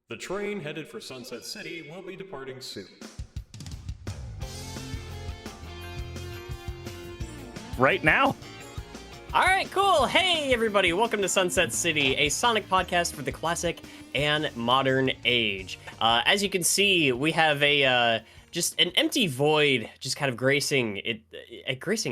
The train headed for Sunset City will be departing soon. Right now? All right, cool. Hey, everybody. Welcome to Sunset City, a Sonic podcast for the classic and modern age. As you can see, we have a just an empty void just kind of gracing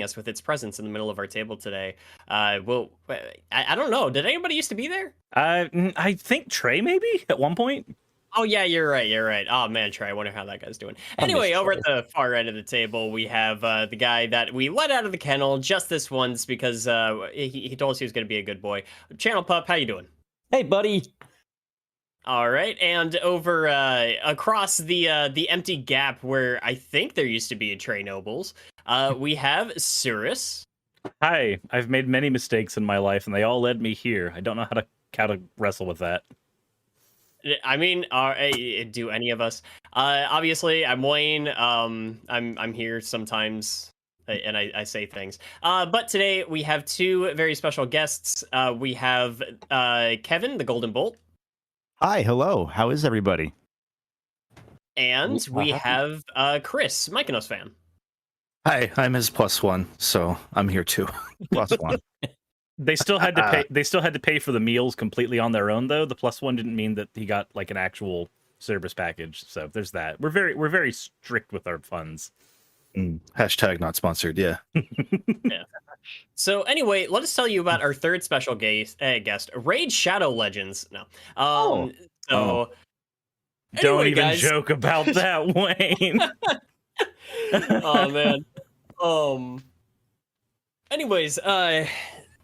us with its presence in the middle of our table today. I don't know. Did anybody used to be there? I think Trey maybe at one point. Oh, yeah, you're right. Oh, man, Trey, I wonder how that guy's doing. Anyway, over at the far end of the table, we have the guy that we let out of the kennel just this once because he told us he was going to be a good boy. Channel Pup, how you doing? Hey, buddy. All right, and over across the empty gap where I think there used to be a Trey Nobles, we have Cirrus. Hi, I've made many mistakes in my life, and they all led me here. I don't know how to wrestle with that. I mean, do any of us? Obviously, I'm Wayne. I'm here sometimes, and I say things. But today we have two very special guests. We have Kevin, the Golden Bolt. Hi, hello. How is everybody? And we have Chris, Mykonos fan. Hi, I'm his +1, so I'm here too. +1. They still had to pay. They still had to pay for the meals completely on their own, though. The +1 didn't mean that he got like an actual service package. So there's that. We're very strict with our funds. Hashtag not sponsored. Yeah. Yeah. So anyway, let us tell you about our third special guest, Raid Shadow Legends. No. So. Don't Anyway, even guys. joke about that, Wayne. Oh man. Anyways,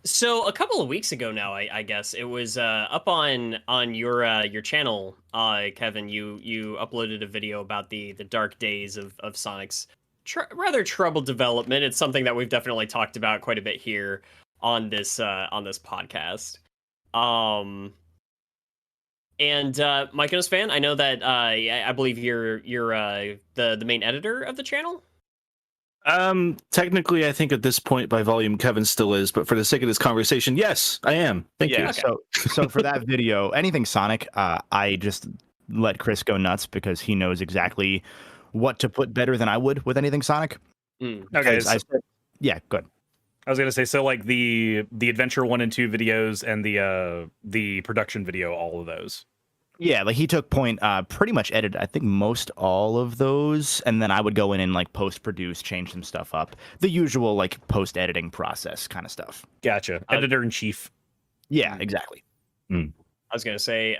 so a couple of weeks ago now, I guess it was up on your channel, Kevin. You uploaded a video about the dark days of Sonic's rather troubled development. It's something that we've definitely talked about quite a bit here on this podcast. And Mykonos fan, I know that I believe you're the main editor of the channel. Technically, I think at this point by volume, Kevin still is, but for the sake of this conversation, yes, I am. Thank you. Okay. So for that video, anything Sonic, I just let Chris go nuts because he knows exactly what to put better than I would with anything Sonic. Okay, Because yeah, good. I was gonna say, so like the Adventure 1 and 2 videos and the production video, all of those. Yeah, like he took point, pretty much edited, I think most all of those, and then I would go in and like post-produce, change some stuff up. The usual like post-editing process kind of stuff. Gotcha. Editor in chief. Yeah, exactly. I was gonna say,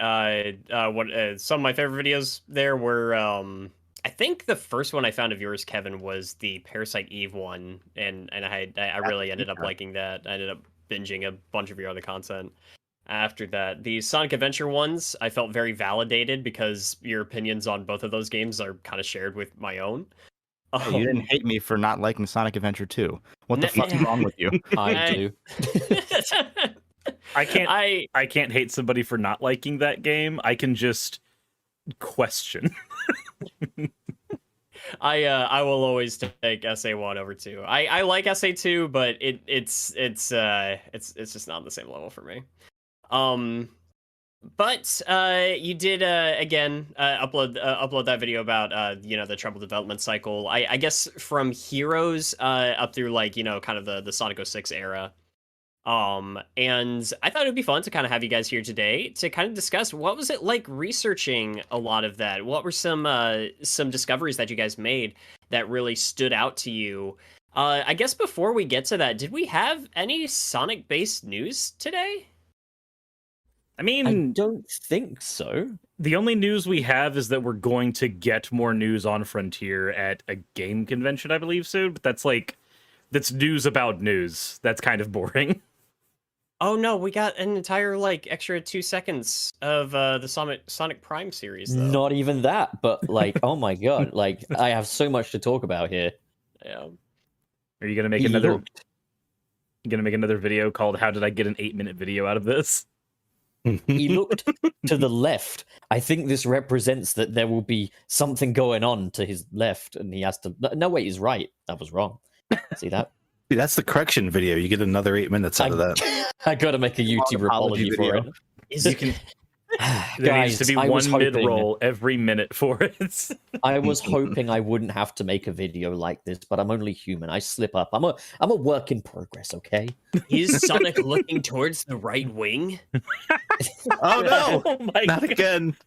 what some of my favorite videos there were. I think the first one I found of yours, Kevin, was the Parasite Eve one, and I really ended up liking that. I ended up binging a bunch of your other content after that. The Sonic Adventure ones, I felt very validated because your opinions on both of those games are kind of shared with my own. Hey, you didn't hate me for not liking Sonic Adventure 2. What the fuck's wrong with you? I do. I can't hate somebody for not liking that game. I can just question. I will always take SA1 over 2. I like SA2, but it's just not on the same level for me. But you did again upload that video about the trouble development cycle. I guess from Heroes up through like kind of the Sonic 06 era. And I thought it'd be fun to kind of have you guys here today to kind of discuss what was it like researching a lot of that. What were some discoveries that you guys made that really stood out to you? I guess before we get to that, did we have any Sonic based news today? I mean, I don't think so. the only news we have is that we're going to get more news on Frontier at a game convention, I believe soon. But that's news about news. That's kind of boring. Oh no, we got an entire like extra 2 seconds of the Sonic Prime series. Though. Not even that, but like, oh my god, like I have so much to talk about here. Yeah. Are you gonna make He another? looked- You gonna make another video called "How did I get an 8-minute video out of this"? He looked to the left. I think this represents that there will be something going on to his left, and he has to. No, wait, he's right. That was wrong. See that? See, that's the correction video. You get another 8 minutes out of that. I got to make a YouTube apology for it. Is There needs to be I was one hoping- mid-roll every minute for it. I was hoping I wouldn't have to make a video like this, but I'm only human. I slip up. I'm a work in progress, okay? Is Sonic looking towards the right wing? Oh no, Oh my not God. again.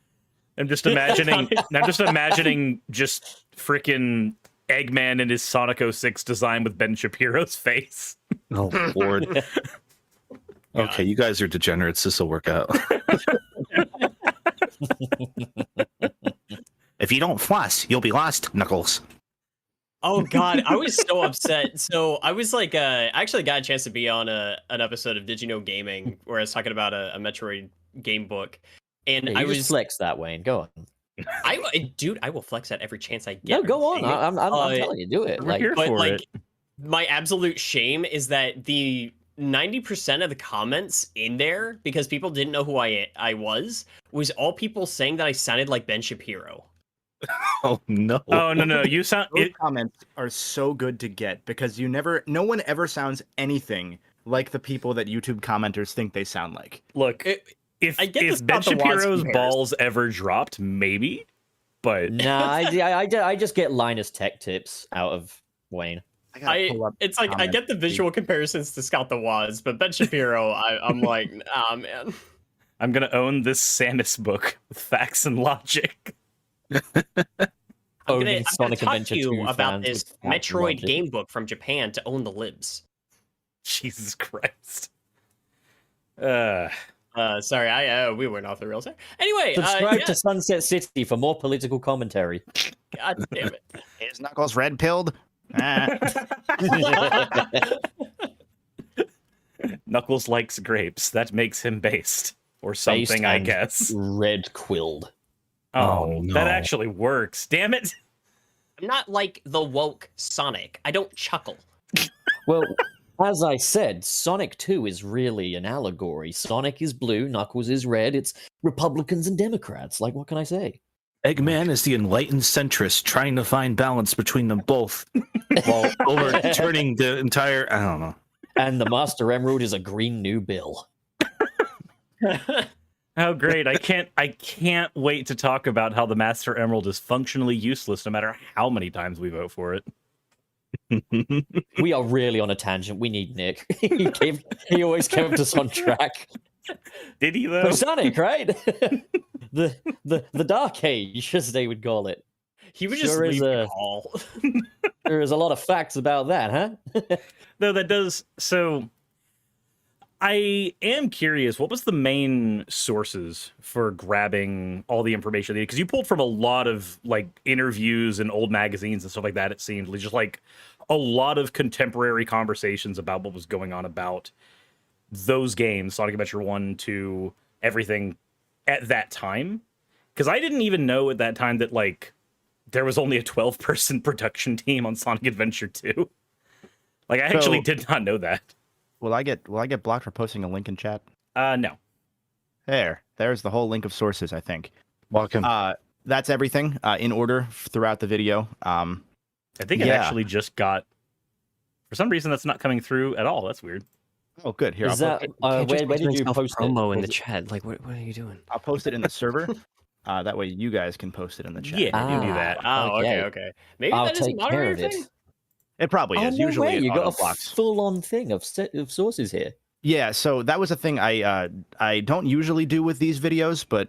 I'm just imagining. I'm just imagining just freaking Eggman in his Sonic 06 design with Ben Shapiro's face. Oh Lord. Okay, you guys are degenerates. This will work out. If you don't floss, you'll be lost, Knuckles. Oh God, I was so upset. So I was like, I actually got a chance to be on an episode of Did You Know Gaming where I was talking about a Metroid game book, and Yeah, I you was just flex that, Wayne. Go on. dude, I will flex that every chance I get. No, go on. I'm Uh, telling you, do it. We're here But for like, it. my absolute shame is that the 90% of the comments in there, because people didn't know who I was all people saying that I sounded like Ben Shapiro. Oh no. Oh no, you sound. Those It, comments are so good to get because no one ever sounds anything like the people that YouTube commenters think they sound like. look, It- if I get this Ben about the Watts Shapiro's comparison. balls ever dropped, maybe. But Nah, I just get Linus Tech Tips out of Wayne. It's like I get the visual comparisons to Scout the Waz, but Ben Shapiro, I'm like, ah man. I'm gonna own this Samus book with facts and logic. I'm Only gonna Sonic talk Adventure to you 2 about fans this with facts and Metroid logic. game book from Japan to own the libs. Jesus Christ. Sorry, we went off the rails there. Anyway, Subscribe yeah, to Sunset City for more political commentary. God damn it. Is Knuckles red pilled? Ah. Knuckles likes grapes. That makes him based. Or something, I and guess. Red quilled. Oh, no. that actually works. Damn it. I'm not like the woke Sonic. I don't chuckle. Well, as I said, Sonic 2 is really an allegory. Sonic is blue, Knuckles is red. It's Republicans and Democrats. Like, what can I say? Eggman is the enlightened centrist trying to find balance between them both while overturning the entire. I don't know. And the Master Emerald is a green new bill. Oh great. I can't wait to talk about how the Master Emerald is functionally useless no matter how many times we vote for it. We are really on a tangent. We need Nick. He always kept us on track. Did he though? For Sonic, right? the Dark Age, as they would call it. He would just Sure is leave me a- all. There is a lot of facts about that, huh? No, that does. So I am curious, what was the main sources for grabbing all the information? Because you pulled from a lot of like interviews and old magazines and stuff like that, it seemed. Just like a lot of contemporary conversations about what was going on about those games, Sonic Adventure 1, 2, everything at that time. Because I didn't even know at that time that like there was only a 12-person production team on Sonic Adventure 2. Like I actually did not know that. Will I get blocked for posting a link in chat? No. There's the whole link of sources, I think. Welcome. That's everything in order throughout the video. I think it Yeah. actually just got. For some reason, that's not coming through at all. That's weird. Oh, good. Here, Is I'll, that Can't just where make did you yourself post promo it? in Was the it- chat? Like, what are you doing? I'll post it in the server. That way you guys can post it in the chat. Yeah, you can do that. Oh, Okay. okay. Maybe I'll that is a take care moderator of it. thing. It probably Oh, is. no Usually way. it You got a auto-blocks. full-on thing of sources here. Yeah, so that was a thing I don't usually do with these videos, but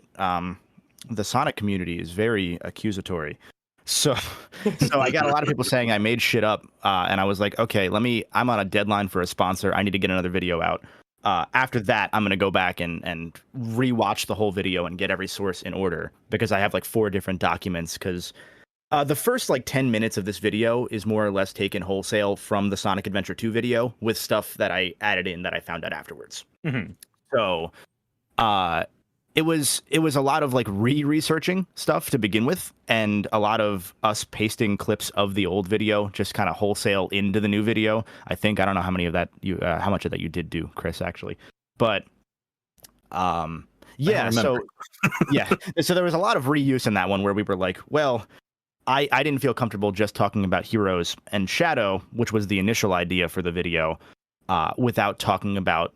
the Sonic community is very accusatory. So I got a lot of people saying I made shit up, and I was like, okay, I'm on a deadline for a sponsor. I need to get another video out. After that, I'm gonna go back and rewatch the whole video and get every source in order because I have like 4 different documents. Because the first like 10 minutes of this video is more or less taken wholesale from the Sonic Adventure 2 video with stuff that I added in that I found out afterwards. Mhm. So, it was a lot of like researching stuff to begin with, and a lot of us pasting clips of the old video just kind of wholesale into the new video. I don't know how many of that how much of that you did do, Chris, actually, but yeah. So yeah, so there was a lot of reuse in that one where we were like, well, I didn't feel comfortable just talking about Heroes and Shadow, which was the initial idea for the video, without talking about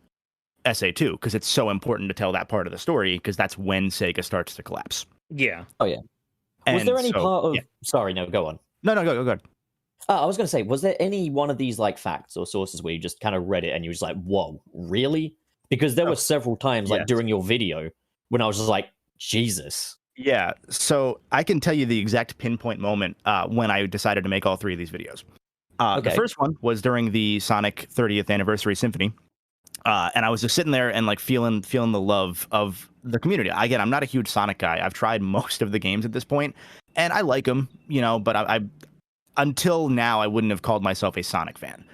SA2 because it's so important to tell that part of the story because that's when Sega starts to collapse. Yeah. Was And there any so- part of? yeah. Sorry, no, go on. No, go ahead. I was going to say, was there any one of these like facts or sources where you just kind of read it and you was like, "Whoa, really?" Because there were several times, like yes. during your video, when I was just like, "Jesus." Yeah, so I can tell you the exact pinpoint moment when I decided to make all three of these videos. The Okay. first one was during the Sonic 30th Anniversary Symphony, and I was just sitting there and like feeling the love of the community. Again, I'm not a huge Sonic guy. I've tried most of the games at this point, and I like them, but I until now I wouldn't have called myself a Sonic fan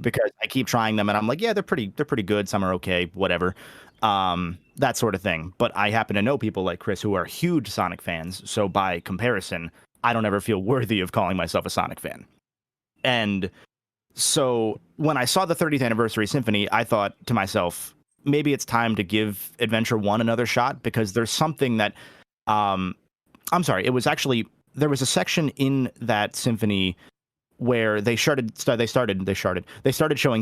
because I keep trying them and I'm like, yeah, they're pretty good. Some are okay, whatever. That sort of thing. But I happen to know people like Chris who are huge Sonic fans. So by comparison, I don't ever feel worthy of calling myself a Sonic fan. And so when I saw the 30th Anniversary Symphony, I thought to myself, maybe it's time to give Adventure 1 another shot because there's something that, I'm sorry, it was actually, there was a section in that symphony where they started showing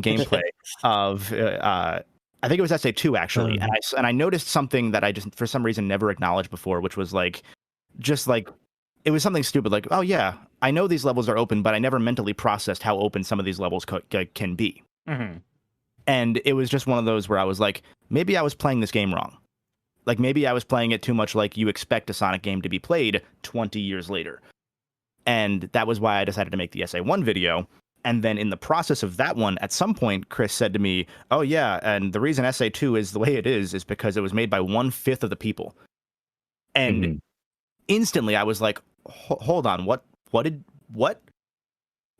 gameplay of I think it was SA2 actually, and I noticed something that I just for some reason never acknowledged before, which was like it was something stupid like, oh yeah, I know these levels are open, but I never mentally processed how open some of these levels can be. And it was just one of those where I was like, maybe I was playing this game wrong. Like maybe I was playing it too much like you expect a Sonic game to be played 20 years later. And that was why I decided to make the SA1 video. And then in the process of that one, at some point, Chris said to me, oh yeah, and the reason SA2 is the way it is because it was made by 1/5 of the people. And instantly I was like, hold on, what?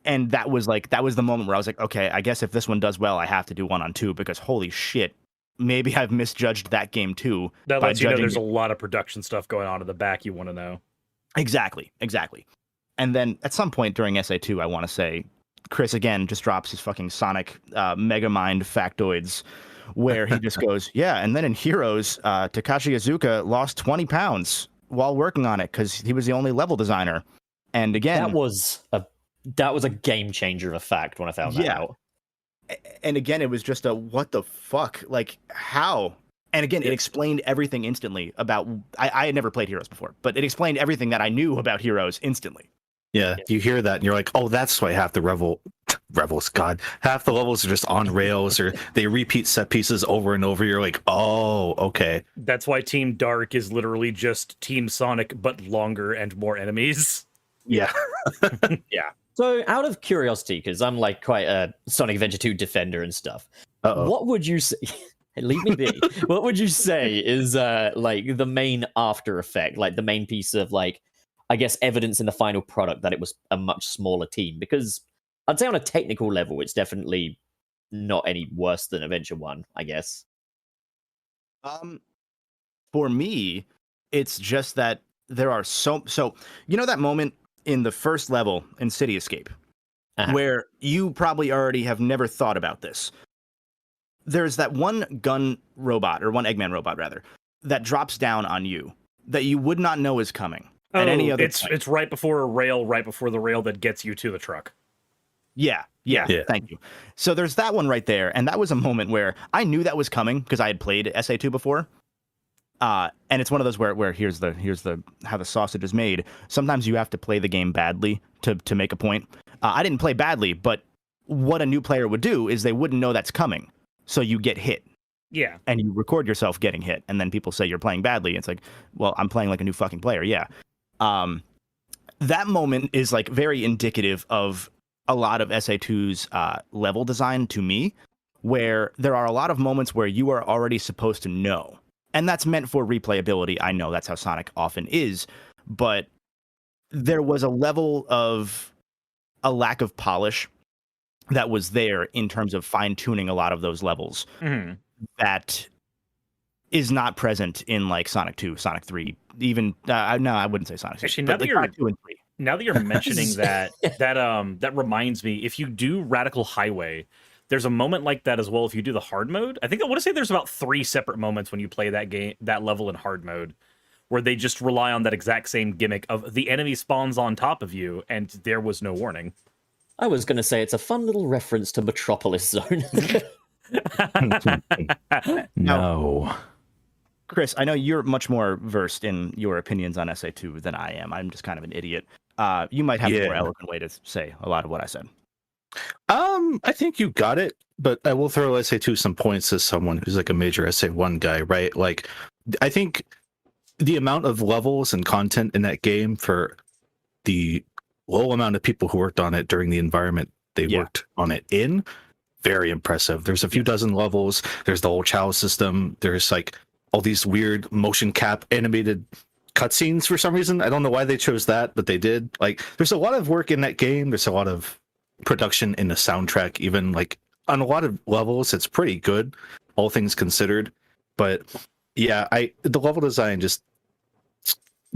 And that was the moment where I was like, okay, I guess if this one does well, I have to do one on 2 because holy shit, maybe I've misjudged that game too. That by lets you know judging there's it. a lot of production stuff going on in the back you want to know. Exactly. And then at some point during SA2, I want to say, Chris again just drops his fucking Sonic Megamind factoids where he just goes, yeah, and then in Heroes, Takashi Iizuka lost 20 pounds while working on it because he was the only level designer. And again, That was a game changer of a fact when I found that out. And again, it was just a what the fuck? Like, how? And again, it explained everything instantly about. I had never played Heroes before, but it explained everything that I knew about Heroes instantly. Yeah, you hear that and you're like, oh, that's why half the levels, God, half the levels are just on rails or they repeat set pieces over and over. You're like, oh, okay. That's why Team Dark is literally just Team Sonic, but longer and more enemies. Yeah. So, out of curiosity, because I'm like quite a Sonic Adventure 2 defender and stuff, Uh-oh. what would you say? Leave me be. What would you say is like the main after effect, like the main piece of like, I guess, evidence in the final product that it was a much smaller team? Because I'd say on a technical level, it's definitely not any worse than Adventure 1, I guess. For me, it's just that there are so that moment in the first level in City Escape where you probably already have never thought about this. There's that one gun robot, or one Eggman robot rather, that drops down on you that you would not know is coming at any other point. It's right before a rail, right before the rail that gets you to the truck. Yeah, thank you. So there's that one right there, and that was a moment where I knew that was coming because I had played SA2 before. And it's one of those where here's the how the sausage is made. Sometimes you have to play the game badly to make a point. I didn't play badly, but what a new player would do is they wouldn't know that's coming, so you get hit. Yeah, And you record yourself getting hit, and then people say you're playing badly. It's like, well, I'm playing like a new fucking player. Yeah. That moment is like very indicative of a lot of SA2's level design to me, where there are a lot of moments where you are already supposed to know. And that's meant for replayability. I know that's how Sonic often is, but there was a level of a lack of polish that was there in terms of fine-tuning a lot of those levels that is not present in like Sonic 2, Sonic 3, even no, I wouldn't say Sonic 6, Actually, but like Sonic 2 and 3. Now that you're mentioning that reminds me, if you do Radical Highway, there's a moment like that as well if you do the hard mode. I want to say there's about 3 separate moments when you play that level in hard mode where they just rely on that exact same gimmick of the enemy spawns on top of you and there was no warning. I was going to say it's a fun little reference to Metropolis Zone. No. Chris, I know you're much more versed in your opinions on SA2 than I am. I'm just kind of an idiot. You might have a more Yeah. eloquent way to say a lot of what I said. I think you got it, but I will throw SA2 some points as someone who's like a major SA1 guy, right? Like, I think the amount of levels and content in that game for the low amount of people who worked on it during the environment they worked on it in, very impressive. There's a few dozen levels. There's the whole chalice system. There's like all these weird motion cap animated cutscenes for some reason. I don't know why they chose that, but they did. Like, there's a lot of work in that game. There's a lot of production in the soundtrack, even like on a lot of levels. It's pretty good, all things considered. But yeah, the level design just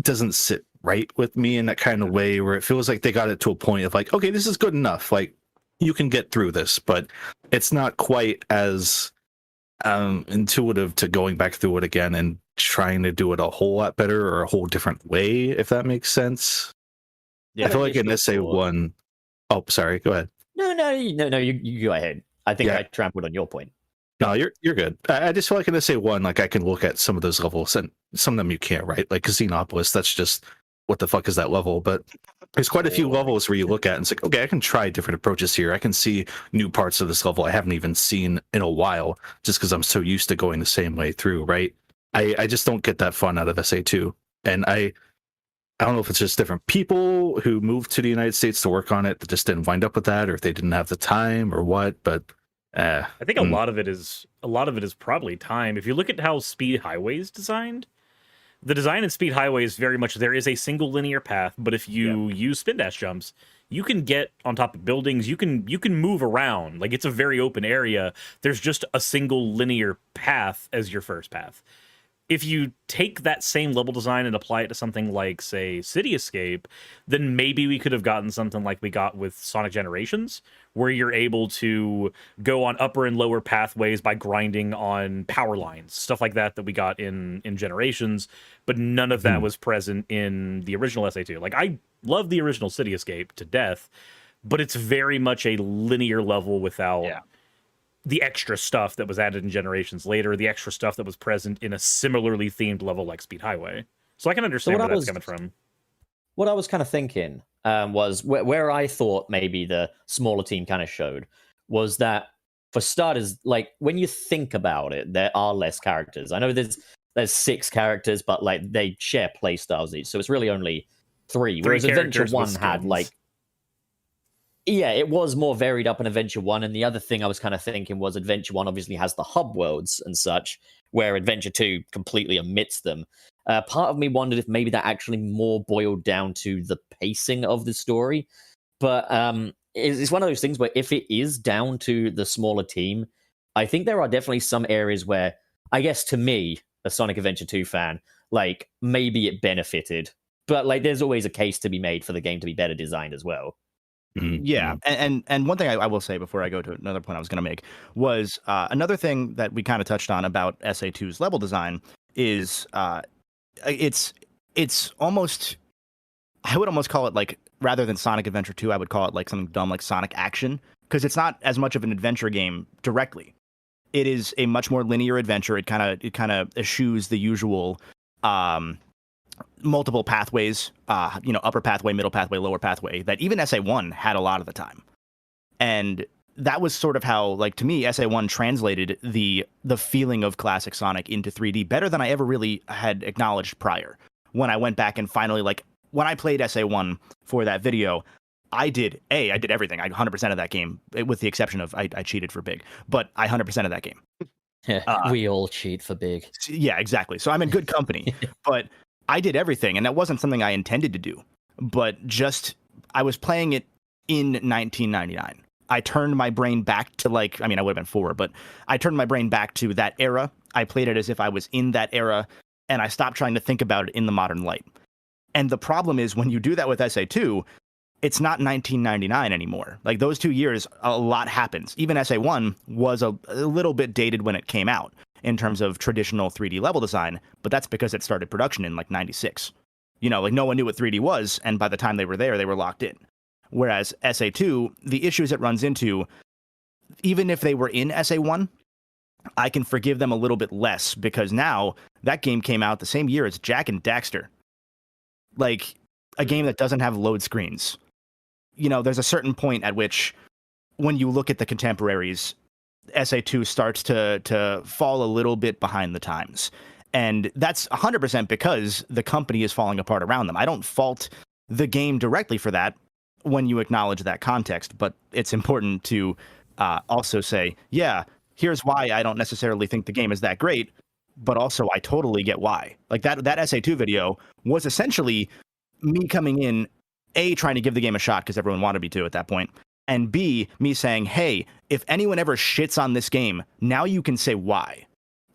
doesn't sit right with me in that kind of way where it feels like they got it to a point of like, okay, this is good enough. Like, you can get through this, but it's not quite as intuitive to going back through it again and trying to do it a whole lot better or a whole different way, if that makes sense. Yeah, I feel like in SA1. Oh, sorry. Go ahead. No. You go ahead. I think Yeah. I trampled on your point. No, you're good. I just feel like in SA1, like I can look at some of those levels, and some of them you can't, right? Like Casinopolis, that's just what the fuck is that level? But there's quite a few levels where you look at and it's like, okay, I can try different approaches here. I can see new parts of this level I haven't even seen in a while, just because I'm so used to going the same way through, right? I just don't get that fun out of SA2, and I don't know if it's just different people who moved to the United States to work on it that just didn't wind up with that, or if they didn't have the time or what. But I think a lot of it is probably time. If you look at how Speed Highway is designed, the design in Speed Highway is very much there is a single linear path, but if you use spin dash jumps, you can get on top of buildings. You can move around. Like, it's a very open area. There's just a single linear path as your first path. If you take that same level design and apply it to something like, say, City Escape, then maybe we could have gotten something like we got with Sonic Generations, where you're able to go on upper and lower pathways by grinding on power lines, stuff like that we got in Generations, but none of that was present in the original SA2. Like, I love the original City Escape to death, but it's very much a linear level without the extra stuff that was added in Generations later, the extra stuff that was present in a similarly themed level like Speed Highway. So I can understand where that's coming from. What I was kind of thinking was where I thought maybe the smaller team kind of showed was that, for starters, like, when you think about it, there are less characters. I know there's 6 characters, but like they share play styles each, so it's really only 3. Whereas Adventure 1 had like, yeah, it was more varied up in Adventure 1. And the other thing I was kind of thinking was Adventure 1 obviously has the hub worlds and such, where Adventure 2 completely omits them. Part of me wondered if maybe that actually more boiled down to the pacing of the story. But it's one of those things where if it is down to the smaller team, I think there are definitely some areas where, I guess to me, a Sonic Adventure 2 fan, like, maybe it benefited. But like, there's always a case to be made for the game to be better designed as well. Yeah, and one thing I will say before I go to another point I was going to make was another thing that we kind of touched on about SA2's level design is it's almost, I would almost call it, like, rather than Sonic Adventure 2, I would call it like something dumb like Sonic Action, because it's not as much of an adventure game directly. It is a much more linear adventure. It kind of eschews the usual multiple pathways, upper pathway, middle pathway, lower pathway, that even SA1 had a lot of the time. And that was sort of how, like, to me, SA1 translated the feeling of classic Sonic into 3D better than I ever really had acknowledged prior. When I went back and finally, like, when I played SA1 for that video, I did everything. I 100% of that game, with the exception of I cheated for Big, but I 100% of that game. We all cheat for Big. Yeah, exactly. So I'm in good company, but I did everything, and that wasn't something I intended to do, but just, I was playing it in 1999. I turned my brain back to, like, I mean, I would have been 4, but I turned my brain back to that era. I played it as if I was in that era, and I stopped trying to think about it in the modern light. And the problem is, when you do that with SA2, it's not 1999 anymore. Like, those 2 years, a lot happens. Even SA1 was a little bit dated when it came out in terms of traditional 3D level design, but that's because it started production in, like, 96. You know, like, no one knew what 3D was, and by the time they were there, they were locked in. Whereas SA2, the issues it runs into, even if they were in SA1, I can forgive them a little bit less because now that game came out the same year as Jak and Daxter. Like a game that doesn't have load screens. You know, there's a certain point at which when you look at the contemporaries, SA2 starts to fall a little bit behind the times. And that's 100% because the company is falling apart around them. I don't fault the game directly for that when you acknowledge that context, but it's important to also say, yeah, here's why I don't necessarily think the game is that great, but also I totally get why. Like that SA2 video was essentially me coming in, A, trying to give the game a shot because everyone wanted me to at that point, and B, me saying, hey, if anyone ever shits on this game, now you can say why.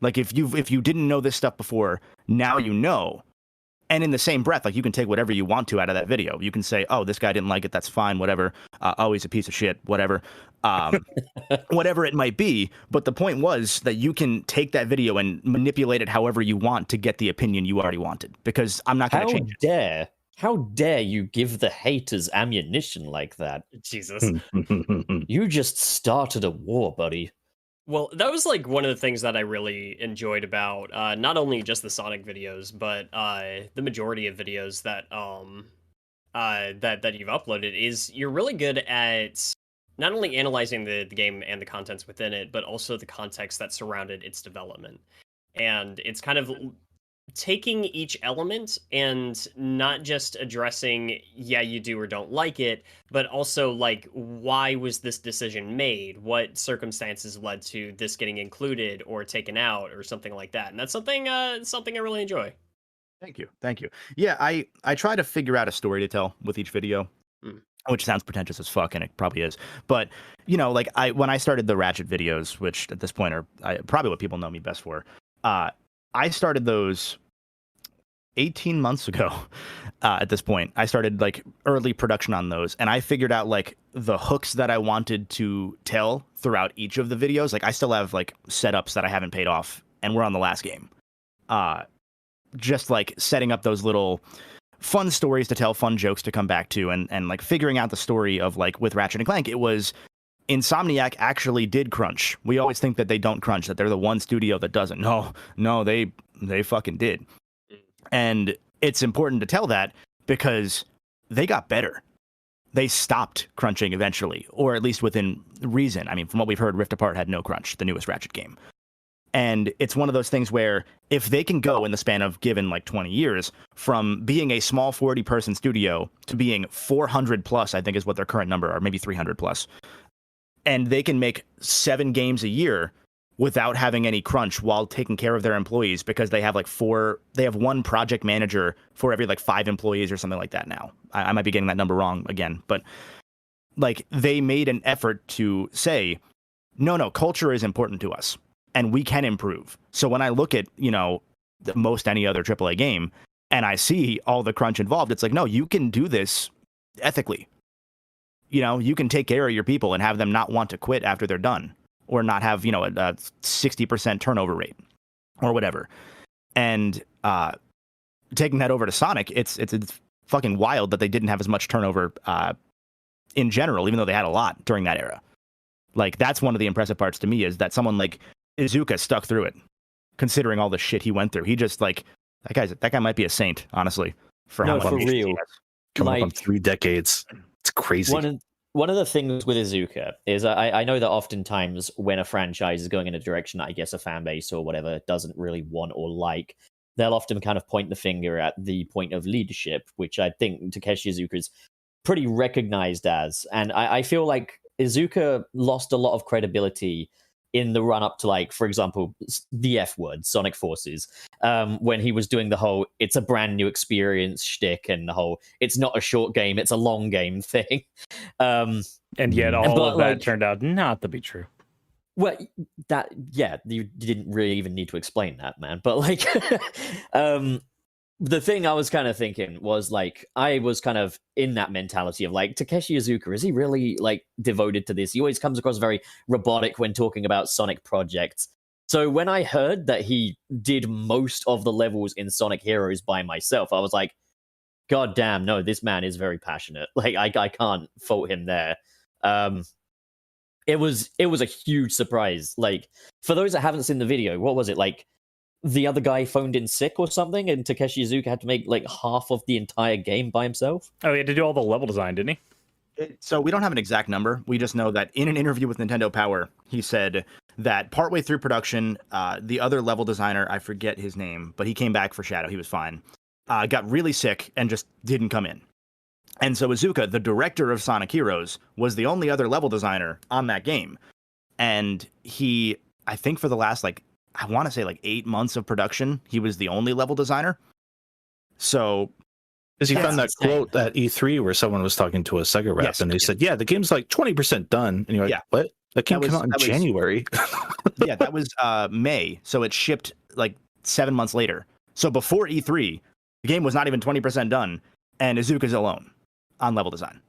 Like if you didn't know this stuff before, now you know. And in the same breath, like you can take whatever you want to out of that video. You can say, oh, this guy didn't like it. That's fine. Whatever. Oh, he's a piece of shit. Whatever. Whatever it might be. But the point was that you can take that video and manipulate it however you want to get the opinion you already wanted. Because I'm not going to change it. How dare you give the haters ammunition like that? Jesus. You just started a war, buddy. Well, that was like one of the things that I really enjoyed about not only just the Sonic videos, but the majority of videos that that you've uploaded is you're really good at not only analyzing the game and the contents within it, but also the context that surrounded its development. And it's kind of taking each element and not just addressing, yeah, you do or don't like it, but also like, why was this decision made? What circumstances led to this getting included or taken out or something like that? And that's something I really enjoy. Thank you. Yeah, I try to figure out a story to tell with each video, which sounds pretentious as fuck, and it probably is. But you know, like when I started the Ratchet videos, which at this point are probably what people know me best for, I started those 18 months ago. At this point, I started like early production on those, and I figured out like the hooks that I wanted to tell throughout each of the videos. Like I still have like setups that I haven't paid off, and we're on the last game. Just like setting up those little fun stories to tell, fun jokes to come back to, and like figuring out the story of like with Ratchet and Clank, it was Insomniac actually did crunch. We always think that they don't crunch, that they're the one studio that doesn't. No, they fucking did. And it's important to tell that because they got better. They stopped crunching eventually, or at least within reason. I mean, from what we've heard, Rift Apart had no crunch, the newest Ratchet game. And it's one of those things where if they can go in the span of given like 20 years from being a small 40-person studio to being 400 plus, I think is what their current number, or maybe 300 plus, and they can make 7 games a year without having any crunch while taking care of their employees, because they have like they have one project manager for every like 5 employees or something like that now. I might be getting that number wrong again, but like they made an effort to say, no, culture is important to us and we can improve. So when I look at, you know, most any other AAA game and I see all the crunch involved, it's like, no, you can do this ethically. You know, you can take care of your people and have them not want to quit after they're done, or not have, you know, a 60% turnover rate or whatever. And taking that over to Sonic, it's fucking wild that they didn't have as much turnover in general, even though they had a lot during that era. Like, that's one of the impressive parts to me, is that someone like Iizuka stuck through it, considering all the shit he went through. He just like, that guy might be a saint, honestly. For how for much real. Coming Like, up on 3 decades. It's crazy. One of the things with Iizuka is I know that oftentimes when a franchise is going in a direction that I guess a fan base or whatever doesn't really want or like, they'll often kind of point the finger at the point of leadership, which I think Takeshi Iizuka is pretty recognized as. And I feel like Iizuka lost a lot of credibility in the run up to, like, for example, the F word, Sonic Forces, when he was doing the whole "it's a brand new experience" shtick and the whole "it's not a short game, it's a long game" thing. And yet all but, of that like, turned out not to be true. Well, you didn't really even need to explain that, man. But like, the thing I was kind of thinking was, like, I was kind of in that mentality of like, Takeshi Iizuka, is he really like devoted to this? He always comes across very robotic when talking about Sonic projects. So when I heard that he did most of the levels in Sonic Heroes by myself, I was like, God damn, no, this man is very passionate. Like, I can't fault him there. it was a huge surprise. Like, for those that haven't seen the video, what was it like? The other guy phoned in sick or something, and Takeshi Iizuka had to make like half of the entire game by himself. Oh, he had to do all the level design, didn't he? So we don't have an exact number. We just know that in an interview with Nintendo Power, he said that partway through production, the other level designer, I forget his name, but he came back for Shadow. He was fine. Got really sick and just didn't come in. And so Iizuka, the director of Sonic Heroes, was the only other level designer on that game. And he, I think for the last, like, I want to say like 8 months of production, he was the only level designer. So... Because you That's found that insane. quote at E3 where someone was talking to a Sega rep Yes, and they yes. said, yeah, the game's like 20% done. And you're like, Yeah. what? That game That came was- out in that was- January. Yeah, that was May. So it shipped like 7 months later. So before E3, the game was not even 20% done. And Izuka's alone on level design.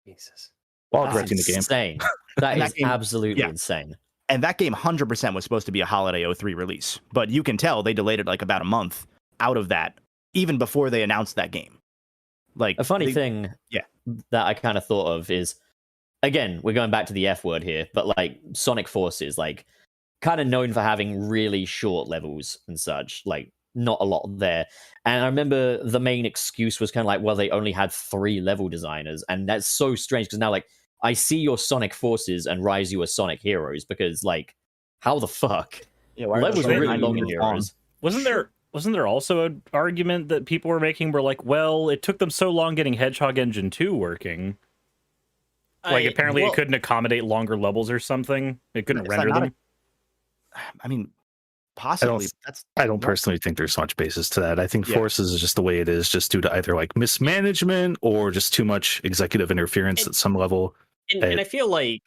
Jesus. While That's directing the game. insane. That And is that game- absolutely yeah. insane. And that game 100% was supposed to be a holiday 03 release. But you can tell they delayed it like about a month out of that, even before they announced that game. Like A funny they- thing yeah. that I kind of thought of is, again, we're going back to the F word here, but like Sonic Forces, like kind of known for having really short levels and such, like not a lot there. And I remember the main excuse was kind of like, well, they only had 3 level designers. And that's so strange because now, like, I see your Sonic Forces and Rise You as Sonic Heroes because, like, how the fuck? Yeah, why are Levels those were like really 90 long in minutes long? Heroes. Wasn't there also an argument that people were making where like, well, it took them so long getting Hedgehog Engine 2 working. Like apparently well, it couldn't accommodate longer levels or something. It couldn't Is that render not them. I mean, possibly. That's I don't personally think there's much basis to that. I think Yeah. Forces is just the way it is, just due to either like mismanagement or just too much executive interference at some level. and I feel like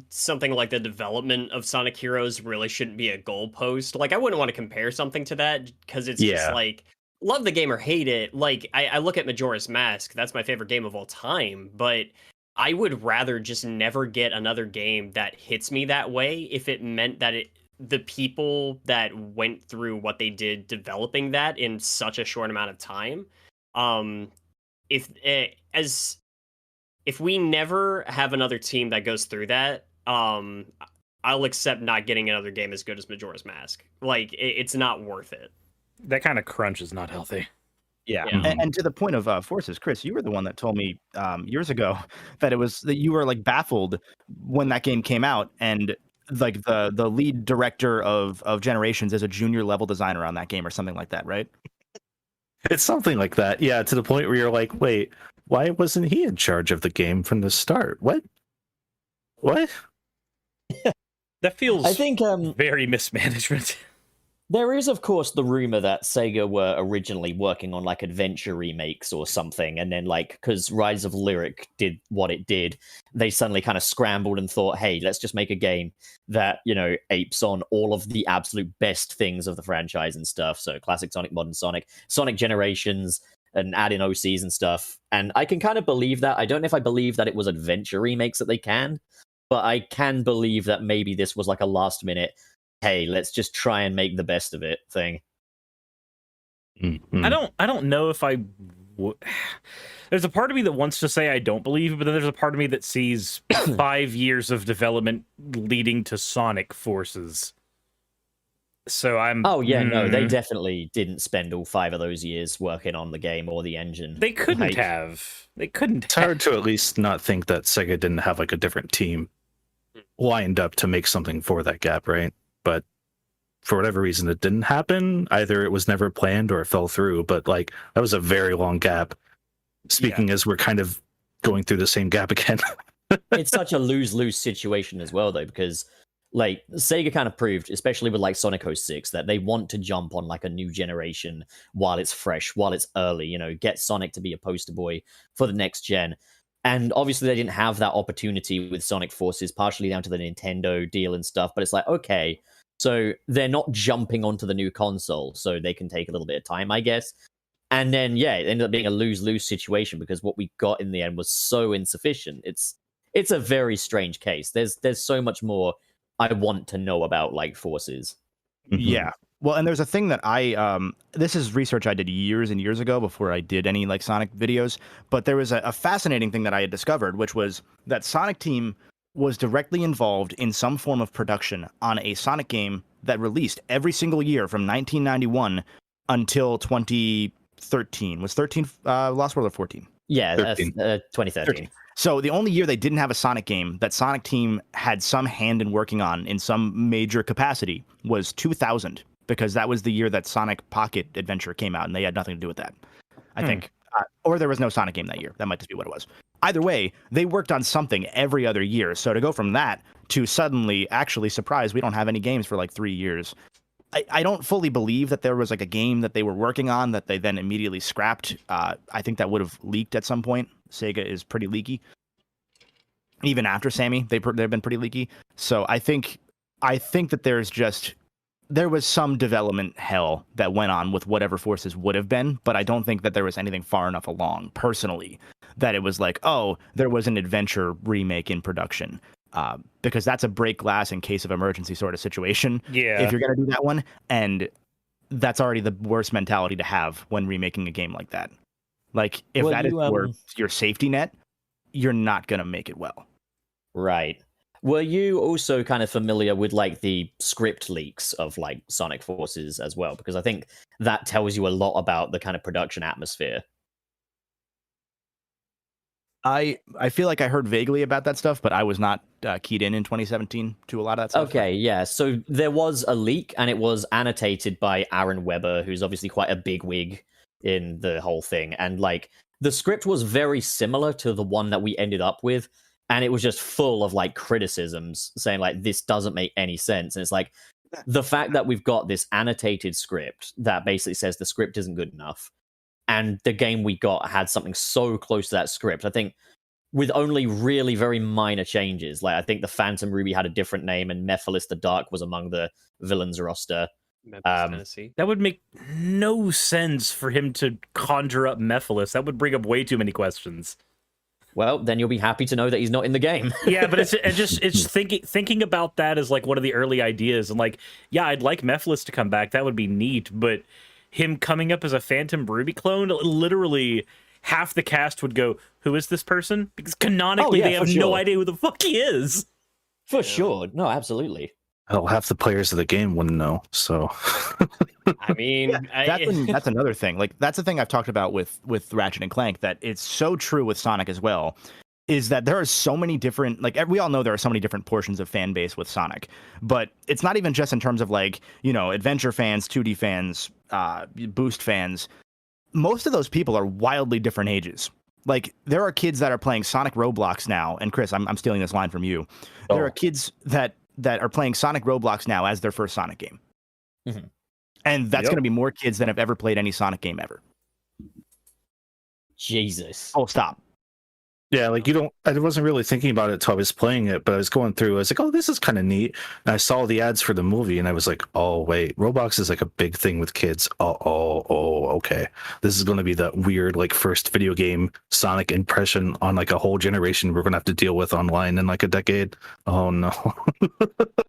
something like the development of Sonic Heroes really shouldn't be a goalpost. Like I wouldn't want to compare something to that because it's just Yeah. like love the game or hate it. Like I look at Majora's Mask, that's my favorite game of all time, but I would rather just never get another game that hits me that way if it meant that the people that went through what they did developing that in such a short amount of time, if we never have another team that goes through that, I'll accept not getting another game as good as Majora's Mask. Like it's not worth it. That kind of crunch is not healthy. Yeah, Yeah. And to the point of Forces, Chris, you were the one that told me years ago that you were like baffled when that game came out, and like the lead director of Generations is a junior level designer on that game or something like that, right? It's something like that. Yeah, to the point where you're like, wait, why wasn't he in charge of the game from the start? What? That feels I think very mismanagement. there is, of course, the rumor that Sega were originally working on like adventure remakes or something, and then like because Rise of Lyric did what it did, they suddenly kind of scrambled and thought, hey, let's just make a game that, you know, apes on all of the absolute best things of the franchise and stuff. So classic Sonic, modern Sonic, Sonic Generations, and add in OCs and stuff. And I can kind of believe that. I don't know if I believe that it was adventure remakes that they can, but I can believe that maybe this was like a last minute, hey, let's just try and make the best of it thing. Mhm. I don't know if I would. There's a part of me that wants to say I don't believe, but then there's a part of me that sees 5 years of development leading to Sonic Forces. So I'm. Oh yeah, no, they definitely didn't spend all 5 of those years working on the game or the engine. They couldn't Like, have. They couldn't. It's hard to at least not think that Sega didn't have like a different team lined up to make something for that gap, right? But for whatever reason, it didn't happen. Either it was never planned or it fell through. But like that was a very long gap. Speaking as we're kind of going through the same gap again. It's such a lose-lose situation as well, though, because like Sega kind of proved, especially with like Sonic 06, that they want to jump on like a new generation while it's fresh, while it's early, you know, get Sonic to be a poster boy for the next gen. And obviously they didn't have that opportunity with Sonic Forces, partially down to the Nintendo deal and stuff, but it's like, okay, so they're not jumping onto the new console, so they can take a little bit of time, I guess. And then, yeah, it ended up being a lose-lose situation because what we got in the end was so insufficient. It's a very strange case. There's so much more I want to know about like Forces. Yeah. Well, and there's a thing that this is research I did years and years ago before I did any like Sonic videos, but there was a fascinating thing that I had discovered, which was that Sonic Team was directly involved in some form of production on a Sonic game that released every single year from 1991 until 2013. Was 13 Lost World or 14? Yeah, 2013. 13. So the only year they didn't have a Sonic game that Sonic Team had some hand in working on in some major capacity was 2000, because that was the year that Sonic Pocket Adventure came out, and they had nothing to do with that, I think. Or there was no Sonic game that year. That might just be what it was. Either way, they worked on something every other year. So to go from that to suddenly, actually, surprise, we don't have any games for like 3 years. I don't fully believe that there was like a game that they were working on that they then immediately scrapped. I think that would have leaked at some point. Sega is pretty leaky. Even after Sammy, they've been pretty leaky. So I think that there was some development hell that went on with whatever Forces would have been, but I don't think that there was anything far enough along personally that it was like, oh, there was an adventure remake in production. Because that's a break glass in case of emergency sort of situation. Yeah. If you're going to do that one, and that's already the worst mentality to have when remaking a game like that. Like, if that is your safety net, you're not going to make it well. Right. Were you also kind of familiar with like the script leaks of like Sonic Forces as well? Because I think that tells you a lot about the kind of production atmosphere. I feel like I heard vaguely about that stuff, but I was not keyed in 2017 to a lot of that stuff. Okay, yeah. So there was a leak, and it was annotated by Aaron Webber, who's obviously quite a big wig in the whole thing. And like the script was very similar to the one that we ended up with, and it was just full of like criticisms saying like this doesn't make any sense. And it's like the fact that we've got this annotated script that basically says the script isn't good enough, and the game we got had something so close to that script. I think with only really very minor changes, like I think the Phantom Ruby had a different name, and Mephiles the Dark was among the villains roster. Memphis, Tennessee. That would make no sense for him to conjure up Mephiles. That would bring up way too many questions. Well, then you'll be happy to know that he's not in the game. Yeah, but it's thinking about that as like one of the early ideas, and like, yeah, I'd like Mephiles to come back. That would be neat, but him coming up as a Phantom Ruby clone, literally half the cast would go, "Who is this person?" Because canonically, they have no idea who the fuck he is. For sure. No, absolutely. Well, half the players of the game wouldn't know. So, I mean, that's another thing. Like that's the thing I've talked about with Ratchet and Clank, that it's so true with Sonic as well, is that there are so many different, like we all know there are so many different portions of fan base with Sonic, but it's not even just in terms of like, adventure fans, 2D fans, boost fans. Most of those people are wildly different ages. Like there are kids that are playing Sonic Roblox now, and Chris, I'm stealing this line from you. Oh. There are kids that are playing Sonic Roblox now as their first Sonic game. Mm-hmm. And that's going to be more kids than have ever played any Sonic game ever. Jesus. Oh, stop. yeah, like I wasn't really thinking about it until I was playing it, but I was going through, I was like, oh, this is kind of neat. And I saw the ads for the movie, and I was like, oh, wait, Roblox is like a big thing with kids. Oh, okay. This is going to be the weird, like, first video game Sonic impression on like a whole generation we're going to have to deal with online in like a decade. Oh, no.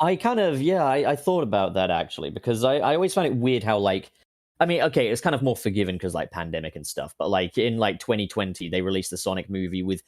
I kind of, I thought about that actually, because I always find it weird how, like, I mean, okay, it's kind of more forgiven because, like, pandemic and stuff, but, like, in, like, 2020, they released the Sonic movie with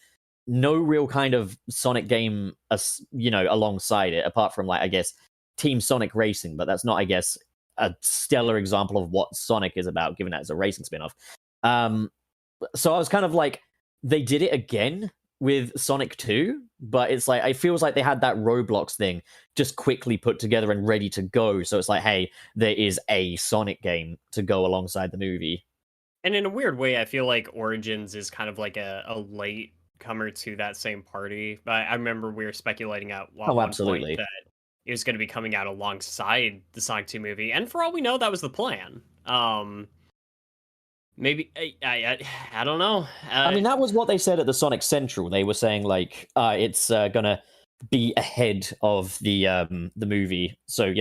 no real kind of Sonic game, alongside it, apart from, like, I guess, Team Sonic Racing, but that's not, I guess, a stellar example of what Sonic is about, given that it's a racing spin-off. So I was kind of like, they did it again with Sonic 2, but it's like, it feels like they had that Roblox thing just quickly put together and ready to go. So it's like, hey, there is a Sonic game to go alongside the movie. And in a weird way, I feel like Origins is kind of like a late comer to that same party. But I remember we were speculating at one absolutely. point that it was going to be coming out alongside the Sonic 2 movie. And for all we know, that was the plan. Maybe I don't know. I mean, that was what they said at the Sonic Central. They were saying like it's gonna be ahead of the movie, so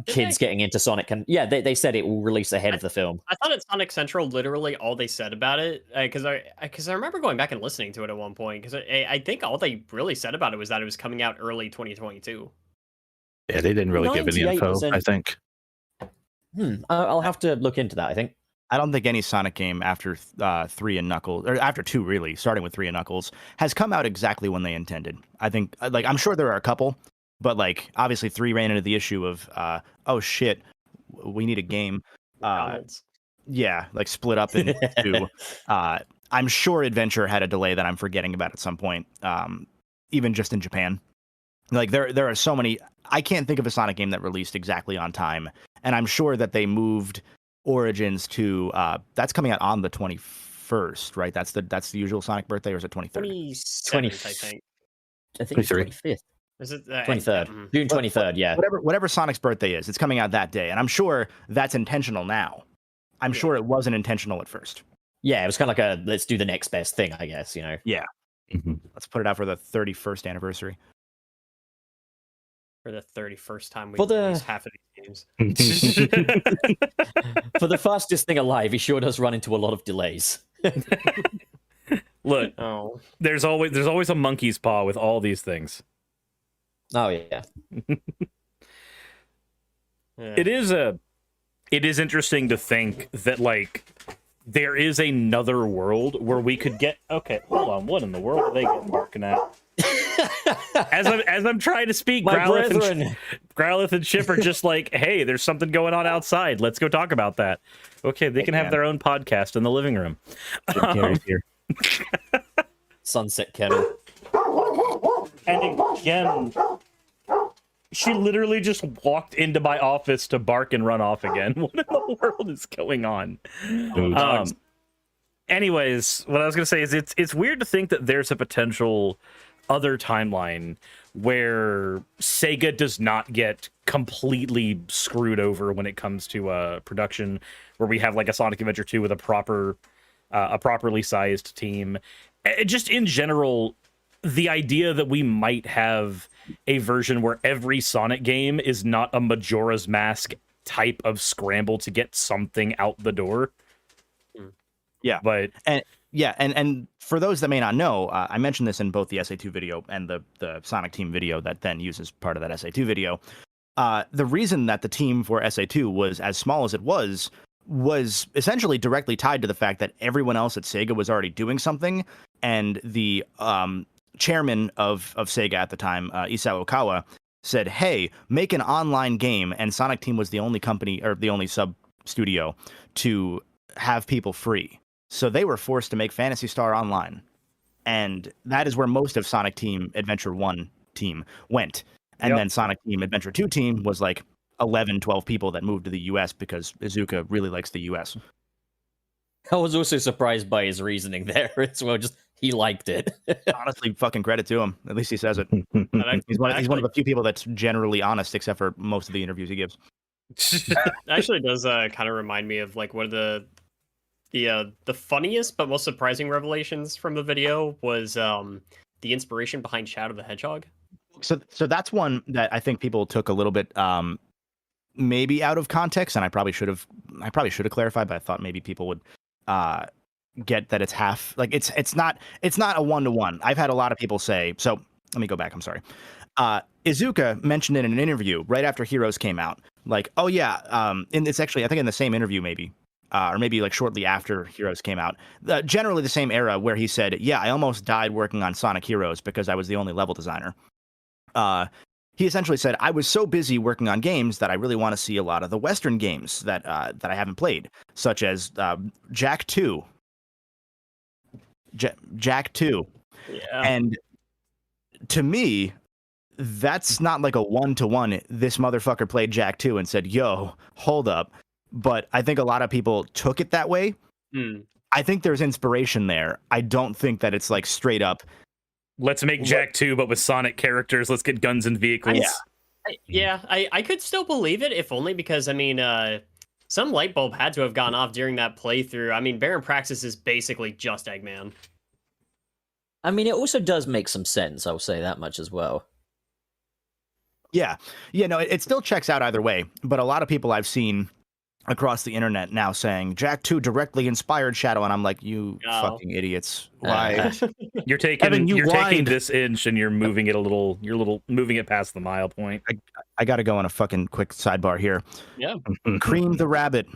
kids getting into Sonic can. Yeah, they said it will release ahead of the film. I thought at Sonic Central, literally all they said about it, because I remember going back and listening to it at one point, because I think all they really said about it was that it was coming out early 2022. Yeah, they didn't really give any info, I think. I'll have to look into that, I think. I don't think any Sonic game after 3 and Knuckles, or after 2 really, starting with 3 and Knuckles, has come out exactly when they intended. I think, like, I'm sure there are a couple, but like obviously 3 ran into the issue of, oh shit, we need a game. McDonald's. Yeah, like split up into 2. I'm sure Adventure had a delay that I'm forgetting about at some point, even just in Japan. Like there are so many. I can't think of a Sonic game that released exactly on time, and I'm sure that they moved Origins to that's coming out on the 21st, right? That's the usual Sonic birthday, or is it 23rd? 27th, I think. I think it's 23. 25th. Is it 23rd. June 23rd, yeah. Whatever Sonic's birthday is, it's coming out that day, and I'm sure that's intentional now. I'm sure it wasn't intentional at first. Yeah, it was kind of like a let's do the next best thing, I guess, you know. Yeah. Mhm. Let's put it out for the 31st anniversary. For the 31st time we For the- released half of these games. For the fastest thing alive, he sure does run into a lot of delays. Look, Oh, there's always a monkey's paw with all these things. Oh yeah. yeah. It is interesting to think that like there is another world where we could get. Okay, hold on. What in the world are they getting barking at? As I'm trying to speak, My Growlithe brethren. and Chip are just like, hey, there's something going on outside. Let's go talk about that. Okay, they can have their own podcast in the living room. Jim Carrey's here. Sunset Kennel. And again, she literally just walked into my office to bark and run off again. What in the world is going on? Anyways, what I was gonna say is it's weird to think that there's a potential other timeline where Sega does not get completely screwed over when it comes to production, where we have like a Sonic Adventure 2 with a properly sized team. Just in general, the idea that we might have a version where every Sonic game is not a Majora's Mask type of scramble to get something out the door. Yeah. But And for those that may not know, I mentioned this in both the SA2 video and the Sonic Team video that then uses part of that SA2 video. The reason that the team for SA2 was as small as it was essentially directly tied to the fact that everyone else at Sega was already doing something, and the chairman of Sega at the time, Isao Okawa, said, "Hey, make an online game," and Sonic Team was the only company or the only sub studio to have people free. So they were forced to make Phantasy Star Online. And that is where most of Sonic Team Adventure 1 team went. And then Sonic Team Adventure 2 team was like 11, 12 people that moved to the US because Izuka really likes the US. I was also surprised by his reasoning there as well. Just he liked it. Honestly, fucking credit to him. At least he says it. He's one of the few people that's generally honest, except for most of the interviews he gives. actually does kind of remind me of like one of the funniest but most surprising revelations from the video was the inspiration behind Shadow the Hedgehog. So that's one that I think people took a little bit maybe out of context, and I probably should have clarified, but I thought maybe people would get that it's half, like it's not a 1-to-1. I've had a lot of people say, so let me go back, I'm sorry. Izuka mentioned it in an interview right after Heroes came out, like, oh yeah, and it's actually I think in the same interview maybe, or maybe like shortly after Heroes came out, generally the same era, where he said, yeah, I almost died working on Sonic Heroes because I was the only level designer. He essentially said, I was so busy working on games that I really want to see a lot of the Western games that I haven't played, such as Jak 2. Jak 2. Yeah. And to me, that's not like a 1-to-1. This motherfucker played Jak 2 and said, yo, hold up. But I think a lot of people took it that way. I think there's inspiration there. I don't think that it's like straight up, let's make Jak 2, but with Sonic characters. Let's get guns and vehicles. I could still believe it, if only because, I mean, some light bulb had to have gone off during that playthrough. I mean, Baron Praxis is basically just Eggman. I mean, it also does make some sense. I'll say that much as well. Yeah, no, it still checks out either way. But a lot of people I've seen across the internet now saying Jak 2 directly inspired Shadow, and I'm like, you No. fucking idiots. Why? You're taking Evan, you you're taking lied. this inch and you're moving it a little. You're moving it past the mile point. I got to go on a fucking quick sidebar here. Yeah. Cream the Rabbit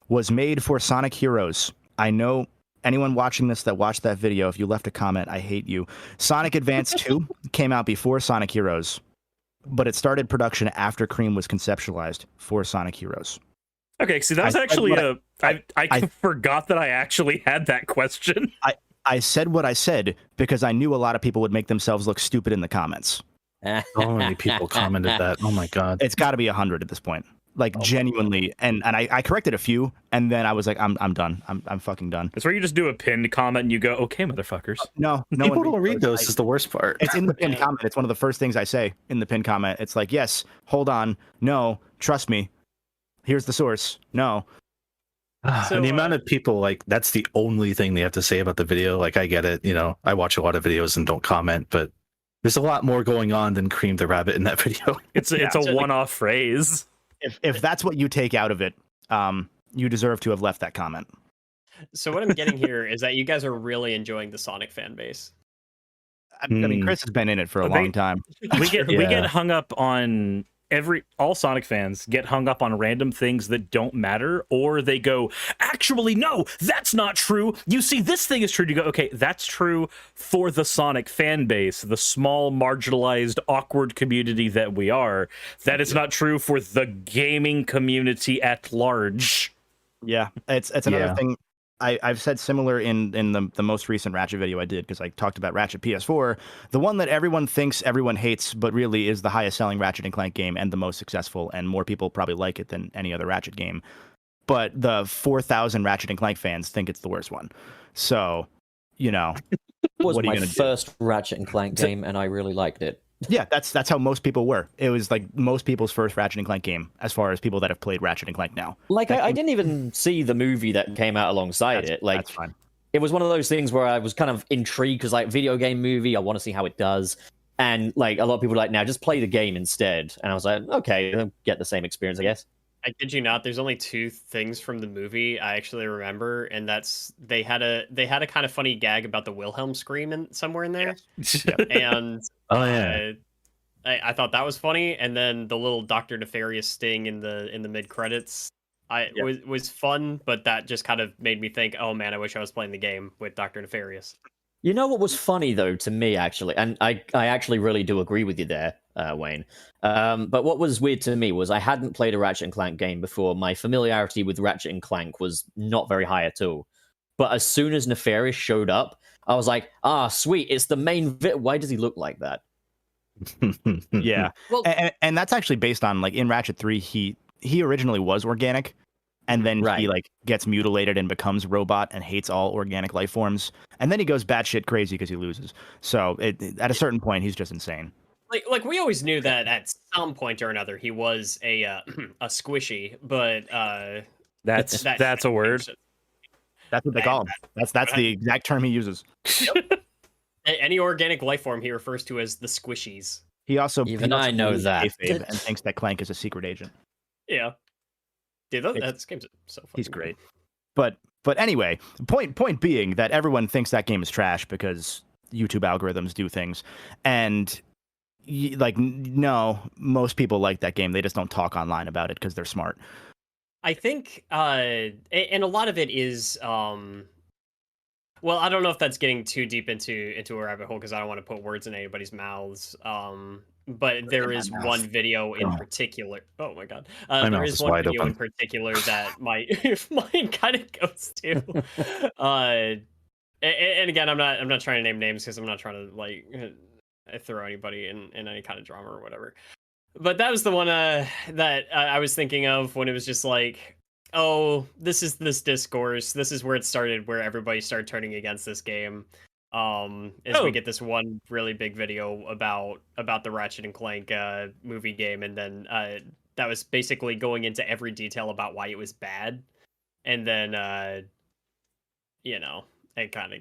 was made for Sonic Heroes. I know anyone watching this that watched that video, if you left a comment, I hate you. Sonic Advance 2 came out before Sonic Heroes, but it started production after Cream was conceptualized for Sonic Heroes. Okay, see, that was I- actually I- I forgot that I actually had that question. I said what I said because I knew a lot of people would make themselves look stupid in the comments. So many people commented that. Oh my god. It's got to be 100 at this point. Like genuinely, and I corrected a few, and then I was like, I'm done. I'm fucking done. It's where you just do a pinned comment and you go, "Okay, motherfuckers." No, People one don't read those. Is the worst part. It's in the pinned comment. It's one of the first things I say in the pinned comment. It's like, yes, hold on, no, trust me. Here's the source. No. So, And the amount of people like that's the only thing they have to say about the video. Like I get it, I watch a lot of videos and don't comment, but there's a lot more going on than Cream the Rabbit in that video. It's a So, like- one-off phrase. If that's what you take out of it, you deserve to have left that comment. So what I'm getting here is that you guys are really enjoying the Sonic fan base. I mean, Chris has been in it for a They- long time. We Yeah. get hung up on all Sonic fans get hung up on random things that don't matter, or they go, actually, no, that's not true. You see, this thing is true. You go, okay, that's true for the Sonic fan base, the small, marginalized, awkward community that we are. That is not true for the gaming community at large. Yeah, it's another Yeah. thing. I've said similar in the most recent Ratchet video I did, because I talked about Ratchet PS4, the one that everyone thinks everyone hates, but really is the highest selling Ratchet and Clank game and the most successful, and more people probably like it than any other Ratchet game. But the 4,000 Ratchet and Clank fans think it's the worst one. So, It was what are you my gonna do? first Ratchet and Clank game, and I really liked it. Yeah, that's how most people were. It was like most people's first Ratchet and Clank game, as far as people that have played Ratchet and Clank now. Like, I didn't even see the movie that came out alongside it. Like, That's fine. it was one of those things where I was kind of intrigued because, like, video game movie, I want to see how it does. And, like, a lot of people were like, now just play the game instead. And I was like, okay, I'll get the same experience, I guess. I kid you not, there's only two things from the movie I actually remember, and that's they had a kind of funny gag about the Wilhelm scream somewhere in there. And Oh yeah. I thought that was funny, and then the little Dr. Nefarious sting in the mid credits was fun, but that just kind of made me think, oh man, I wish I was playing the game with Dr. Nefarious. You know what was funny, though, to me, actually, and I actually really do agree with you there, Wayne. But what was weird to me was I hadn't played a Ratchet and Clank game before. My familiarity with Ratchet and Clank was not very high at all. But as soon as Nefarious showed up, I was like, sweet, it's the main Why does he look like that? Yeah. Well, And that's actually based on, like, in Ratchet 3, he originally was organic, and then he Right. like gets mutilated and becomes robot and hates all organic life forms, and then he goes batshit crazy because he loses. So at a certain point, he's just insane. like we always knew that at some point or another he was a a squishy, but That's a word. That's what they call him. That's the exact term he uses. Any organic life form he refers to as the squishies. He also Even he also I know believes that. kayfabe and thinks that Clank is a secret agent. Yeah. Dude, that It's- this game's so fucking He's good. great. But anyway, point being that everyone thinks that game is trash because YouTube algorithms do things, and no, most people like that game. They just don't talk online about it because they're smart. I think and a lot of it is well, I don't know if that's getting too deep into a rabbit hole because I don't want to put words in anybody's mouths. But there is one video in particular. Oh my god, My there mouth is is one wide video in open. particular that my mine kind of goes to. And again, I'm not trying to name names because I'm not trying to like throw anybody in any kind of drama or whatever. But that was the one that I was thinking of when it was just like, oh, this is this discourse. This is where it started, where everybody started turning against this game. As we get this one really big video about the Ratchet and Clank movie game, and then that was basically going into every detail about why it was bad, and then it kind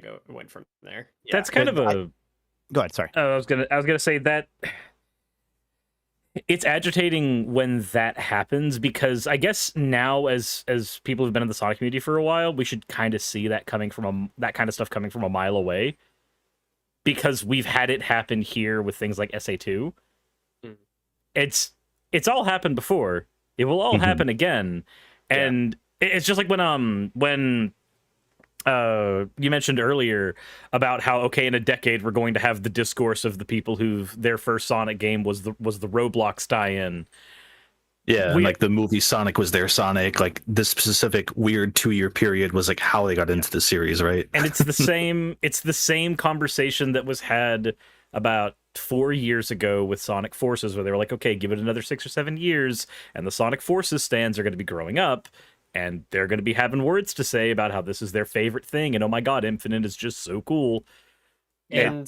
of went from there. That's kind of a. Go ahead. Sorry. I was gonna say that It's agitating when that happens because I guess now as people who've been in the Sonic community for a while, we should kind of see that coming from that kind of stuff coming from a mile away, because we've had it happen here with things like SA2. Mm. It's all happened before. It will all happen again. And it's just like when you mentioned earlier about how, okay, in a decade we're going to have the discourse of the people who their first Sonic game was the Roblox tie-in. Yeah, and like the movie Sonic was their Sonic. Like this specific weird 2-year period was like how they got into the series, right? And it's the same conversation that was had about 4 years ago with Sonic Forces, where they were like, okay, give it another 6 or 7 years, and the Sonic Forces stands are going to be growing up, and they're going to be having words to say about how this is their favorite thing, and oh my god, Infinite is just so cool. And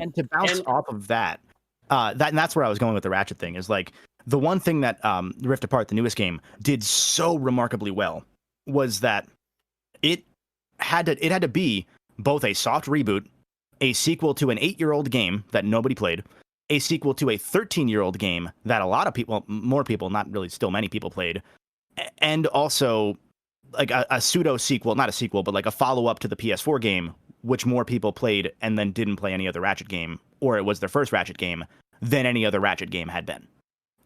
And to bounce off of that, and that's where I was going with the Ratchet thing, is like the one thing that Rift Apart, the newest game, did so remarkably well was that it had to be both a soft reboot, a sequel to an 8-year-old game that nobody played, a sequel to a 13-year-old game that a lot of people, more people, not really still many people played, and also like a pseudo sequel, not a sequel, but like a follow-up to the PS4 game, which more people played and then didn't play any other Ratchet game, or it was their first Ratchet game, than any other Ratchet game had been.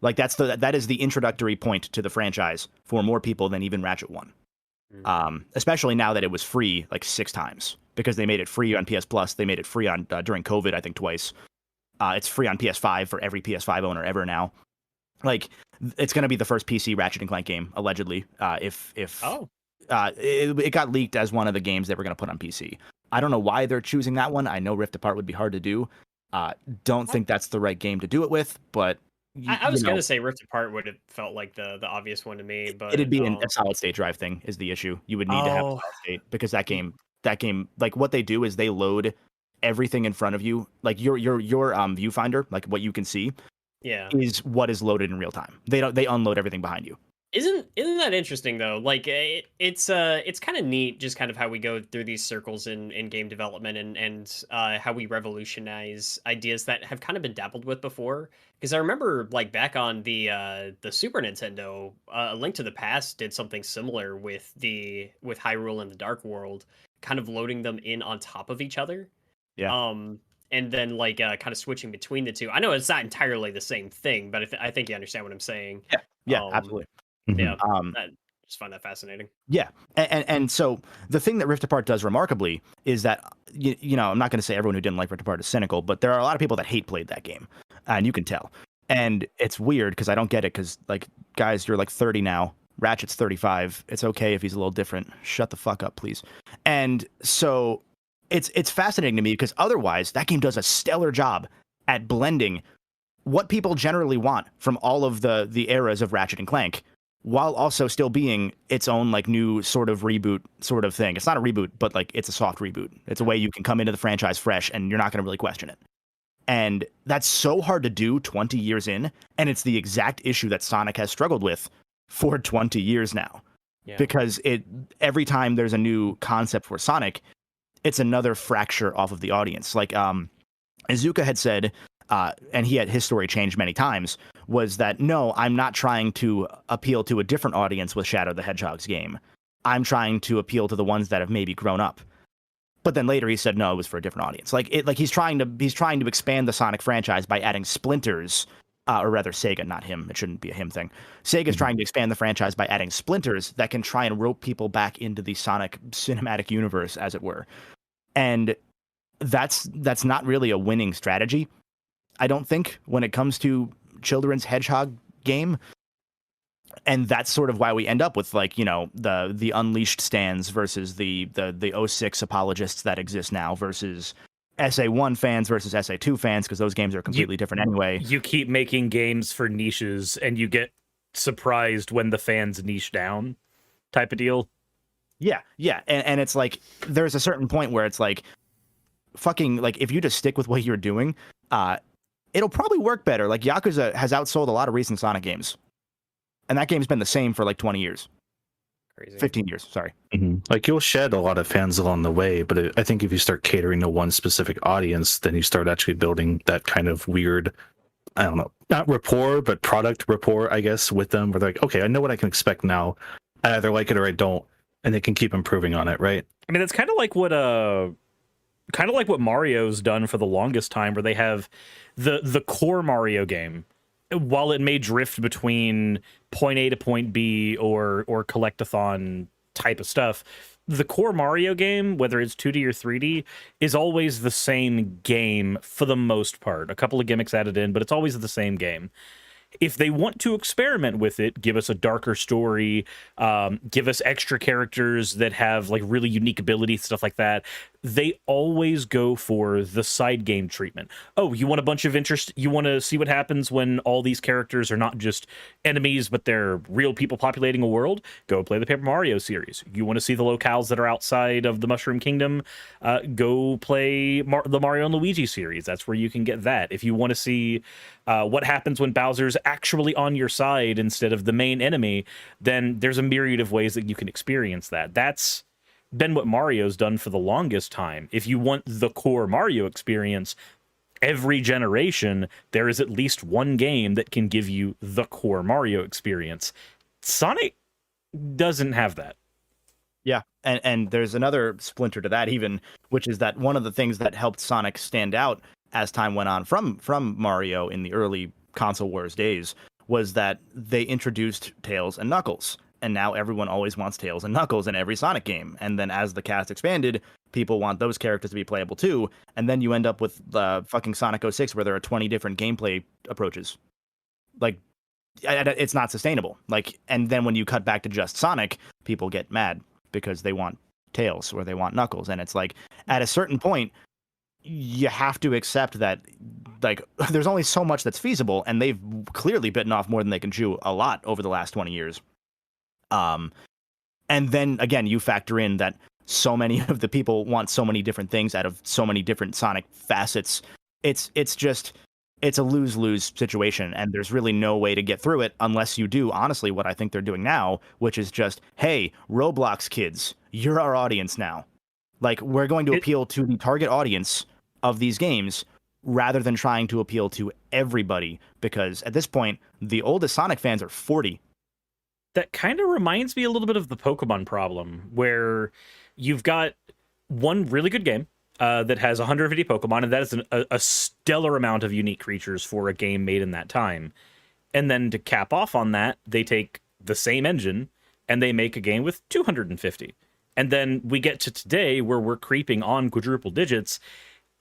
Like that is the introductory point to the franchise for more people than even Ratchet 1. Especially now that it was free like 6 times, because they made it free on PS Plus. They made it free on during COVID, I think twice. It's free on PS5 for every PS5 owner ever now. Like it's going to be the first PC Ratchet and Clank game, allegedly. It got leaked as one of the games they were going to put on PC. I don't know why they're choosing that one. I know Rift Apart would be hard to do. Don't think that's the right game to do it with, but I was going to say Rift Apart would have felt like the obvious one to me, but it'd be a solid state drive thing is the issue. You would need to have a solid state, because that game, like what they do is they load everything in front of you, like your viewfinder, like what you can see, is what is loaded in real time. They unload everything behind you. Isn't that interesting though? Like it's kind of neat, just kind of how we go through these circles in game development and how we revolutionize ideas that have kind of been dabbled with before. Because I remember like back on the Super Nintendo, A Link to the Past did something similar with Hyrule and the Dark World, kind of loading them in on top of each other. Yeah. And then like kind of switching between the two. I know it's not entirely the same thing, but I think you understand what I'm saying. Yeah, absolutely. Yeah, I just find that fascinating. Yeah, and so the thing that Rift Apart does remarkably is that you know, I'm not going to say everyone who didn't like Rift Apart is cynical, but there are a lot of people that hate played that game, and you can tell. And it's weird because I don't get it, because like, guys, you're like 30 now. Ratchet's 35. It's okay if he's a little different. Shut the fuck up, please. And so it's fascinating to me, because otherwise that game does a stellar job at blending what people generally want from all of the eras of Ratchet and Clank, while also still being its own like new sort of reboot sort of thing. It's not a reboot, but like it's a soft reboot. It's a way you can come into the franchise fresh and you're not going to really question it. And that's so hard to do 20 years in, and it's the exact issue that Sonic has struggled with for 20 years now. Yeah. Because every time there's a new concept for Sonic, it's another fracture off of the audience. Like Iizuka had said, and his story changed many times, was that, no, I'm not trying to appeal to a different audience with Shadow the Hedgehog's game. I'm trying to appeal to the ones that have maybe grown up. But then later he said, no, it was for a different audience. Like he's trying to expand the Sonic franchise by adding splinters, or rather Sega, not him. It shouldn't be a him thing. Sega's trying to expand the franchise by adding splinters that can try and rope people back into the Sonic cinematic universe, as it were. And that's not really a winning strategy, I don't think, when it comes to children's Hedgehog game. And that's sort of why we end up with, like, you know, the Unleashed stands versus the 06 apologists that exist now versus SA1 fans versus SA2 fans, because those games are completely different anyway. You keep making games for niches and you get surprised when the fans niche down, type of deal. Yeah. And it's like, there's a certain point where it's like, fucking, like, if you just stick with what you're doing, it'll probably work better. Like, Yakuza has outsold a lot of recent Sonic games. And that game's been the same for like 20 years. Crazy. 15 years, sorry. Mm-hmm. Like, you'll shed a lot of fans along the way, but I think if you start catering to one specific audience, then you start actually building that kind of weird I don't know, not rapport, but product rapport, I guess, with them, where they're like, okay, I know what I can expect now. I either like it or I don't, and they can keep improving on it, right? I mean, that's kind of like what Mario's done for the longest time, where they have the core Mario game. While it may drift between point A to point B or collectathon type of stuff, the core Mario game, whether it's 2D or 3D, is always the same game for the most part. A couple of gimmicks added in, but it's always the same game. If they want to experiment with it, give us a darker story, give us extra characters that have like really unique abilities, stuff like that. They always go for the side game treatment. Oh, you want a bunch of interest? You want to see what happens when all these characters are not just enemies, but they're real people populating a world? Go play the Paper Mario series. You want to see the locales that are outside of the Mushroom Kingdom? Go play the Mario and Luigi series. That's where you can get that. If you want to see what happens when Bowser's actually on your side instead of the main enemy, then there's a myriad of ways that you can experience that. That's been what Mario's done for the longest time. If you want the core Mario experience, every generation, there is at least one game that can give you the core Mario experience. Sonic doesn't have that. Yeah, and there's another splinter to that even, which is that one of the things that helped Sonic stand out as time went on from Mario in the early console wars days was that they introduced Tails and Knuckles. And now everyone always wants Tails and Knuckles in every Sonic game. And then as the cast expanded, people want those characters to be playable too. And then you end up with the fucking Sonic 06 where there are 20 different gameplay approaches. Like, it's not sustainable. Like, and then when you cut back to just Sonic, people get mad because they want Tails or they want Knuckles. And it's like, at a certain point, you have to accept that, like, there's only so much that's feasible. And they've clearly bitten off more than they can chew a lot over the last 20 years. And then again, you factor in that so many of the people want so many different things out of so many different Sonic facets. It's a lose-lose situation, and there's really no way to get through it unless you do, honestly, what I think they're doing now, which is just, hey, Roblox kids, you're our audience now. Like, we're going to appeal to the target audience of these games rather than trying to appeal to everybody, because at this point, the oldest Sonic fans are 40. That kind of reminds me a little bit of the Pokemon problem, where you've got one really good game that has 150 Pokemon, and that is a stellar amount of unique creatures for a game made in that time. And then to cap off on that, they take the same engine and they make a game with 250. And then we get to today where we're creeping on quadruple digits.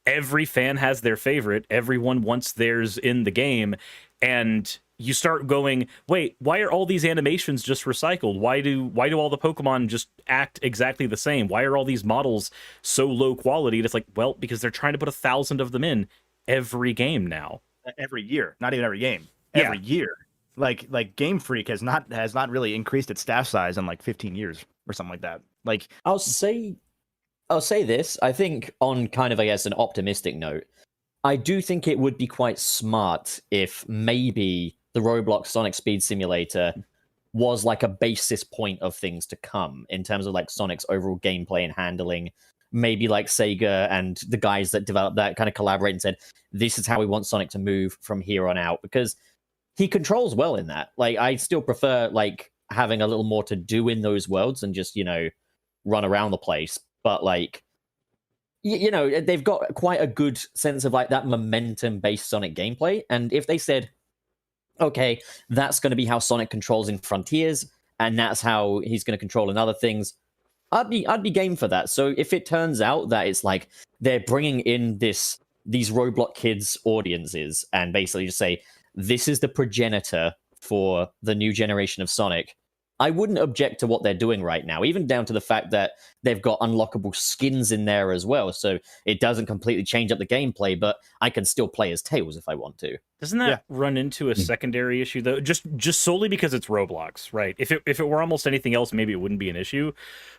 Every fan has their favorite. Everyone wants theirs in the game. And you start going, wait, why are all these animations just recycled? Why do all the Pokemon just act exactly the same? Why are all these models so low quality? And it's like, well, because they're trying to put 1,000 of them in every game now. Every year, not even every game. Every year. Like Game Freak has not really increased its staff size in like 15 years or something like that. Like, I'll say this. I think on kind of, I guess, an optimistic note, I do think it would be quite smart if maybe the Roblox Sonic Speed Simulator was like a basis point of things to come in terms of like Sonic's overall gameplay and handling. Maybe like Sega and the guys that developed that kind of collaborate and said, this is how we want Sonic to move from here on out, because he controls well in that. Like, I still prefer like having a little more to do in those worlds and just, run around the place. But like, they've got quite a good sense of like that momentum-based Sonic gameplay. And if they said, okay, that's going to be how Sonic controls in Frontiers, and that's how he's going to control in other things, I'd be game for that. So if it turns out that it's like they're bringing in these Roblox kids audiences and basically just say, this is the progenitor for the new generation of Sonic, I wouldn't object to what they're doing right now, even down to the fact that they've got unlockable skins in there as well. So it doesn't completely change up the gameplay, but I can still play as Tails if I want to. Doesn't that run into a secondary issue though? Just solely because it's Roblox, right? If it were almost anything else, maybe it wouldn't be an issue.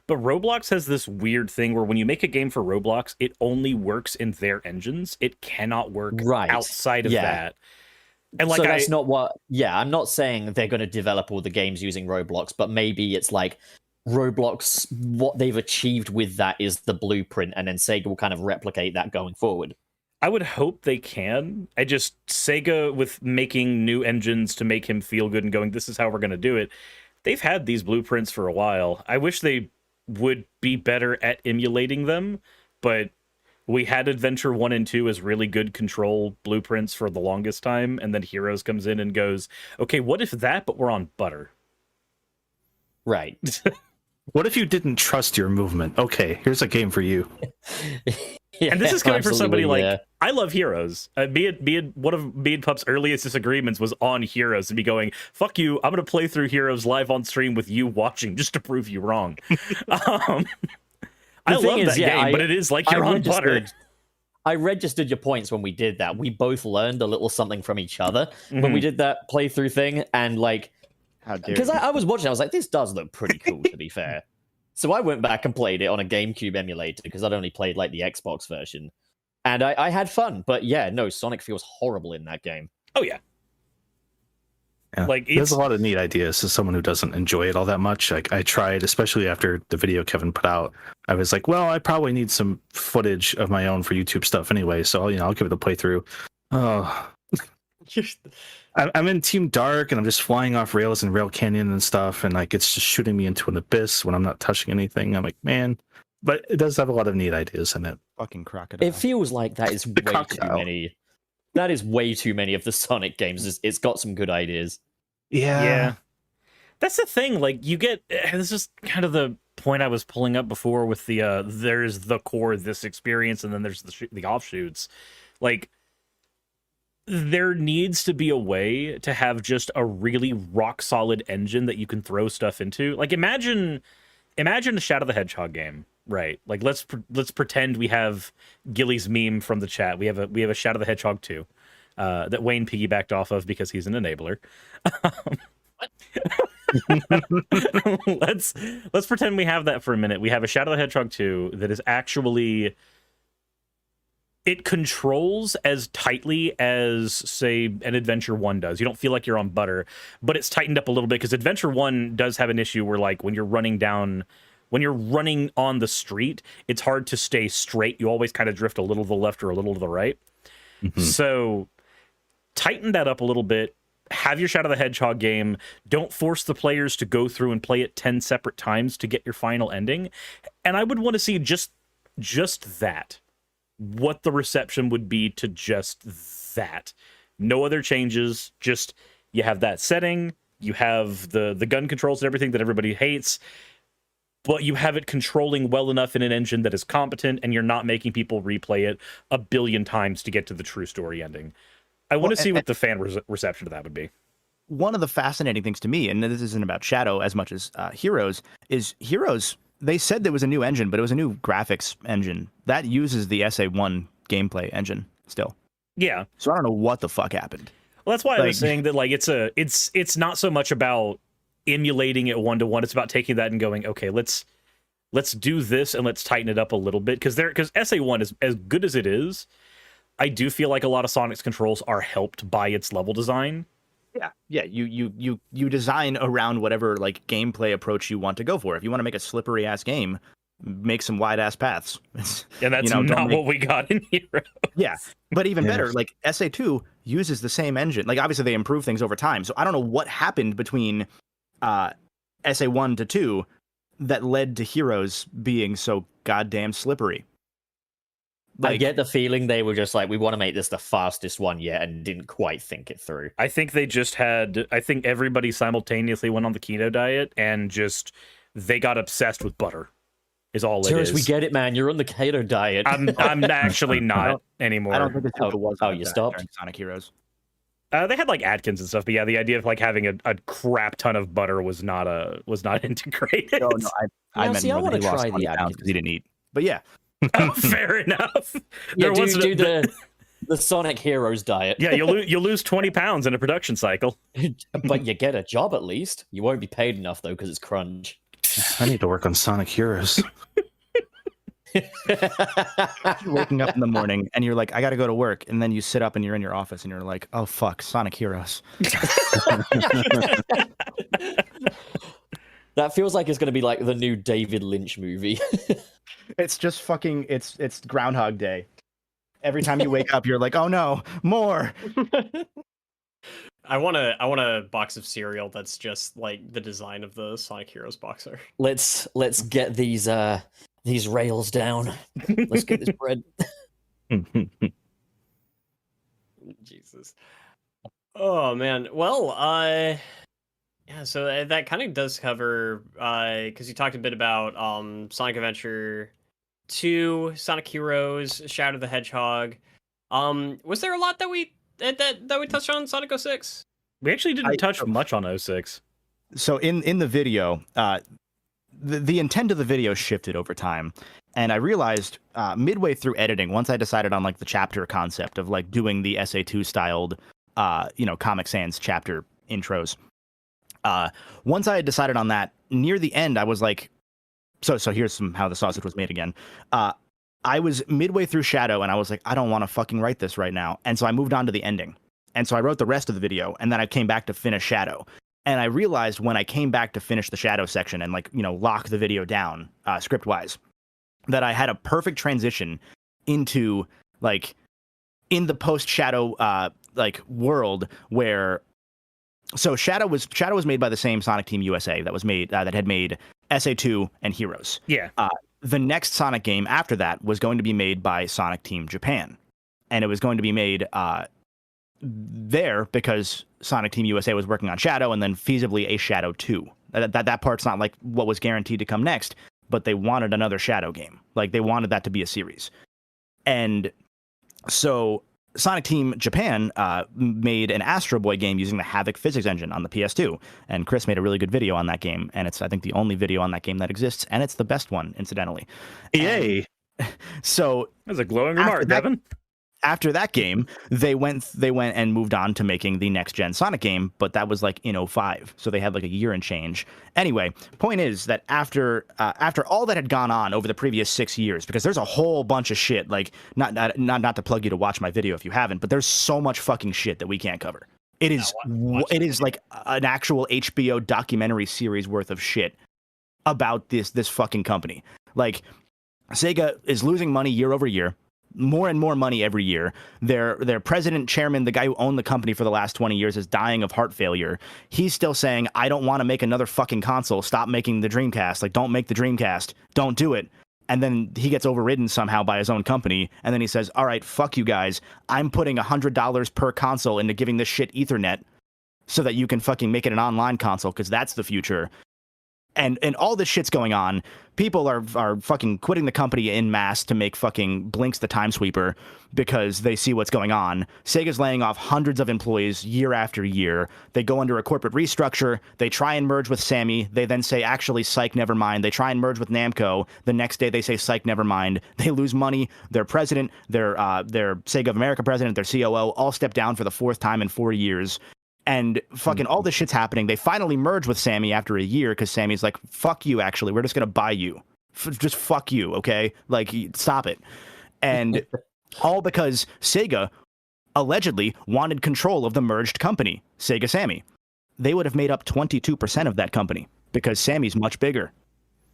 But Roblox has this weird thing where when you make a game for Roblox, it only works in their engines. It cannot work outside of that. And like, so that's not what. Yeah, I'm not saying they're going to develop all the games using Roblox, but maybe it's like Roblox. What they've achieved with that is the blueprint, and then Sega will kind of replicate that going forward. I would hope they can. I just Sega with making new engines to make him feel good and going, this is how we're gonna do it. They've had these blueprints for a while. I wish they would be better at emulating them, but we had Adventure 1 and 2 as really good control blueprints for the longest time, and then Heroes comes in and goes, okay, what if that, but we're on butter? Right. What if you didn't trust your movement? Okay, here's a game for you. Yeah, And this is coming from somebody absolutely, like, I love Heroes. One of me and Pup's earliest disagreements was on Heroes, and me going, fuck you, I'm going to play through Heroes live on stream with you watching just to prove you wrong. I love that game, but it is like you're on butter. I registered your points when we did that. We both learned a little something from each other when we did that playthrough thing, and like, How dare because you. I was watching, I was like, this does look pretty cool, to be fair. So I went back and played it on a GameCube emulator because I'd only played like the Xbox version, and I had fun. But yeah, no, Sonic feels horrible in that game. Oh, yeah. Yeah. Like, There's it's- a lot of neat ideas as someone who doesn't enjoy it all that much. Like I tried, especially after the video Kevin put out, I was like, well, I probably need some footage of my own for YouTube stuff anyway, so I'll give it a playthrough. Oh, I'm in Team Dark and I'm just flying off rails in Rail Canyon and stuff, and like it's just shooting me into an abyss when I'm not touching anything. I'm like, man, but it does have a lot of neat ideas in it. Fucking crocodile. It feels like that is way too crocodile. many. That is way too many of the Sonic games. It's got some good ideas. Yeah. That's the thing. Like, you get this is kind of the point I was pulling up before with the there's the core this experience, and then there's the offshoots. Like, there needs to be a way to have just a really rock solid engine that you can throw stuff into. Like, imagine a Shadow the Hedgehog game, right? Like, let's pretend we have Gilly's meme from the chat. We have a Shadow the Hedgehog 2 that Wayne piggybacked off of because he's an enabler. Let's pretend we have that for a minute. We have a Shadow the Hedgehog 2 that is actually, it controls as tightly as, say, an Adventure 1 does. You don't feel like you're on butter, but it's tightened up a little bit because Adventure 1 does have an issue where, like, when you're running on the street, it's hard to stay straight. You always kind of drift a little to the left or a little to the right. So tighten that up a little bit. Have your Shadow the Hedgehog game. Don't force the players to go through and play it 10 separate times to get your final ending. And I would want to see just that. What the reception would be to just that. No other changes. Just you have that setting. You have the gun controls and everything that everybody hates. But you have it controlling well enough in an engine that is competent, and you're not making people replay it a billion times to get to the true story ending. I want to see what the fan reception to that would be. One of the fascinating things to me, and this isn't about Shadow as much as Heroes, is Heroes, they said there was a new engine, but it was a new graphics engine. That uses the SA1 gameplay engine still. Yeah. So I don't know what the fuck happened. Well, that's why I was saying that, like, it's not so much about emulating it one-to-one. It's about taking that and going, okay, let's do this and let's tighten it up a little bit. Because SA1 is as good as it is. I do feel like a lot of Sonic's controls are helped by its level design. Yeah. You design around whatever like gameplay approach you want to go for. If you want to make a slippery ass game, make some wide ass paths. And that's not what we got in Hero. Yeah, but even better, like SA2 uses the same engine. Like obviously they improve things over time. So I don't know what happened between SA1 to 2 that led to Heroes being so goddamn slippery. I get the feeling they were just like, we want to make this the fastest one yet, and didn't quite think it through. I think they just had, I think everybody simultaneously went on the keto diet and just, they got obsessed with butter, is all it Terrence, is. we get it, man. You're on the keto diet. I'm actually not anymore. I don't think it was. Oh, you stopped? during Sonic Heroes. They had like Atkins and stuff, but yeah, the idea of like having a crap ton of butter was not integrated. No, I meant see, I more that wanna he lost try the 20 pounds Atkins. because he didn't eat. But yeah, Oh, fair enough. Yeah, There was do the Sonic Heroes diet. yeah, you lose 20 pounds in a production cycle. But you get a job at least. You won't be paid enough though because it's crunch. I need to work on Sonic Heroes. you're waking up in the morning and you're like, I got to go to work, and then you sit up and you're in your office and you're like, oh fuck, Sonic Heroes. That feels like it's going to be like the new David Lynch movie. It's just fucking. It's Groundhog Day, Every time you wake up, you're like, oh no, more. I want a box of cereal that's just like the design of the Sonic Heroes boxer. Let's get these rails down. Let's get this bread. Jesus. Oh man. Well, yeah, so that kind of does cover because you talked a bit about Sonic Adventure 2, Sonic Heroes, Shadow the Hedgehog. Was there a lot that we touched on Sonic 06? We actually didn't touch much on 06. So in the video, the intent of the video shifted over time, and I realized midway through editing, once I decided on like the chapter concept of like doing the SA2 styled, Comic Sans chapter intros. Once I had decided on that, near the end, I was like, so here's how the sausage was made again. I was midway through Shadow, and I was like, I don't want to fucking write this right now, and so I moved on to the ending. And so I wrote the rest of the video, and then I came back to finish Shadow. And I realized when I came back to finish the Shadow section and lock the video down script-wise, that I had a perfect transition into like in the post-Shadow world where Shadow was made by the same Sonic Team USA that had made SA2 and Heroes. Yeah. The next Sonic game after that was going to be made by Sonic Team Japan, and it was going to be made there because Sonic Team USA was working on Shadow and then feasibly a Shadow 2. That part's not like what was guaranteed to come next, but they wanted another Shadow game. Like they wanted that to be a series. And so Sonic Team Japan made an Astro Boy game using the Havok physics engine on the PS2. And Chris made a really good video on that game. And it's, I think, the only video on that game that exists. And it's the best one, incidentally. Yay. So That's a glowing remark, Devin. After that game, they went and moved on to making the next gen Sonic game, but that was like in 05. So they had like a year and change. Anyway, point is that after all that had gone on over the previous 6 years, because there's a whole bunch of shit, like not to plug you to watch my video if you haven't, but there's so much fucking shit that we can't cover. It is like an actual HBO documentary series worth of shit about this fucking company. Like Sega is losing money year over year. More and more money every year. Their president, chairman, the guy who owned the company for the last 20 years is dying of heart failure. He's still saying, I don't want to make another fucking console. Stop making the Dreamcast. Like, don't make the Dreamcast. Don't do it. And then he gets overridden somehow by his own company. And then he says, all right, fuck you guys. I'm putting $100 per console into giving this shit Ethernet so that you can fucking make it an online console because that's the future. And all this shit's going on. People are fucking quitting the company en masse to make fucking Blinks the Time Sweeper because they see what's going on. Sega's laying off hundreds of employees year after year. They go under a corporate restructure. They try and merge with Sammy. They then say, actually, psych, never mind. They try and merge with Namco. The next day they say, psych, never mind. They lose money. Their president, their Sega of America president, their COO, all step down for the fourth time in 4 years. And fucking all this shit's happening. They finally merge with Sammy after a year because Sammy's like, fuck you, actually. We're just going to buy you. Just fuck you, okay? Like, stop it. And all because Sega allegedly wanted control of the merged company, Sega Sammy. They would have made up 22% of that company because Sammy's much bigger.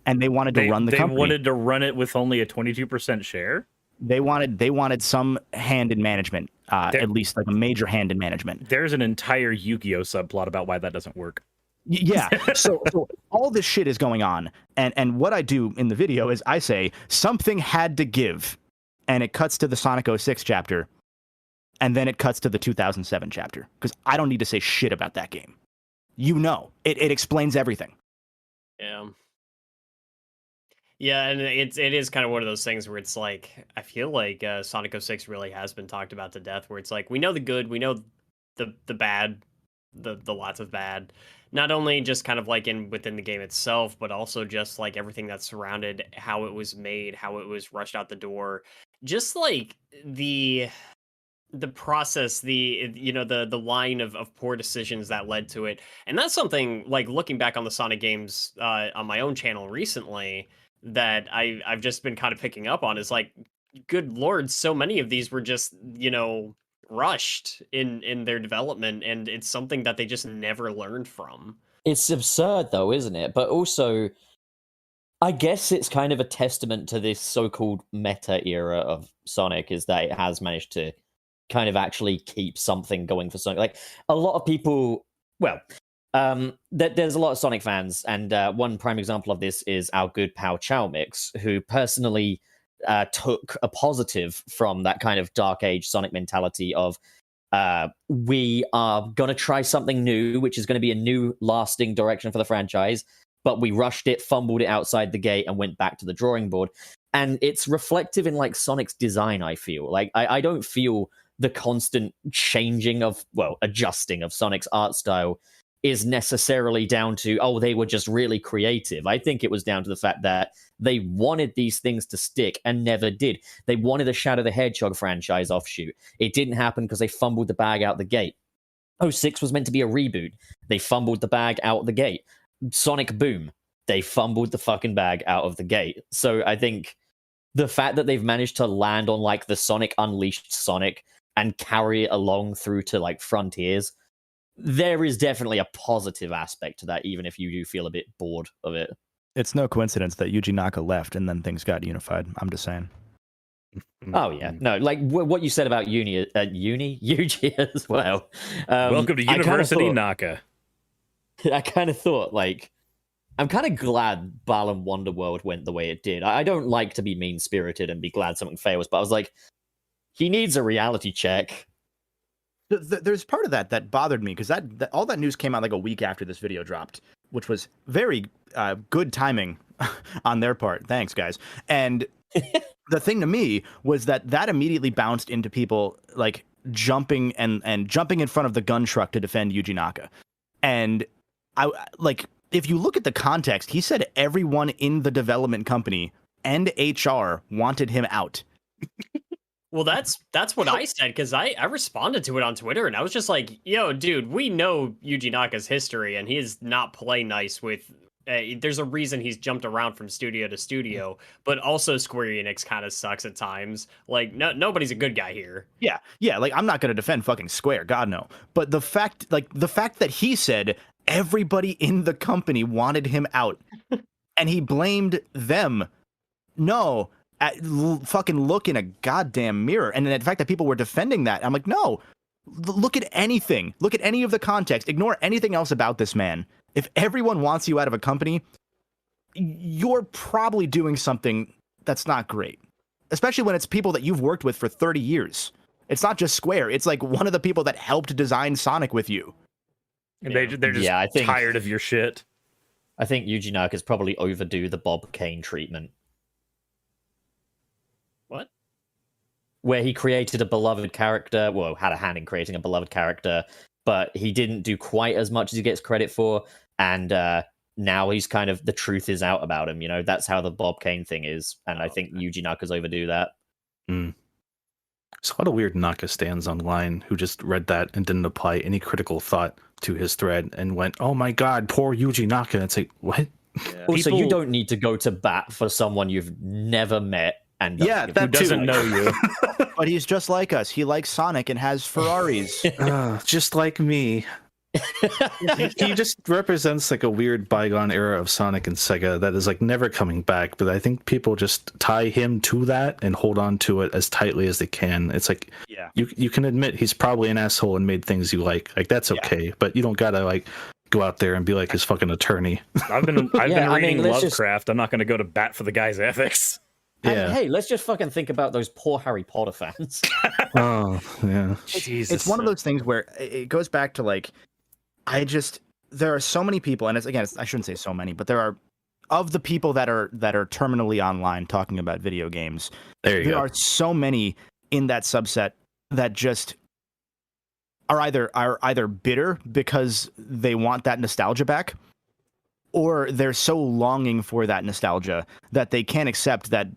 And they wanted to run the company. They wanted to run it with only a 22% share? They wanted some hand in management, at least like a major hand in management. There's an entire Yu-Gi-Oh subplot about why that doesn't work. Yeah. So all this shit is going on. And what I do in the video is I say something had to give. And it cuts to the Sonic 06 chapter. And then it cuts to the 2007 chapter. Because I don't need to say shit about that game. You know, it explains everything. Yeah. Yeah, and it is kind of one of those things where it's like, I feel like Sonic 06 really has been talked about to death, where it's like, we know the good, we know the bad, the lots of bad, not only just kind of like within the game itself, but also just like everything that surrounded how it was made, how it was rushed out the door, just like the process, the line of poor decisions that led to it. And that's something, like, looking back on the Sonic games on my own channel recently, that I've just been kind of picking up on, is like, good lord, so many of these were just, rushed in their development, and it's something that they just never learned from. It's absurd though, isn't it? But also, I guess it's kind of a testament to this so-called meta era of Sonic, is that it has managed to kind of actually keep something going for Sonic. Like, a lot of people, well, there's a lot of Sonic fans, and one prime example of this is our good pal Chow Mix, who personally took a positive from that kind of Dark Age Sonic mentality of, we are going to try something new, which is going to be a new lasting direction for the franchise, but we rushed it, fumbled it outside the gate, and went back to the drawing board. And it's reflective in like Sonic's design, I feel. Like, I don't feel the constant changing of, well, adjusting of Sonic's art style is necessarily down to, oh, they were just really creative. I think it was down to the fact that they wanted these things to stick and never did. They wanted a Shadow the Hedgehog franchise offshoot. It didn't happen because they fumbled the bag out the gate. 06 was meant to be a reboot. They fumbled the bag out the gate. Sonic Boom, they fumbled the fucking bag out of the gate. So I think the fact that they've managed to land on like the Sonic Unleashed Sonic and carry it along through to like Frontiers, there is definitely a positive aspect to that, even if you do feel a bit bored of it. It's no coincidence that Yuji Naka left and then things got unified. I'm just saying. Oh yeah, no, like what you said about Yuji as well. Welcome to University Naka. I kind of thought, like, I'm kind of glad Balan Wonderworld went the way it did. I don't like to be mean-spirited and be glad something fails, but I was like, he needs a reality check. There's part of that bothered me, because that all that news came out like a week after this video dropped, which was very good timing on their part. Thanks, guys. And the thing to me was that immediately bounced into people like jumping and jumping in front of the gun truck to defend Yuji Naka. And I like, if you look at the context, he said everyone in the development company and HR wanted him out. Well, that's what I said, because I responded to it on Twitter, and I was just like, yo, dude, we know Yuji Naka's history, and he is not play nice with... there's a reason he's jumped around from studio to studio, but also Square Enix kind of sucks at times. Like, nobody's a good guy here. Yeah, like, I'm not going to defend fucking Square, God no. But the fact that he said everybody in the company wanted him out, and he blamed them, no... fucking look in a goddamn mirror. And then the fact that people were defending that, I'm like, no, look at anything. Look at any of the context. Ignore anything else about this man. If everyone wants you out of a company, you're probably doing something that's not great. Especially when it's people that you've worked with for 30 years. It's not just Square. It's like one of the people that helped design Sonic with you. And they're just I think, tired of your shit. I think Yuji Naka's probably overdue the Bob Kane treatment. What? Where he created a beloved character, well, had a hand in creating a beloved character, but he didn't do quite as much as he gets credit for, and now he's kind of, the truth is out about him, you know? That's how the Bob Kane thing is, and I think Yuji Naka's overdue that. There's a lot of weird Naka stands online who just read that and didn't apply any critical thought to his thread and went, oh my god, poor Yuji Naka. And it's like, what? Yeah. Also, you don't need to go to bat for someone you've never met. And Yeah, Who doesn't know you? But he's just like us. He likes Sonic and has Ferraris. Just like me. He just represents like a weird bygone era of Sonic and Sega that is like never coming back. But I think people just tie him to that and hold on to it as tightly as they can. It's like, Yeah. you can admit he's probably an asshole and made things you like. Like, that's okay. But you don't gotta like go out there and be like his fucking attorney. I've been reading let's Lovecraft. I'm not going to go to bat for the guy's ethics. And Yeah. hey, let's just fucking think about those poor Harry Potter fans. Oh, yeah. Jesus. It's one of those things where it goes back to like, there are so many people, and I shouldn't say so many, but there are, of the people that are terminally online talking about video games, There there are so many in that subset that just are either bitter because they want that nostalgia back, or they're so longing for that nostalgia that they can't accept that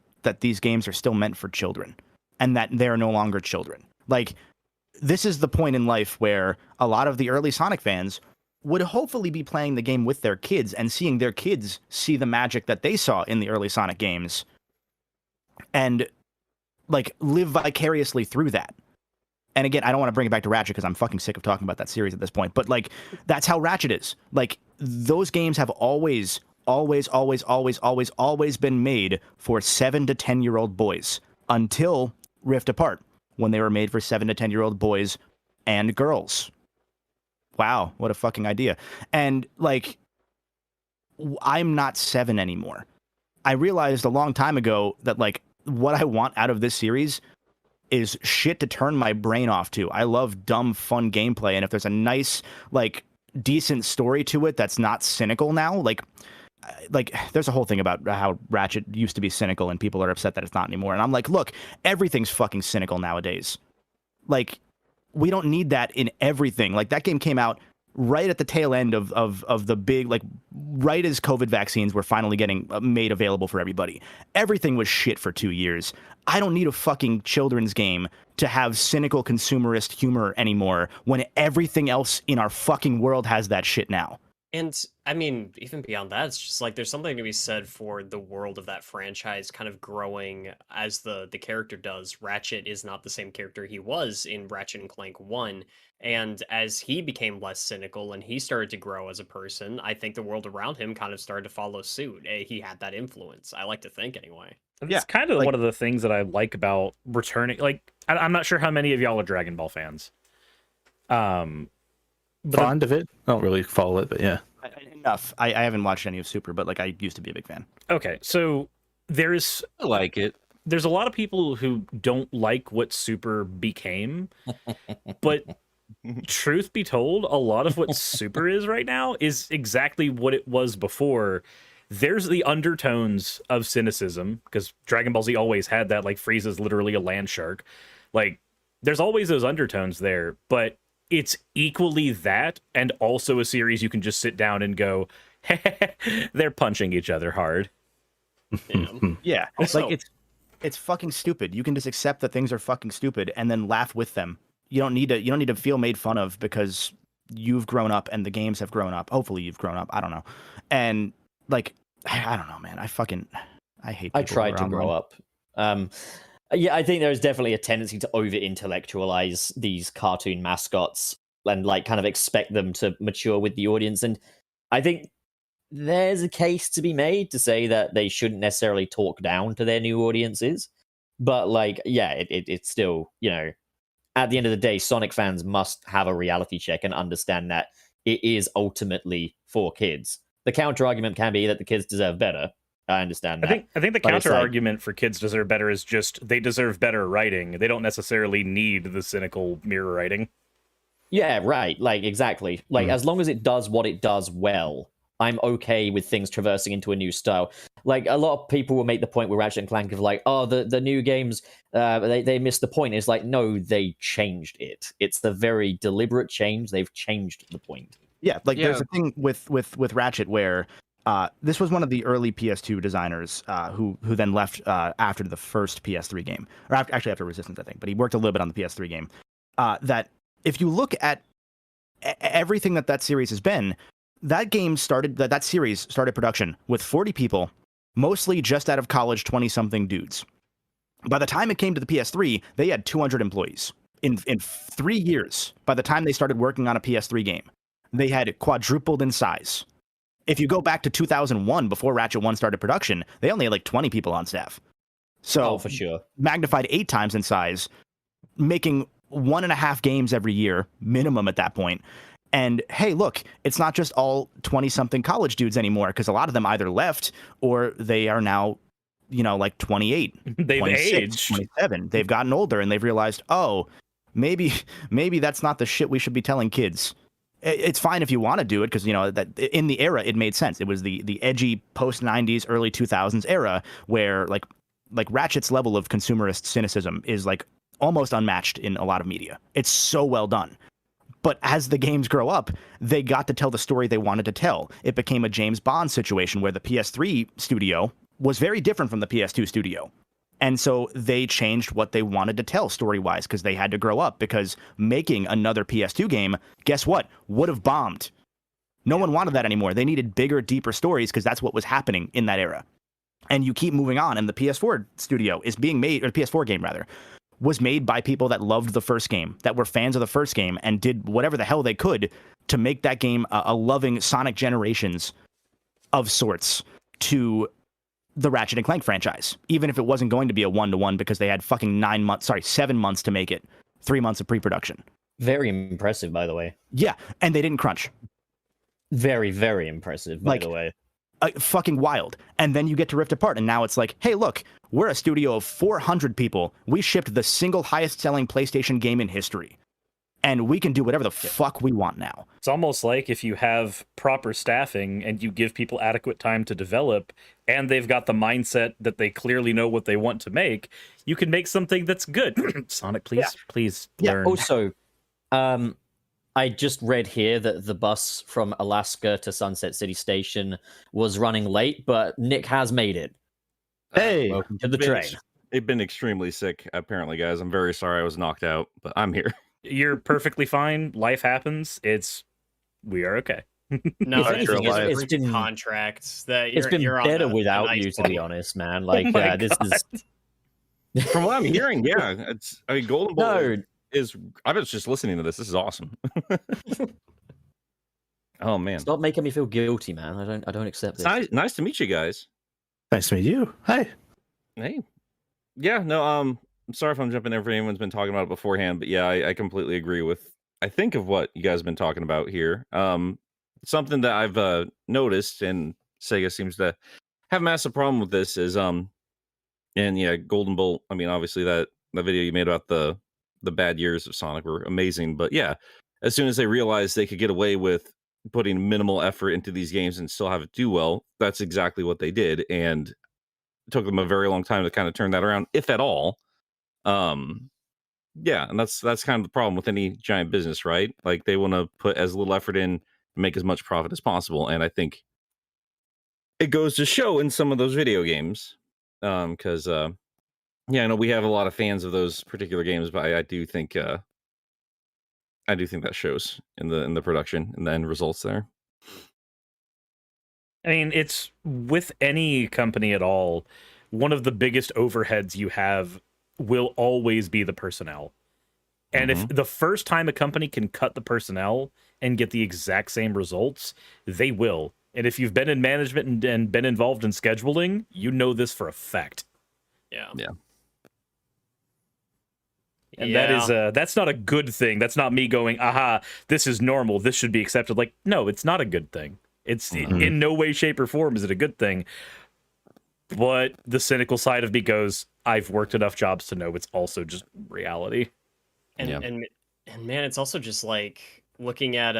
these games are still meant for children and that they're no longer children. Like, this is the point in life where a lot of the early Sonic fans would hopefully be playing the game with their kids and seeing their kids see the magic that they saw in the early Sonic games and like live vicariously through that. And again, I don't want to bring it back to Ratchet because I'm fucking sick of talking about that series at this point, but like, that's how Ratchet is. Like, those games have always always, always, always, always, always been made for 7 to 10-year-old boys until Rift Apart, when they were made for 7 to 10-year-old boys and girls. Wow, what a fucking idea. And like, I'm not 7 anymore. I realized a long time ago that like what I want out of this series is shit to turn my brain off to. I love dumb, fun gameplay, and if there's a nice, like, decent story to it that's not cynical now, like there's a whole thing about how Ratchet used to be cynical and people are upset that it's not anymore. And I'm like, look, everything's fucking cynical nowadays. Like, we don't need that in everything. Like, that game came out right at the tail end of the big, like, right as COVID vaccines were finally getting made available for everybody. Everything was shit for 2 years. I don't need a fucking children's game to have cynical consumerist humor anymore when everything else in our fucking world has that shit now. And I mean, even beyond that, it's just like there's something to be said for the world of that franchise kind of growing as the character does. Ratchet is not the same character he was in Ratchet and Clank 1. And as he became less cynical and he started to grow as a person, I think the world around him kind of started to follow suit. He had that influence. I like to think anyway. It's kind of like- one of the things that I like about returning. Like, I'm not sure how many of y'all are Dragon Ball fans. But Fond of it. I don't really follow it, but yeah. Enough. I haven't watched any of Super, but like I used to be a big fan. okay, so there's I like it. a lot of people who don't like what Super became, but truth be told, a lot of what Super is right now is exactly what it was before. There's the undertones of cynicism, because Dragon Ball Z always had that, like Frieza's literally a land shark. Like, there's always those undertones there, but it's equally that and also a series you can just sit down and go, they're punching each other hard. Yeah. Yeah. Also- Like it's fucking stupid. You can just accept that things are fucking stupid and then laugh with them. You don't need to feel made fun of because you've grown up and the games have grown up. Hopefully you've grown up. I don't know. And like, I don't know, man. I hate I people tried to around grow me. up. Yeah, I think there's definitely a tendency to over-intellectualize these cartoon mascots and like kind of expect them to mature with the audience. And I think there's a case to be made to say that they shouldn't necessarily talk down to their new audiences. But like, yeah, it's still, you know, at the end of the day, Sonic fans must have a reality check and understand that it is ultimately for kids. The counter argument can be that the kids deserve better. I understand that. I think the But it's counter like- argument for kids deserve better is just they deserve better writing. They don't necessarily need the cynical mirror writing. Yeah, right. Like, exactly. Like, as long as it does what it does well, I'm okay with things traversing into a new style. Like, a lot of people will make the point with Ratchet and Clank of like, oh, the new games, they missed the point. It's like, no, they changed it. It's the very deliberate change. They've changed the point. Yeah, like Yeah. there's a thing with Ratchet where this was one of the early PS2 designers who then left after the first PS3 game, or actually after Resistance, I think. But he worked a little bit on the PS3 game. That if you look at everything that series has been, that series started production with 40 people, mostly just out of college, 20-something dudes. By the time it came to the PS3, they had 200 employees. In 3 years, by the time they started working on a PS3 game, they had quadrupled in size. If you go back to 2001, before Ratchet 1 started production, they only had like 20 people on staff. So Oh, for sure. magnified 8 times in size, making 1.5 games every year, minimum at that point. And hey, look, it's not just all 20-something college dudes anymore, because a lot of them either left or they are now, you know, like 28, They've 26, aged. 27. They've gotten older and they've realized, oh, maybe that's not the shit we should be telling kids. It's fine if you want to do it because, you know, that in the era it made sense. It was the edgy post 90s, early 2000s era where like Ratchet's level of consumerist cynicism is like almost unmatched in a lot of media. It's so well done. But as the games grow up, they got to tell the story they wanted to tell. It became a James Bond situation where the PS3 studio was very different from the PS2 studio. And so they changed what they wanted to tell story-wise because they had to grow up, because making another PS2 game, guess what, would have bombed. No one wanted that anymore. They needed bigger, deeper stories because that's what was happening in that era. And you keep moving on, and the PS4 studio is being made, or the PS4 game rather, was made by people that loved the first game, that were fans of the first game, and did whatever the hell they could to make that game a loving Sonic Generations of sorts to the Ratchet and Clank franchise, even if it wasn't going to be a 1-to-1 because they had fucking 7 months to make it, 3 months of pre-production. Very impressive, by the way. Yeah, and they didn't crunch. Very, very impressive, by the way. Fucking wild. And then you get to Rift Apart, and now it's like, hey, look, we're a studio of 400 people. We shipped the single highest-selling PlayStation game in history. And we can do whatever the fuck we want now. It's almost like if you have proper staffing and you give people adequate time to develop and they've got the mindset that they clearly know what they want to make, you can make something that's good. Sonic, please learn. Also, I just read here that the bus from Alaska to Sunset City Station was running late, but Nick has made it. Hey, Welcome to the train. They've been extremely sick, apparently, guys. I'm very sorry I was knocked out, but I'm here. You're perfectly fine. Life happens. We are okay. No, If anything, it's it's been- contracts that It's been you're on better a without nice you, to be level. honest, man. Like, my this God. is From what I'm hearing, yeah, Golden Bolt no. is. I was just listening to this. This is awesome. Oh man, Stop making me feel guilty, man. I don't accept it's this. nice to meet you guys. nice to meet you. Hi. Hey, yeah, no, I'm sorry if I'm jumping in. Anyone's been talking about it beforehand, but yeah, I completely agree with. I think of what you guys have been talking about here. Something that I've noticed, and Sega seems to have a massive problem with this is and yeah, Golden Bolt. I mean, obviously that video you made about the bad years of Sonic were amazing, but yeah, as soon as they realized they could get away with putting minimal effort into these games and still have it do well, that's exactly what they did, and it took them a very long time to kind of turn that around, if at all. Yeah, and that's kind of the problem with any giant business, right? Like they want to put as little effort in and make as much profit as possible, and I think it goes to show in some of those video games. Because yeah, I know we have a lot of fans of those particular games, but I do think that shows in the production and the end results there. I mean, it's with any company at all, one of the biggest overheads you have will always be the personnel. And if the first time a company can cut the personnel and get the exact same results, they will. And if you've been in management and been involved in scheduling, you know this for a fact. Yeah. Yeah. And that is that's not a good thing. That's not me going, aha, this is normal. This should be accepted. Like, no, it's not a good thing. It's in no way, shape, or form is it a good thing. But the cynical side of me goes, I've worked enough jobs to know it's also just reality. And Yeah. and man, it's also just like looking at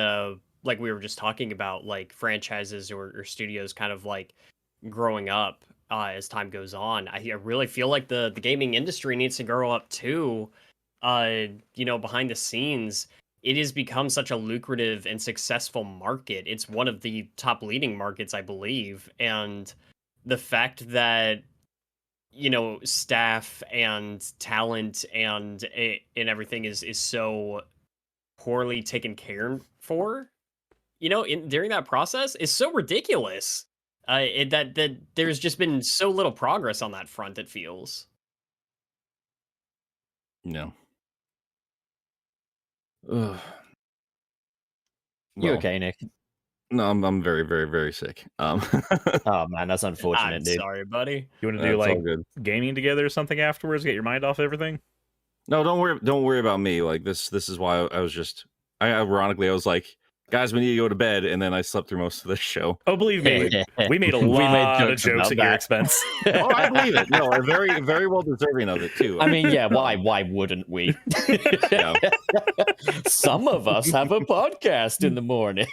like we were just talking about, like franchises or studios kind of like growing up as time goes on. I really feel like the gaming industry needs to grow up too. Behind the scenes, it has become such a lucrative and successful market. It's one of the top leading markets, I believe. And the fact that staff and talent and everything is so poorly taken care for, during that process is so ridiculous. That there's just been so little progress on that front, it feels. No. Ugh. You Well, okay, Nick? No, I'm very, very, very sick. Oh man, that's unfortunate, I'm dude. sorry, buddy. You want to do That's all like good. gaming together or something afterwards, get your mind off everything? No, don't worry about me. Like this is why I was just. Ironically, I was like, guys, we need to go to bed, and then I slept through most of the show. Oh, believe me, we made a We made lot of jokes jokes about at your that. expense. Oh, I believe it. No, I'm very, very well deserving of it too. I mean, yeah, why wouldn't we? Yeah. Some of us have a podcast in the morning.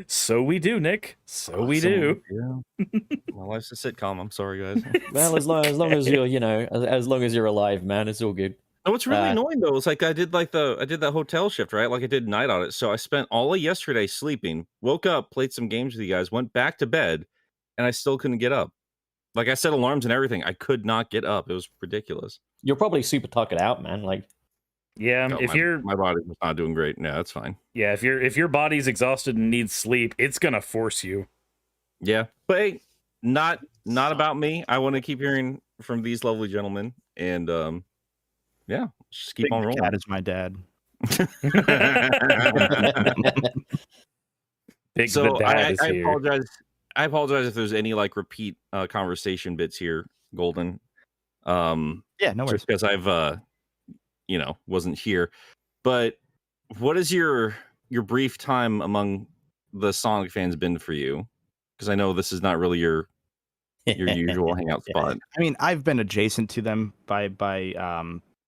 So we do, Nick. So we do. Yeah. My life's a sitcom. I'm sorry, guys. Well, as long as you're, as long as you're alive, man, it's all good. No, it's really annoying though. It's like I did that hotel shift, right? Like I did night audit. So I spent all of yesterday sleeping, woke up, played some games with you guys, went back to bed, and I still couldn't get up. Like I set alarms and everything. I could not get up. It was ridiculous. You're probably super tuckered out, man. Like, Yeah, No, if my body was not doing great. Yeah, that's fine. if your body's exhausted and needs sleep, it's gonna force you. Yeah, but hey, not about me. I want to keep hearing from these lovely gentlemen, and yeah, just keep Big on rolling. Cat is my dad. Big So the dad is I here. apologize. I apologize if there's any like repeat conversation bits here, Golden. Yeah, no worries. Just because I've wasn't here. But what is your brief time among the Sonic fans been for you? Because I know this is not really your usual hangout Yeah. spot. I mean, I've been adjacent to them by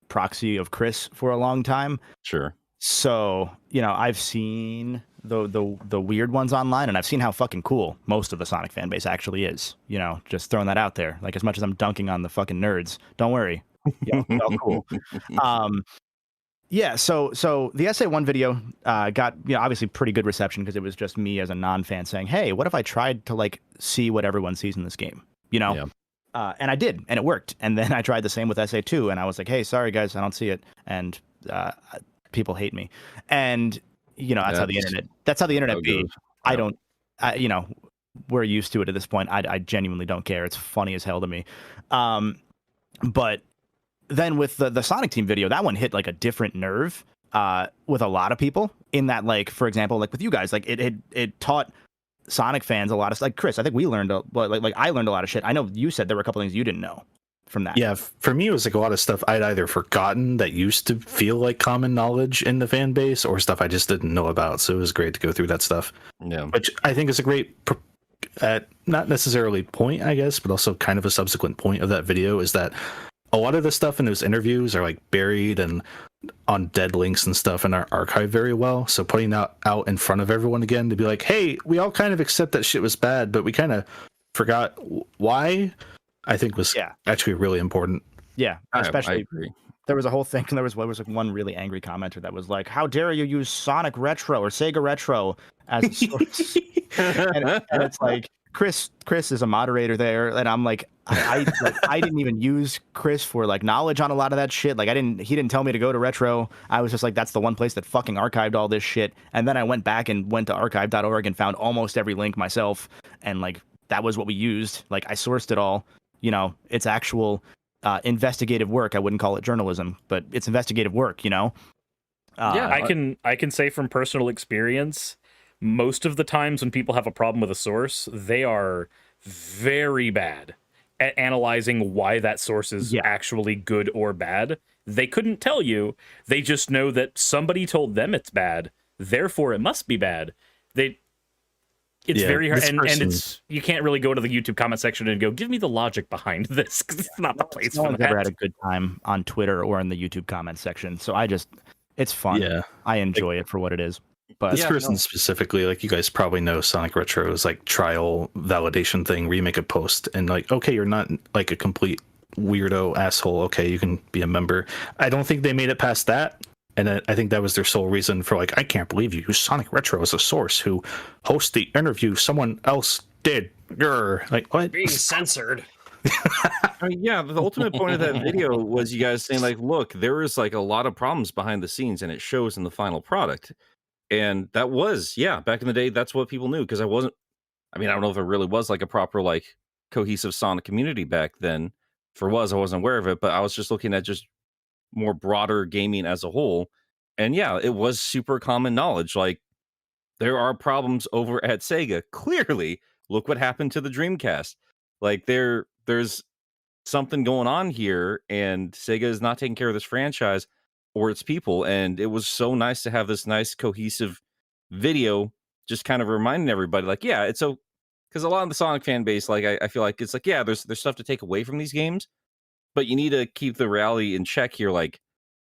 proxy of Chris for a long time. Sure. So, I've seen the weird ones online, and I've seen how fucking cool most of the Sonic fan base actually is. Just throwing that out there. Like, as much as I'm dunking on the fucking nerds, don't worry. They're all cool. Yeah, so the SA1 video got obviously pretty good reception because it was just me as a non-fan saying, "Hey, what if I tried to like see what everyone sees in this game?" Yeah. And I did, and it worked. And then I tried the same with SA2, and I was like, "Hey, sorry guys, I don't see it," and people hate me. And that's how the internet. That's how the internet be. goes. I don't. We're used to it at this point. I genuinely don't care. It's funny as hell to me. But then with the Sonic Team video, that one hit like a different nerve with a lot of people. In that, like, for example, like with you guys, like it taught Sonic fans a lot of, like, Chris, I think we learned like I learned a lot of shit. I know you said there were a couple things you didn't know from that. Yeah, for me, it was like a lot of stuff I'd either forgotten that used to feel like common knowledge in the fan base, or stuff I just didn't know about. So it was great to go through that stuff, Yeah. which I think is a great, not necessarily point, I guess, but also kind of a subsequent point of that video is that a lot of the stuff in those interviews are like buried and on dead links and stuff in our archive very well. So putting that out in front of everyone again to be like, hey, we all kind of accept that shit was bad, but we kind of forgot why, I think was actually really important. Yeah, I especially agree. there was a whole thing. There was like one really angry commenter that was like, "How dare you use Sonic Retro or Sega Retro as a source?" and it's like, Chris is a moderator there, and I'm like, I didn't even use Chris for like knowledge on a lot of that shit. Like, he didn't tell me to go to Retro. I was just like, that's the one place that fucking archived all this shit. And then I went back and went to archive.org and found almost every link myself, and like that was what we used. Like, I sourced it all. It's actual investigative work. I wouldn't call it journalism, but it's investigative work. Yeah, I can say from personal experience, most of the times when people have a problem with a source, they are very bad at analyzing why that source is actually good or bad. They couldn't tell you. They just know that somebody told them it's bad, therefore it must be bad. It's very hard, and it's, you can't really go to the YouTube comment section and go, give me the logic behind this, because it's not the place no for one's that. ever had a good time on Twitter or in the YouTube comment section. So it's fun. Yeah. I enjoy it for what it is. But This person specifically, like, you guys probably know Sonic Retro's like trial validation thing where you make a post and like, okay, you're not like a complete weirdo asshole. Okay, you can be a member. I don't think they made it past that. And I think that was their sole reason for like, I can't believe you use Sonic Retro as a source who hosts the interview someone else did. Grr. Like, what? Being censored. I mean, yeah, the ultimate point of that video was you guys saying like, look, there is like a lot of problems behind the scenes and it shows in the final product. And that was, back in the day, that's what people knew, because I don't know if there really was like a proper like cohesive Sonic community back then. I wasn't aware of it, but I was just looking at just more broader gaming as a whole. And yeah, it was super common knowledge. Like, there are problems over at Sega. Clearly, look what happened to the Dreamcast. Like, there's something going on here, and Sega is not taking care of this franchise or its people. And it was so nice to have this nice cohesive video just kind of reminding everybody, like, yeah, it's so, because a lot of the Sonic fan base, like, I feel like it's like, yeah, there's stuff to take away from these games, but you need to keep the reality in check here. Like,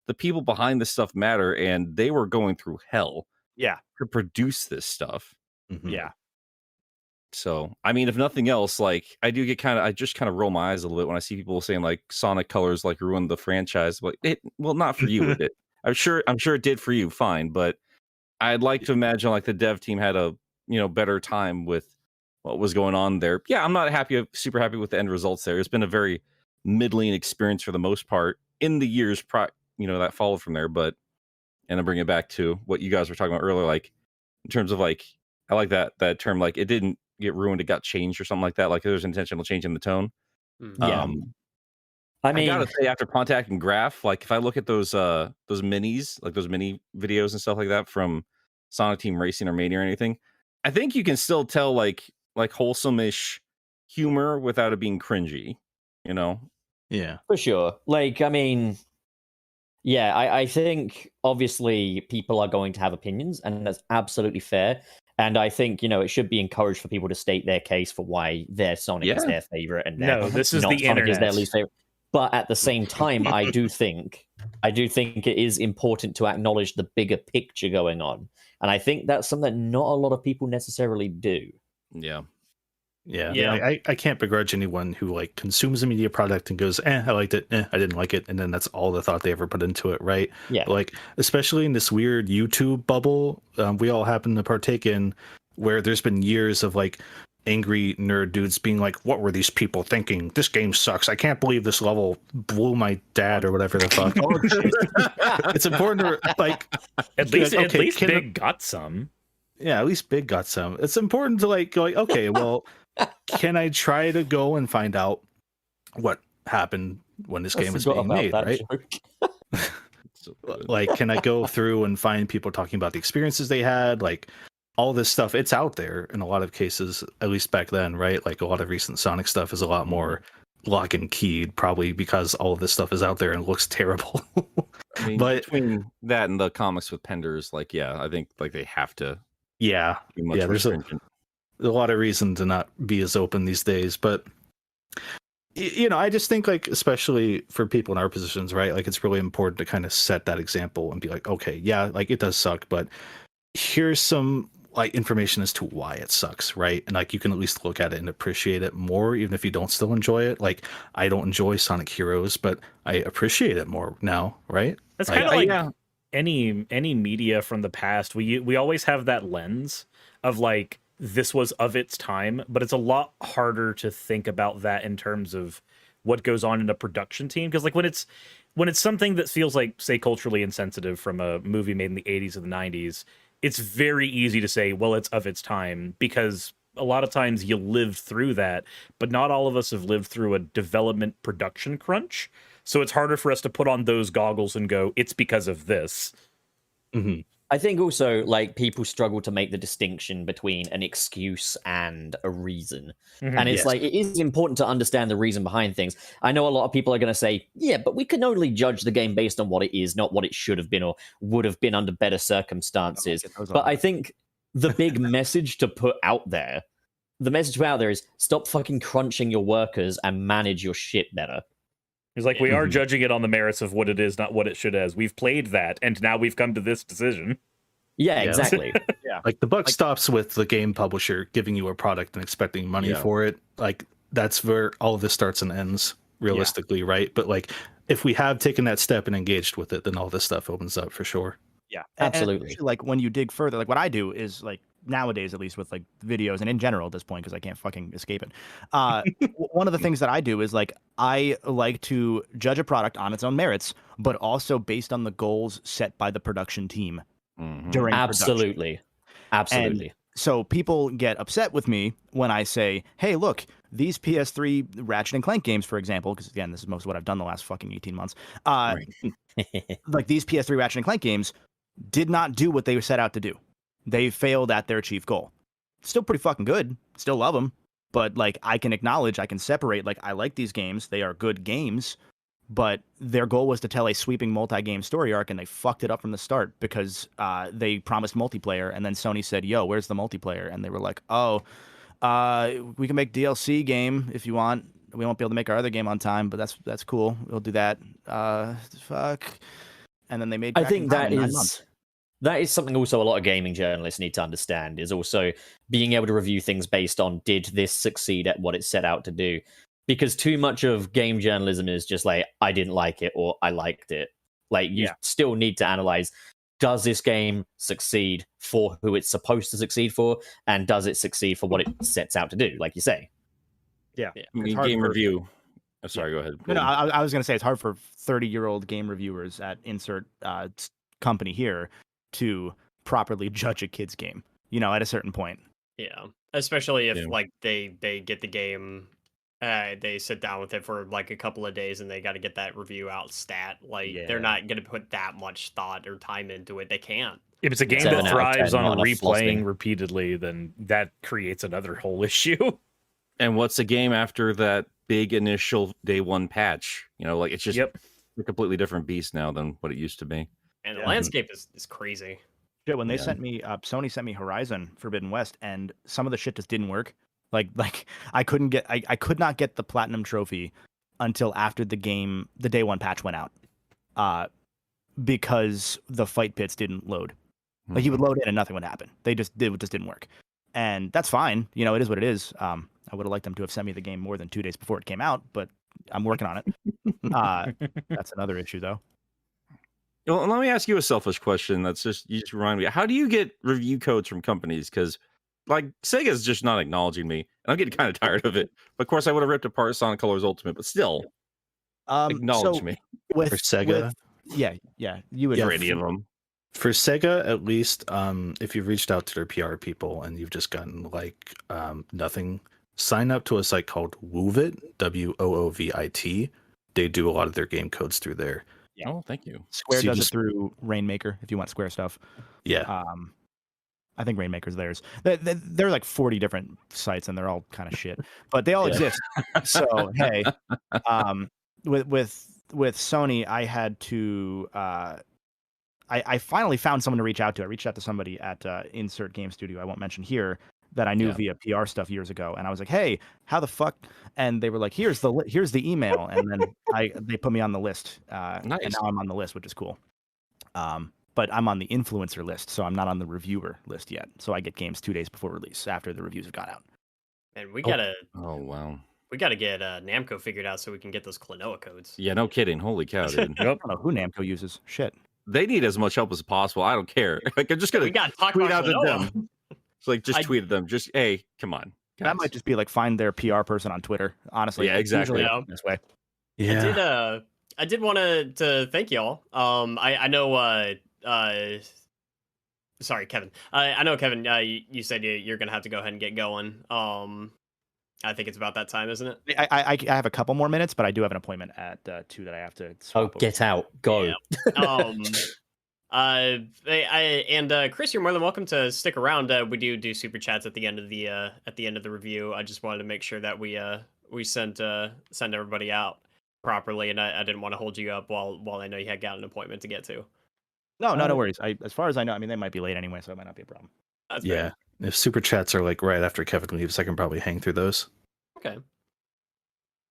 the people behind this stuff matter, and they were going through hell to produce this stuff. Mhm. Yeah. So, I mean, if nothing else, like, I just kind of roll my eyes a little bit when I see people saying like Sonic Colors like ruined the franchise. But not for you, it did. I'm sure it did for you, fine. But I'd like to imagine like the dev team had a better time with what was going on there. Yeah, I'm not super happy with the end results there. It's been a very middling experience for the most part in the years that followed from there. But, and then bring it back to what you guys were talking about earlier, like in terms of like, I like that term, like it didn't get ruined, it got changed or something like that. Like there's intentional change in the tone. Yeah. I mean, I gotta say, after Pontiac and Graph, like if I look at those minis, like those mini videos and stuff like that from Sonic Team Racing or Mania or anything, I think you can still tell like wholesome-ish humor without it being cringy. You know? Yeah. For sure. Like, I mean, yeah, I think obviously people are going to have opinions, and that's absolutely fair. And I think, it should be encouraged for people to state their case for why their Sonic is Yeah. their favorite and their No, this is not the Sonic is their internet. least favorite. But at the same time, I do think it is important to acknowledge the bigger picture going on. And I think that's something that not a lot of people necessarily do. Yeah. Yeah. Yeah. I can't begrudge anyone who like consumes a media product and goes, I liked it, I didn't like it, and then that's all the thought they ever put into it, right? Yeah. Like, especially in this weird YouTube bubble, we all happen to partake in, where there's been years of like angry nerd dudes being like, what were these people thinking? This game sucks. I can't believe this level blew my dad or whatever the fuck. It's important to like At least, like, at okay, least can Big got some. yeah, at least Big got some. It's important to like go like, okay, well, can I try to go and find out what happened when this game was being made, right? So good. Like, can I go through and find people talking about the experiences they had, like all this stuff? It's out there in a lot of cases, at least back then, right? Like a lot of recent Sonic stuff is a lot more lock and keyed, probably because all of this stuff is out there and looks terrible. I mean, but between that and the comics with Penders, like, yeah, I think like they have to yeah, be much yeah, more there's a stringent. lot of reason to not be as open these days. But I just think like, especially for people in our positions, right? Like, it's really important to kind of set that example and be like, okay, yeah, like it does suck, but here's some like information as to why it sucks, right? And like, you can at least look at it and appreciate it more, even if you don't still enjoy it. Like, I don't enjoy Sonic Heroes, but I appreciate it more now, right? That's Like, kind of like yeah. any media from the past. We always have that lens of like, this was of its time, but it's a lot harder to think about that in terms of what goes on in a production team, because like when it's something that feels like, say, culturally insensitive from a movie made in the 80s or the 90s, it's very easy to say, well, it's of its time, because a lot of times you lived through that, but not all of us have lived through a development production crunch. So it's harder for us to put on those goggles and go, it's because of this. mhm. I think also like people struggle to make the distinction between an excuse and a reason. And it's Yes. like, it is important to understand the reason behind things. I know a lot of people are going to say, yeah, but we can only judge the game based on what it is, not what it should have been or would have been under better circumstances. Get those But on. I think the big message to put out there, is stop fucking crunching your workers and manage your shit better. He's like, we are Mhm. judging it on the merits of what it is, not what it should as. We've played that, and now we've come to this decision. Yeah, Yeah. exactly. Like, the buck stops with the game publisher giving you a product and expecting money Yeah. for it. Like, that's where all of this starts and ends, realistically, right? But like, if we have taken that step and engaged with it, then all this stuff opens up for sure. Yeah, Absolutely. especially, like when you dig further, like what I do is like nowadays, at least with like videos and in general at this point, because I can't fucking escape it. One of the things that I do is like I like to judge a product on its own merits, but also based on the goals set by the production team Mhm. during production. Absolutely. Absolutely. So people get upset with me when I say, "Hey, look, these PS3 Ratchet and Clank games, for example, because again, this is most of what I've done the last fucking 18 months. Like these PS3 Ratchet and Clank games did not do what they set out to do. They failed at their chief goal. Still pretty fucking good. Still love them, but like I can acknowledge, I can separate. Like I like these games. They are good games, but their goal was to tell a sweeping multi-game story arc, and they fucked it up from the start because they promised multiplayer, and then Sony said, "Yo, where's the multiplayer?" And they were like, "Oh, we can make DLC game if you want. We won't be able to make our other game on time, but that's cool. We'll do that." Fuck. And then they made. I Crack in think Time that in 9 months. is something also a lot of gaming journalists need to understand, is also being able to review things based on, did this succeed at what it set out to do? Because too much of game journalism is just like, I didn't like it or I liked it. Like, you still need to analyze, does this game succeed for who it's supposed to succeed for, and does it succeed for what it sets out to do, like you say? Yeah. I mean, It's hard game for- review. Oh, sorry, go ahead. No, I was gonna say it's hard for 30-year-old game reviewers at insert company here to properly judge a kid's game. At a certain point. Yeah, especially if Yeah. like they get the game, they sit down with it for like a couple of days and they got to get that review out stat. Like Yeah. they're not gonna put that much thought or time into it. They can't. If it's a game 7 that out of 10, thrives not on enough replaying flossing. repeatedly, then that creates another whole issue. And what's a game after that big initial day one patch? You know, like it's just Yep. a completely different beast now than what it used to be. And the Yeah. landscape is crazy. Shit, when they Yeah. sent me Sony sent me Horizon Forbidden West, and some of the shit just didn't work. Like I could not get the platinum trophy until after the day one patch went out, because the fight pits didn't load. Like you would load in and nothing would happen. It just didn't work, and that's fine. You know, it is what it is. I would have liked them to have sent me the game more than 2 days before it came out, but I'm working on it. That's another issue though. Well, let me ask you a selfish question. That's just you just remind me. How do you get review codes from companies? Because like Sega's just not acknowledging me, and I'm getting kind of tired of it. But of course, I would have ripped apart Sonic Colors Ultimate, but still, acknowledge So me with For Sega? yeah, you would. for any of them. For Sega, at least, if you've reached out to their PR people and you've just gotten like nothing, sign up to a site called Woovit, WOOVIT. They do a lot of their game codes through there. Yeah. Oh, thank you. Square So you does just- it through Rainmaker if you want Square stuff. Yeah, I think Rainmaker's theirs. There are like 40 different sites and they're all kind of shit, but they all Yeah. exist. So hey, with Sony, I had to. I finally found someone to reach out to. I reached out to somebody at Insert Game Studio. I won't mention here that I knew Yeah. via PR stuff years ago, and I was like, "Hey, how the fuck?" And they were like, "Here's the email," and then they put me on the list, and Nice. now I'm on the list, which is cool. But I'm on the influencer list, so I'm not on the reviewer list yet. So I get games 2 days before release, after the reviews have gone out. And we gotta Oh wow. get Namco figured out so we can get those Klonoa codes. Yeah, no kidding. Holy cow, dude. I don't know who Namco uses. Shit. They need as much help as possible. I don't care. Like I'm just gonna We gotta talk tweet about out at Klonoa. them. It's like just I- tweet at them. Just hey, come on. That guys. might just be like find their PR person on Twitter. Honestly, Yeah, It's usually exactly. this way. yeah. I did want to thank y'all. I know. Sorry, Kevin. I know, Kevin. You said you're gonna have to go ahead and get going. I think it's about that time, isn't it? I have a couple more minutes, but I do have an appointment at 2 that I have to. Oh, swap over. get out. Go. Yeah. Chris, you're more than welcome to stick around. We do super chats at the end of the review. I just wanted to make sure that we send everybody out properly, and I didn't want to hold you up while I know you had got an appointment to get to. No worries. As far as I know, I mean, they might be late anyway, so it might not be a problem. That's Yeah. fair. If super chats are like right after Kevin leaves, I can probably hang through those. Okay.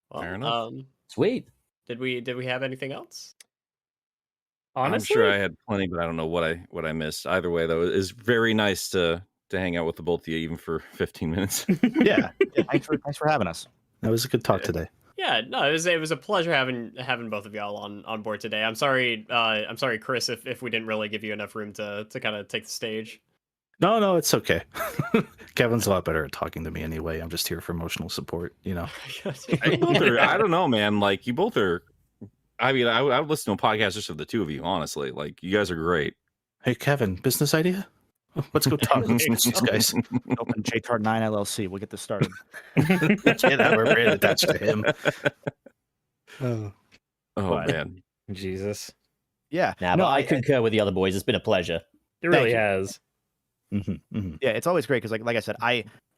Well, Fair enough. Sweet. did we have anything else? Honestly, I'm sure I had plenty, but I don't know what I missed. Either way, though, it's very nice to hang out with the both of you, even for 15 minutes. Yeah. Thanks for having us. That was a good talk today. Yeah, no, it was a pleasure having both of y'all on board today. I'm sorry, Chris, if we didn't really give you enough room to kind of take the stage. No, it's okay. Kevin's a lot better at talking to me anyway. I'm just here for emotional support, you know. You both are, I don't know, man. Like you both are. I mean, I would listen to a podcast just of the two of you. Honestly, like you guys are great. Hey, Kevin, business idea? Let's go talk to these guys. Open JTAR 9 LLC. We'll get this started. Yeah, we're brand attached to him. Oh But- man. Jesus, Yeah. Nah, no, but I concur with the other boys. It's been a pleasure. it really you. has. Yeah, it's always great because like I said,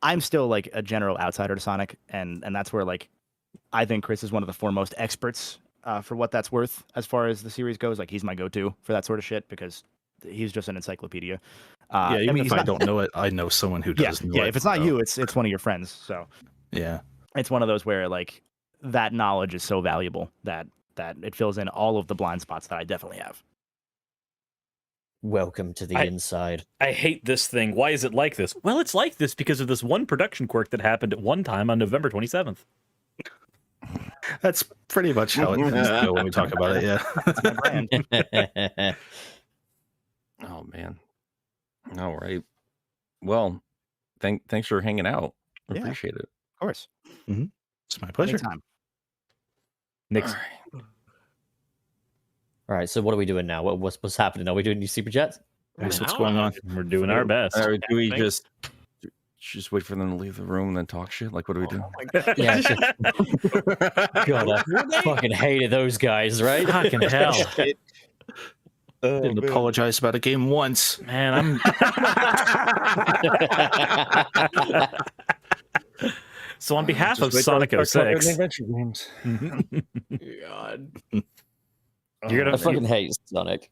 I'm still like a general outsider to Sonic, and that's where like I think Chris is one of the foremost experts for what that's worth as far as the series goes. Like he's my go-to for that sort of shit because he's just an encyclopedia. Yeah, even he's if I not- don't know it, I know someone who Yeah, does know yeah. it. If it's not so, you, it's one of your friends. So Yeah. it's one of those where like that knowledge is so valuable that it fills in all of the blind spots that I definitely have. Welcome to the I- inside. I hate this thing. Why is it like this? Well, it's like this because of this one production quirk that happened at one time on November 27th. That's pretty much how it tends to go when we talk about it. Yeah. It's my brand. Oh man. All right. Well, thanks for hanging out. I Yeah. appreciate it. Of course. It's my pleasure. Anytime. Next, All right. All right, so what are we doing now? What's happening? Are we doing new super chats? That's what's going on. we're doing our best. Or do we Thanks. just wait for them to leave the room and then talk shit? Like, what do we do? Oh my God. Yeah, it's just- God, I fucking hated those guys, right? Fucking hell. Didn't apologize about a game once. Man, So on behalf of Sonic 06, Adventure games. God. You're gonna I fucking hate Sonic.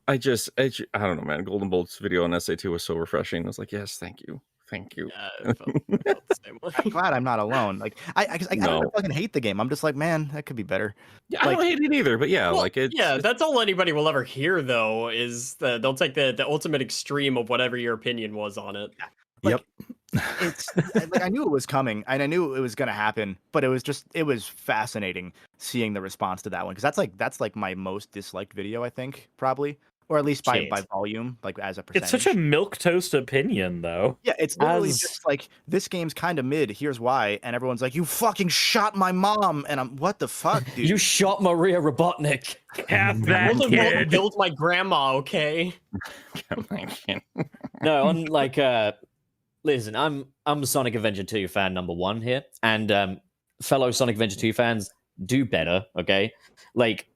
I don't know, man. Golden Bolt's video on SA2 was so refreshing. I was like, yes, thank you. Thank you. I felt the same way. I'm glad I'm not alone. Like I don't fucking hate the game. I'm just like, man, that could be better. Yeah, I don't hate it either, but yeah, Well, like it's yeah, that's all anybody will ever hear, though, is they'll take the ultimate extreme of whatever your opinion was on it. Like, it's like I knew it was coming and I knew it was gonna happen, but it was fascinating seeing the response to that one, because that's like my most disliked video, I think, probably, or at least by volume, like as a percentage. It's such a milquetoast opinion, though. Yeah, it's literally just like, this game's kind of mid. Here's why, and everyone's like, "You fucking shot my mom," and I'm, what the fuck, dude? You shot Maria Robotnik. Have that Golden Bolt kid. killed my grandma, okay? No, on like listen, I'm a Sonic Adventure 2 fan number 1 here, and fellow Sonic Adventure 2 fans, do better, okay? Like,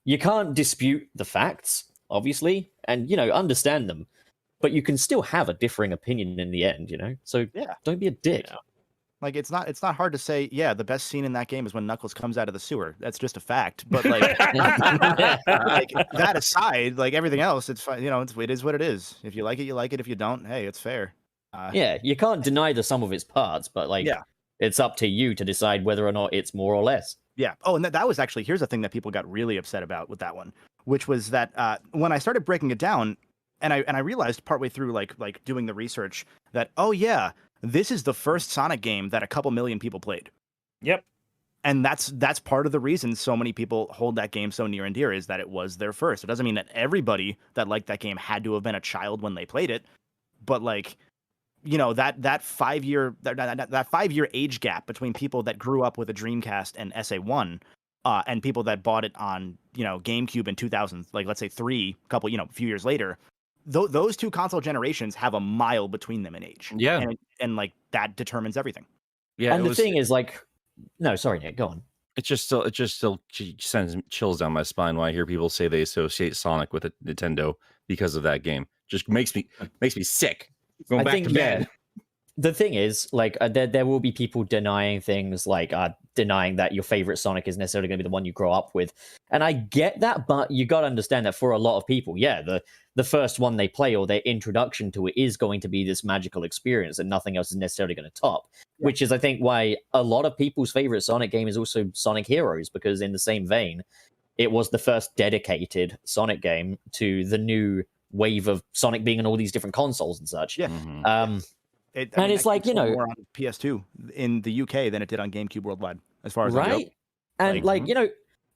you can't dispute the facts, obviously, and understand them, but you can still have a differing opinion in the end, So Yeah. don't be a dick. Yeah. Like, it's not hard to say, yeah, the best scene in that game is when Knuckles comes out of the sewer. That's just a fact. But like, like that aside, like everything else, it's fine. It is what it is. If you like it, you like it. If you don't, hey, it's fair. Yeah, you can't deny the sum of its parts, but like, Yeah. it's up to you to decide whether or not it's more or less. Yeah. Oh, and that was actually, here's the thing that people got really upset about with that one, which was that when I started breaking it down, and I realized partway through like doing the research that, oh yeah, this is the first Sonic game that a couple million people played. Yep. And that's part of the reason so many people hold that game so near and dear, is that it was their first. It doesn't mean that everybody that liked that game had to have been a child when they played it, but like, that 5 year that 5 year age gap between people that grew up with a Dreamcast and SA1 and people that bought it on GameCube in 2000, like let's say a few years later, those two console generations have a mile between them in age. Yeah. And like that determines everything. Yeah, And the thing is, like, no, sorry, Nick, go on. it just still sends chills down my spine when I hear people say they associate Sonic with a Nintendo because of that game. Just makes me sick. Going back to bed. The thing is, like, there will be people denying things, like denying that your favorite Sonic is necessarily going to be the one you grow up with, and I get that, but you got to understand that for a lot of people, yeah, the first one they play or their introduction to it is going to be this magical experience, and nothing else is necessarily going to top. Yeah. Which is, I think, why a lot of people's favorite Sonic game is also Sonic Heroes, because in the same vein, it was the first dedicated Sonic game to the new wave of Sonic being on all these different consoles and such. Yeah. It's like, more on PS2 in the UK than it did on GameCube worldwide, as far as I know. And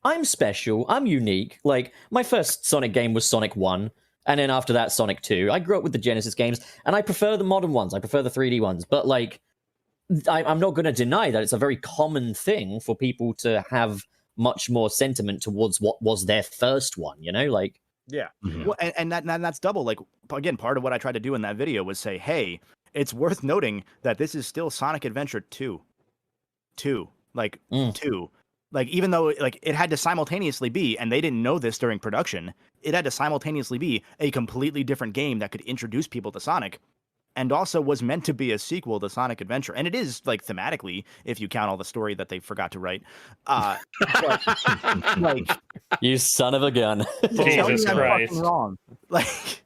I'm special, I'm unique. Like, my first Sonic game was Sonic 1, and then after that, Sonic 2. I grew up with the Genesis games, and I prefer the modern ones. I prefer the 3D ones. But, like, I'm not going to deny that it's a very common thing for people to have much more sentiment towards what was their first one, like... Yeah. Well, and that's double. Like, again, part of what I tried to do in that video was say, hey, it's worth noting that this is still Sonic Adventure 2. 2. Like, 2. Like, even though like it had to simultaneously be, and they didn't know this during production, it had to simultaneously be a completely different game that could introduce people to Sonic, and also was meant to be a sequel to Sonic Adventure. And it is, like, thematically, if you count all the story that they forgot to write. But, like... You son of a gun. Jesus Christ. I'm wrong. Like,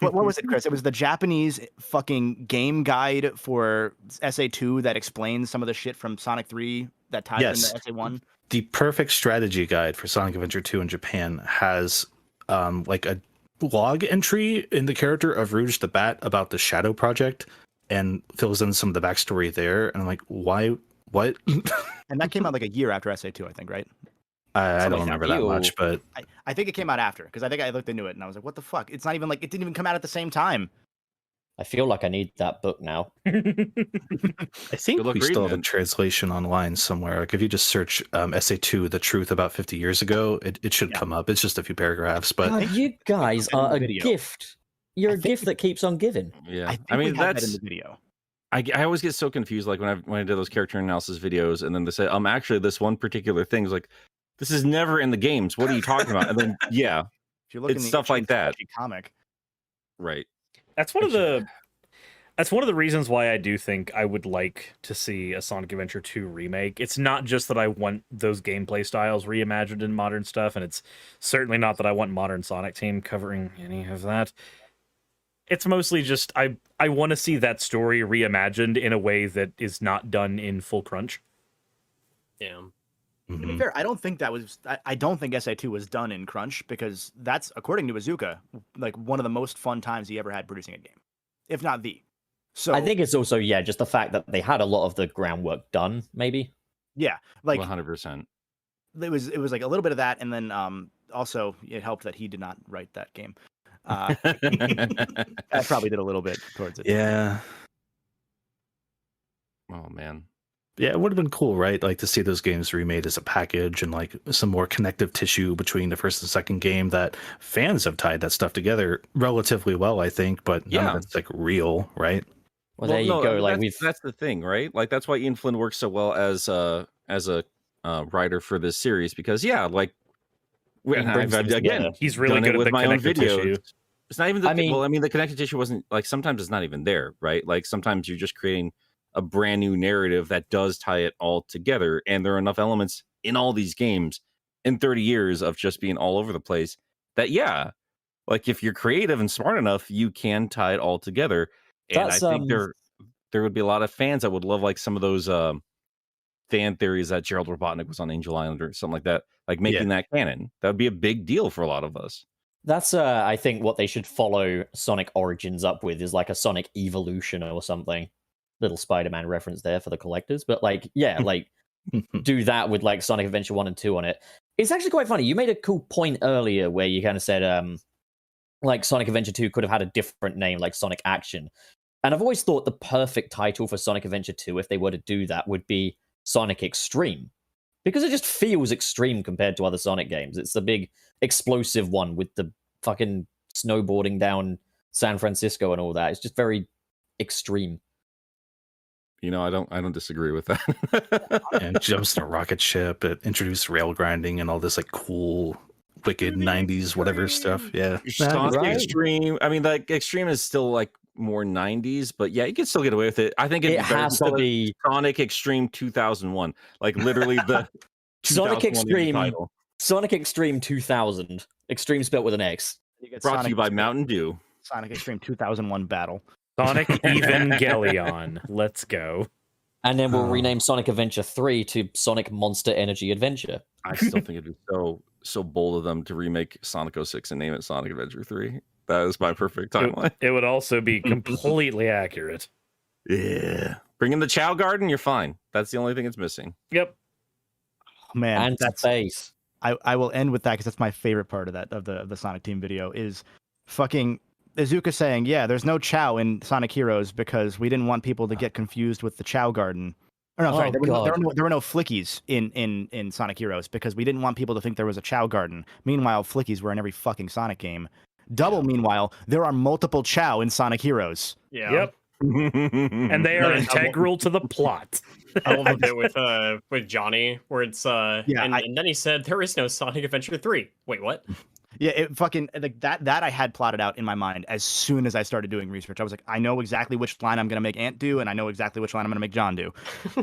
what was it, Chris? It was the Japanese fucking game guide for SA2 that explains some of the shit from Sonic 3 that ties into SA1. The perfect strategy guide for Sonic Adventure 2 in Japan has like a log entry in the character of Rouge the Bat about the Shadow Project, and fills in some of the backstory there. And I'm like, why? What? And that came out like a year after SA2, I think, right? I don't remember that much, but I think it came out after, because I think I looked into it and I was like, what the fuck? It's not even like, it didn't even come out at the same time. I feel like I need that book now. I think we still have a translation online somewhere. Like, if you just search SA2, The Truth About 50 Years Ago, it should come up. It's just a few paragraphs, but... God, you guys are a gift. You're a gift that keeps on giving. Yeah. I mean, that's... that in the video. I always get so confused, like, when I did those character analysis videos, and then they say, actually, this one particular thing is like, this is never in the games. What are you talking about? And then, yeah. If you're looking It's at stuff like that. comic. Right. That's one of the reasons why I do think I would like to see a Sonic Adventure 2 remake. It's not just that I want those gameplay styles reimagined in modern stuff, and it's certainly not that I want modern Sonic Team covering any of that. It's mostly just I want to see that story reimagined in a way that is not done in full crunch. Yeah. To be Mhm. fair, I don't think that was. I don't think SA2 was done in crunch because that's, according to Iizuka, like one of the most fun times he ever had producing a game, if not the. So I think it's also just the fact that they had a lot of the groundwork done. Maybe. yeah, like 100%. it was like a little bit of that, and then also it helped that he did not write that game. I probably did a little bit towards it. Yeah. Oh man. Yeah, it would have been cool, right? Like to see those games remade as a package and like some more connective tissue between the first and second game. That fans have tied that stuff together relatively well, I think, but none Yeah. of it's like real, right? Well, there you no, go. Like that's the thing, right? Like that's why Ian Flynn works so well as a writer for this series because like He brings things again, together. He's really done it good at with the my own connective videos. tissue. It's not even the I mean- the connective tissue wasn't like sometimes it's not even there, right? Like sometimes you're just creating a brand new narrative that does tie it all together, and there are enough elements in all these games in 30 years of just being all over the place that like if you're creative and smart enough, you can tie it all together. And That's, I think there would be a lot of fans that would love like some of those fan theories that Gerald Robotnik was on Angel Island or something like that, like making that canon. That would be a big deal for a lot of us. That's I think what they should follow Sonic Origins up with is like a Sonic Evolution or something. Little Spider-Man reference there for the collectors, but like like do that with like Sonic Adventure 1 and 2 on it. It's actually quite funny. You made a cool point earlier where you kind of said like Sonic Adventure 2 could have had a different name like Sonic Action. And I've always thought the perfect title for Sonic Adventure 2 if they were to do that would be Sonic Extreme. Because it just feels extreme compared to other Sonic games. It's the big explosive one with the fucking snowboarding down San Francisco and all that. It's just very extreme. You know, I don't disagree with that. And jumps in a rocket ship. It introduced rail grinding and all this like cool, wicked 90s whatever stuff. Yeah. Sonic Right. Extreme. I mean, like Extreme is still like more 90s, but yeah, you can still get away with it. I think It it's better has call to it be Sonic Extreme 2001. Like literally the Sonic 2001 is the Extreme. title. Sonic Extreme 2000. Extreme spelled with an X. You get Brought to Sonic you by Extreme- Mountain Dew. Sonic Extreme 2001 Battle. Sonic Evangelion. Let's go. And then we'll Oh. rename Sonic Adventure 3 to Sonic Monster Energy Adventure. I still think it'd be so bold of them to remake Sonic 06 and name it Sonic Adventure 3. That is my perfect timeline. It would also be completely accurate. Yeah. Bring in the Chow Garden, you're fine. That's the only thing it's missing. Yep. Oh, man, And that's space. I will end with that because that's my favorite part of that of the Sonic Team video is fucking Iizuka saying, yeah, there's no Chow in Sonic Heroes because we didn't want people to get confused with the Chow Garden. Or no, sorry, Oh, there God. were no Flickies in Sonic Heroes because we didn't want people to think there was a Chow Garden. Meanwhile, Flickies were in every fucking Sonic game. Double, meanwhile, there are multiple Chow in Sonic Heroes. Yeah. Yep. And they are Yeah, integral to the plot. I love the bit with Johnny where it's Yeah, and then he said there is no Sonic Adventure 3. Wait, what? Yeah, it fucking like that I had plotted out in my mind as soon as I started doing research. I was like, I know exactly which line I'm gonna make Ant do, and I know exactly which line I'm gonna make John do.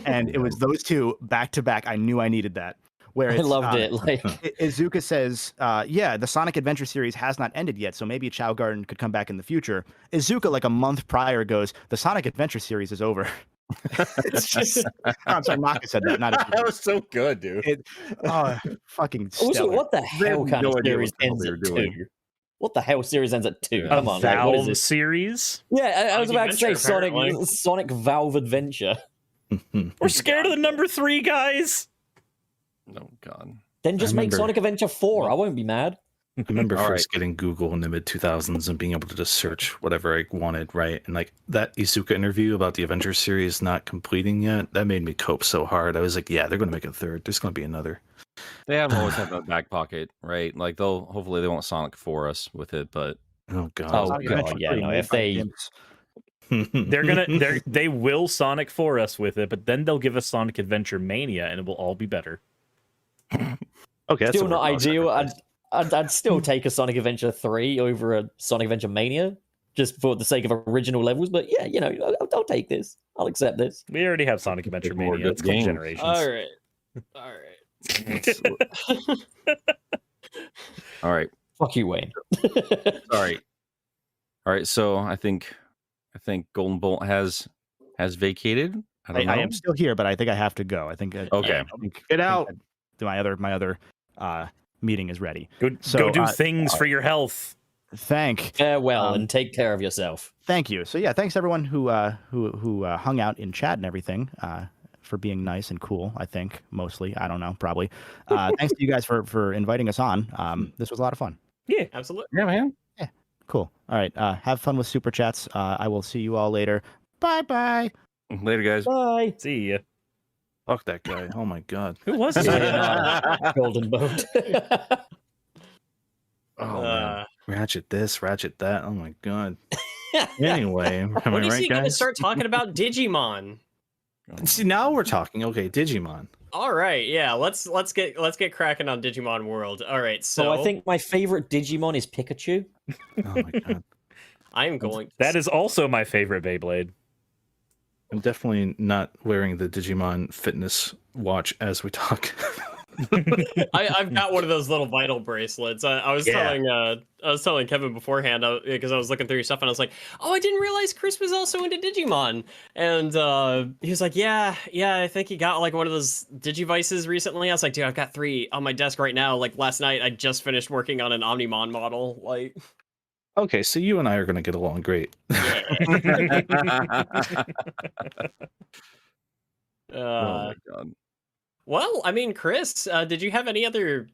And it was those two back to back. I knew I needed that. Where I it's, loved it. Like, Iizuka says, yeah, the Sonic Adventure series has not ended yet, so maybe Chow Garden could come back in the future. Iizuka, like a month prior, goes, the Sonic Adventure series is over. It's just, oh, I'm sorry, Maka said that, not that Iizuka. was so good, dude. Fucking also, stellar. what the They hell have kind no of idea series what the hell ends they at were doing. 2? What the hell series ends at 2? Yeah. Come A on, like, what is Valve this? series? Yeah, I was Sonic about to say Adventure, apparently. Sonic Valve Adventure. We're scared of the number 3, guys. Oh god. Then just make remember- Sonic Adventure 4. I won't be mad. I remember All first getting Google in the mid 2000s and being able to just search whatever I wanted, right? And like that Iizuka interview about the Avengers series not completing yet, that made me cope so hard. I was like, yeah, they're going to make a third. There's going to be another. They have always had that back pocket, right? Like hopefully they won't Sonic for us with it, but Oh, God. Oh, Sonic God, Adventure yeah, 3 no, made if by they- Imps. They will Sonic for us with it, but then they'll give us Sonic Adventure Mania and it will all be better. Okay, that's Still a not worthwhile ideal. sacrifice. I'd still take a Sonic Adventure 3 over a Sonic Adventure Mania, just for the sake of original levels. But yeah, I'll take this. I'll accept this. We already have Sonic Adventure More Mania. good It's a couple games. generations. All right. Fuck you, Wayne. All right. So I think Golden Bolt has vacated. I don't know. I am still here, but I think I have to go. I think. Okay. Get out. My other meeting is ready. Go So, do things for your health. Farewell and take care of yourself. Thank you. So yeah, thanks everyone who hung out in chat and everything for being nice and cool. I think mostly. I don't know. Probably. Thanks to you guys for inviting us on. This was a lot of fun. Yeah. Absolutely. Yeah, man. Cool. All right. Have fun with super chats. I will see you all later. Bye. Later, guys. Bye. See ya. Fuck that guy. Oh my god. Who was it? Golden Boat. Oh man. Ratchet this, ratchet that. Oh my god. Anyway, am I When is right, he going to guys? start talking about Digimon? See, now we're talking. Okay, Digimon. All right, yeah, let's get cracking on Digimon World. All right, so So I think my favorite Digimon is Pikachu. Oh my god. I'm going. That is also my favorite Beyblade. I'm definitely not wearing the Digimon fitness watch as we talk. I've got one of those little vital bracelets. I was telling Kevin beforehand because I was looking through your stuff and I was like, oh, I didn't realize Chris was also into Digimon. And he was like, yeah, I think he got like one of those Digivices recently. I was like, dude, I've got 3 on my desk right now. Like last night, I just finished working on an Omnimon model. Like, Okay, so you and I are going to get along great. Oh my god. Well, I mean, Chris, did you have any other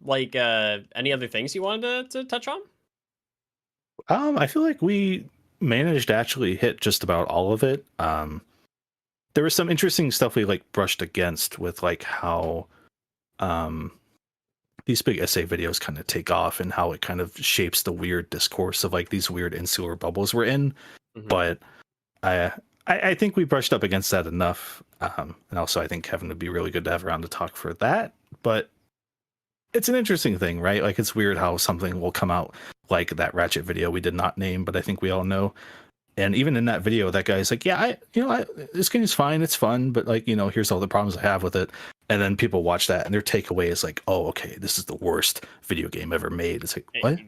things you wanted to touch on? I feel like we managed to actually hit just about all of it. There was some interesting stuff we like brushed against with like how these big essay videos kind of take off and how it kind of shapes the weird discourse of like these weird insular bubbles we're in. Mhm. But I think we brushed up against that enough. And also I think Kevin would be really good to have around to talk for that. But it's an interesting thing, right? Like it's weird how something will come out like that Ratchet video we did not name, but I think we all know. And even in that video, that guy's like, yeah, this game is fine. It's fun. But like, here's all the problems I have with it. And then people watch that and their takeaway is like, oh, okay, this is the worst video game ever made. It's like, what?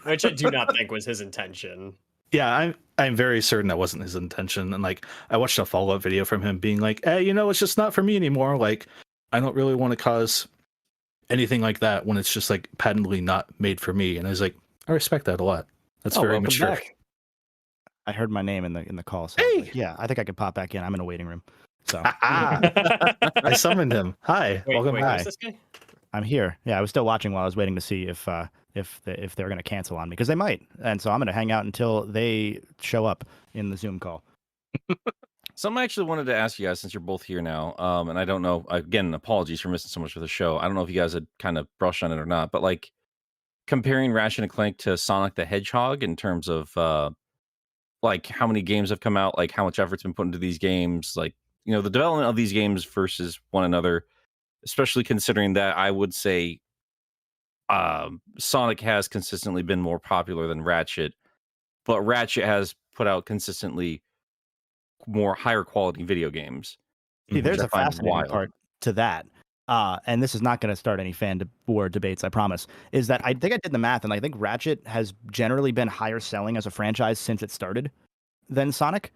Which I do not think was his intention. Yeah, I'm very certain that wasn't his intention. And like, I watched a follow-up video from him being like, hey, it's just not for me anymore. Like, I don't really want to cause anything like that when it's just like patently not made for me. And I was like, I respect that a lot. That's very welcome mature. back. I heard my name in the call. So I was Hey! like, yeah, I think I could pop back in. I'm in a waiting room. So I summoned him. Hi, welcome wait, back. who's this guy? I'm here. Yeah, I was still watching while I was waiting to see if they're going to cancel on me because they might. And so I'm going to hang out until they show up in the Zoom call. Something I actually wanted to ask you guys since you're both here now. And I don't know, again, apologies for missing so much of the show. I don't know if you guys had kind of brushed on it or not, but like comparing Ratchet and Clank to Sonic the Hedgehog in terms of like how many games have come out, like how much effort's been put into these games, like, the development of these games versus one another, especially considering that I would say Sonic has consistently been more popular than Ratchet, but Ratchet has put out consistently more higher quality video games. See, there's I a find fascinating wild. part to that. And this is not going to start any war debates, I promise, is that I think I did the math, and I think Ratchet has generally been higher selling as a franchise since it started than Sonic.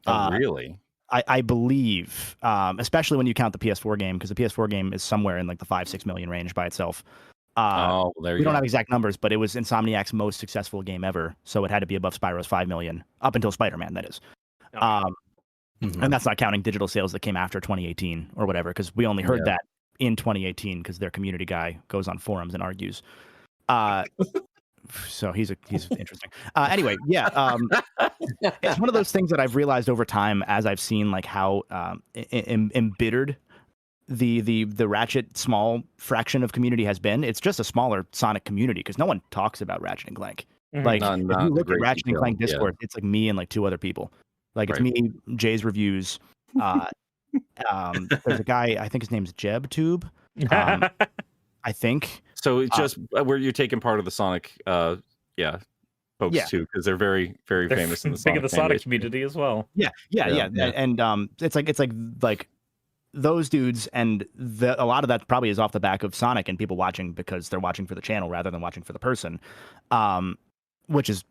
Oh, really? I believe, especially when you count the PS4 game, because the PS4 game is somewhere in like the 5-6 million range by itself. There we you don't go. have exact numbers, but it was Insomniac's most successful game ever, so it had to be above Spyro's 5 million, up until Spider-Man, that is. And that's not counting digital sales that came after 2018 or whatever, because we only heard that in 2018 because their community guy goes on forums and argues. So he's interesting. Anyway, yeah, it's one of those things that I've realized over time as I've seen like how embittered the Ratchet small fraction of community has been. It's just a smaller Sonic community because no one talks about Ratchet and Clank. Like Not if the you look at great Ratchet and detail, Clank yeah. Discord, it's like me and like 2 other people. Like it's Right. me, Jay's reviews. There's a guy, I think his name's JebTube. I think So it's just where you're taking part of the Sonic, yeah, folks Yeah. too, because they're very, very They're famous in the big Sonic in the fan Sonic base. community as well. Yeah, Yeah. and it's like those dudes, and a lot of that probably is off the back of Sonic and people watching because they're watching for the channel rather than watching for the person, which is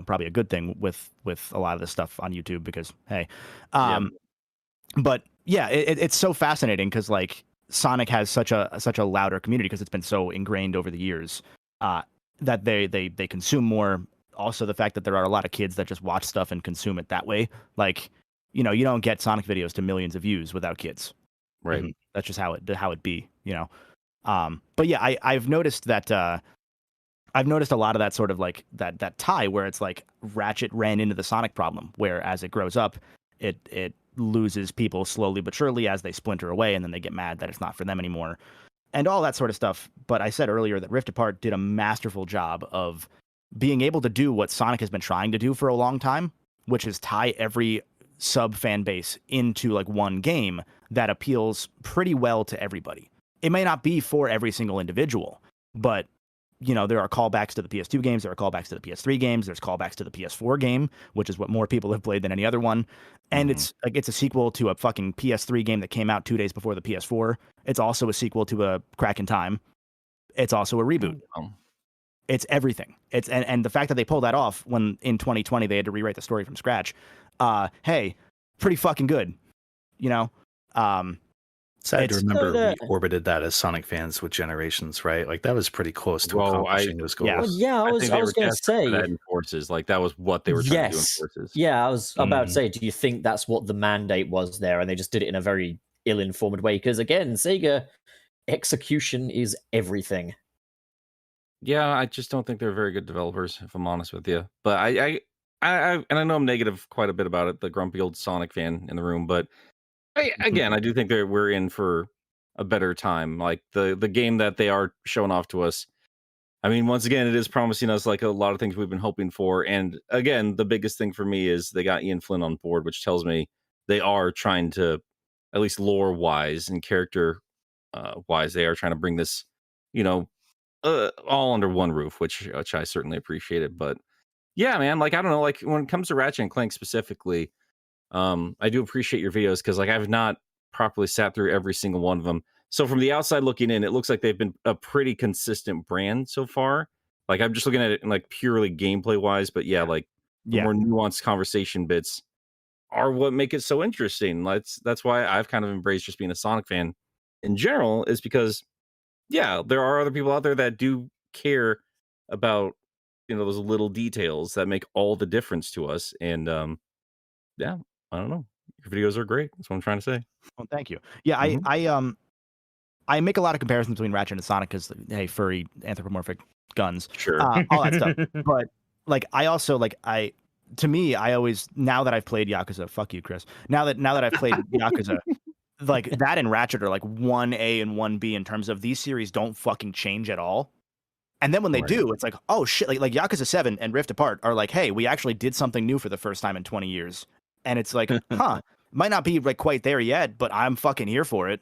probably a good thing with a lot of this stuff on YouTube because hey, but yeah, it's so fascinating because like Sonic has such a louder community because it's been so ingrained over the years that they consume more. Also, the fact that there are a lot of kids that just watch stuff and consume it that way, like you don't get Sonic videos to millions of views without kids. Right. Mm-hmm. That's just how it be, but yeah, I've noticed that I've noticed a lot of that sort of like that tie where it's like Ratchet ran into the Sonic problem, where as it grows up, it loses people slowly but surely as they splinter away, and then they get mad that it's not for them anymore, and all that sort of stuff. But I said earlier that Rift Apart did a masterful job of being able to do what Sonic has been trying to do for a long time, which is tie every sub fan base into like one game that appeals pretty well to everybody. It may not be for every single individual, but there are callbacks to the PS2 games, there are callbacks to the PS3 games, there's callbacks to the PS4 game, which is what more people have played than any other one. And it's a sequel to a fucking PS3 game that came out 2 days before the PS4. It's also a sequel to a Crack in Time. It's also a reboot. It's everything. It's and the fact that they pulled that off when in 2020 they had to rewrite the story from scratch. Hey, pretty fucking good. Sad to It's remember so we orbited that as Sonic fans with Generations, right? Like that was pretty close to Well, accomplishing those goals. yeah. Well, yeah, I I was think they were going to desperate for that say. in Forces. Like that was what they were trying to do in Forces. Yeah, I was about to Mm. say, do you think that's what the mandate was there, and they just did it in a very ill-informed way? Because again, Sega execution is everything. Yeah, I just don't think they're very good developers, if I'm honest with you. But I and I know I'm negative quite a bit about it, the grumpy old Sonic fan in the room. But again, I do think that we're in for a better time. Like the game that they are showing off to us. I mean, once again, it is promising us like a lot of things we've been hoping for. And again, the biggest thing for me is they got Ian Flynn on board, which tells me they are trying to, at least lore wise and character wise, they are trying to bring this, all under one roof, which I certainly appreciated. But yeah, man, like I don't know, like when it comes to Ratchet and Clank specifically, I do appreciate your videos because like I've not properly sat through every single one of them. So from the outside looking in, it looks like they've been a pretty consistent brand so far. Like I'm just looking at it in like purely gameplay wise, but yeah, like the more nuanced conversation bits are what make it so interesting. That's why I've kind of embraced just being a Sonic fan in general, is because yeah, there are other people out there that do care about those little details that make all the difference to us. And yeah, I don't know. Your videos are great. That's what I'm trying to say. Well, thank you. Yeah, I make a lot of comparisons between Ratchet and Sonic because hey, furry anthropomorphic guns, Sure. all that stuff. But like, I also like to me, I always, now that I've played Yakuza, fuck you, Chris. Now that I've played Yakuza, like that and Ratchet are like 1A and 1B in terms of these series don't fucking change at all. And then when they do, it's like, oh shit, like Yakuza 7 and Rift Apart are like, hey, we actually did something new for the first time in 20 years. And it's like, might not be like quite there yet, but I'm fucking here for it,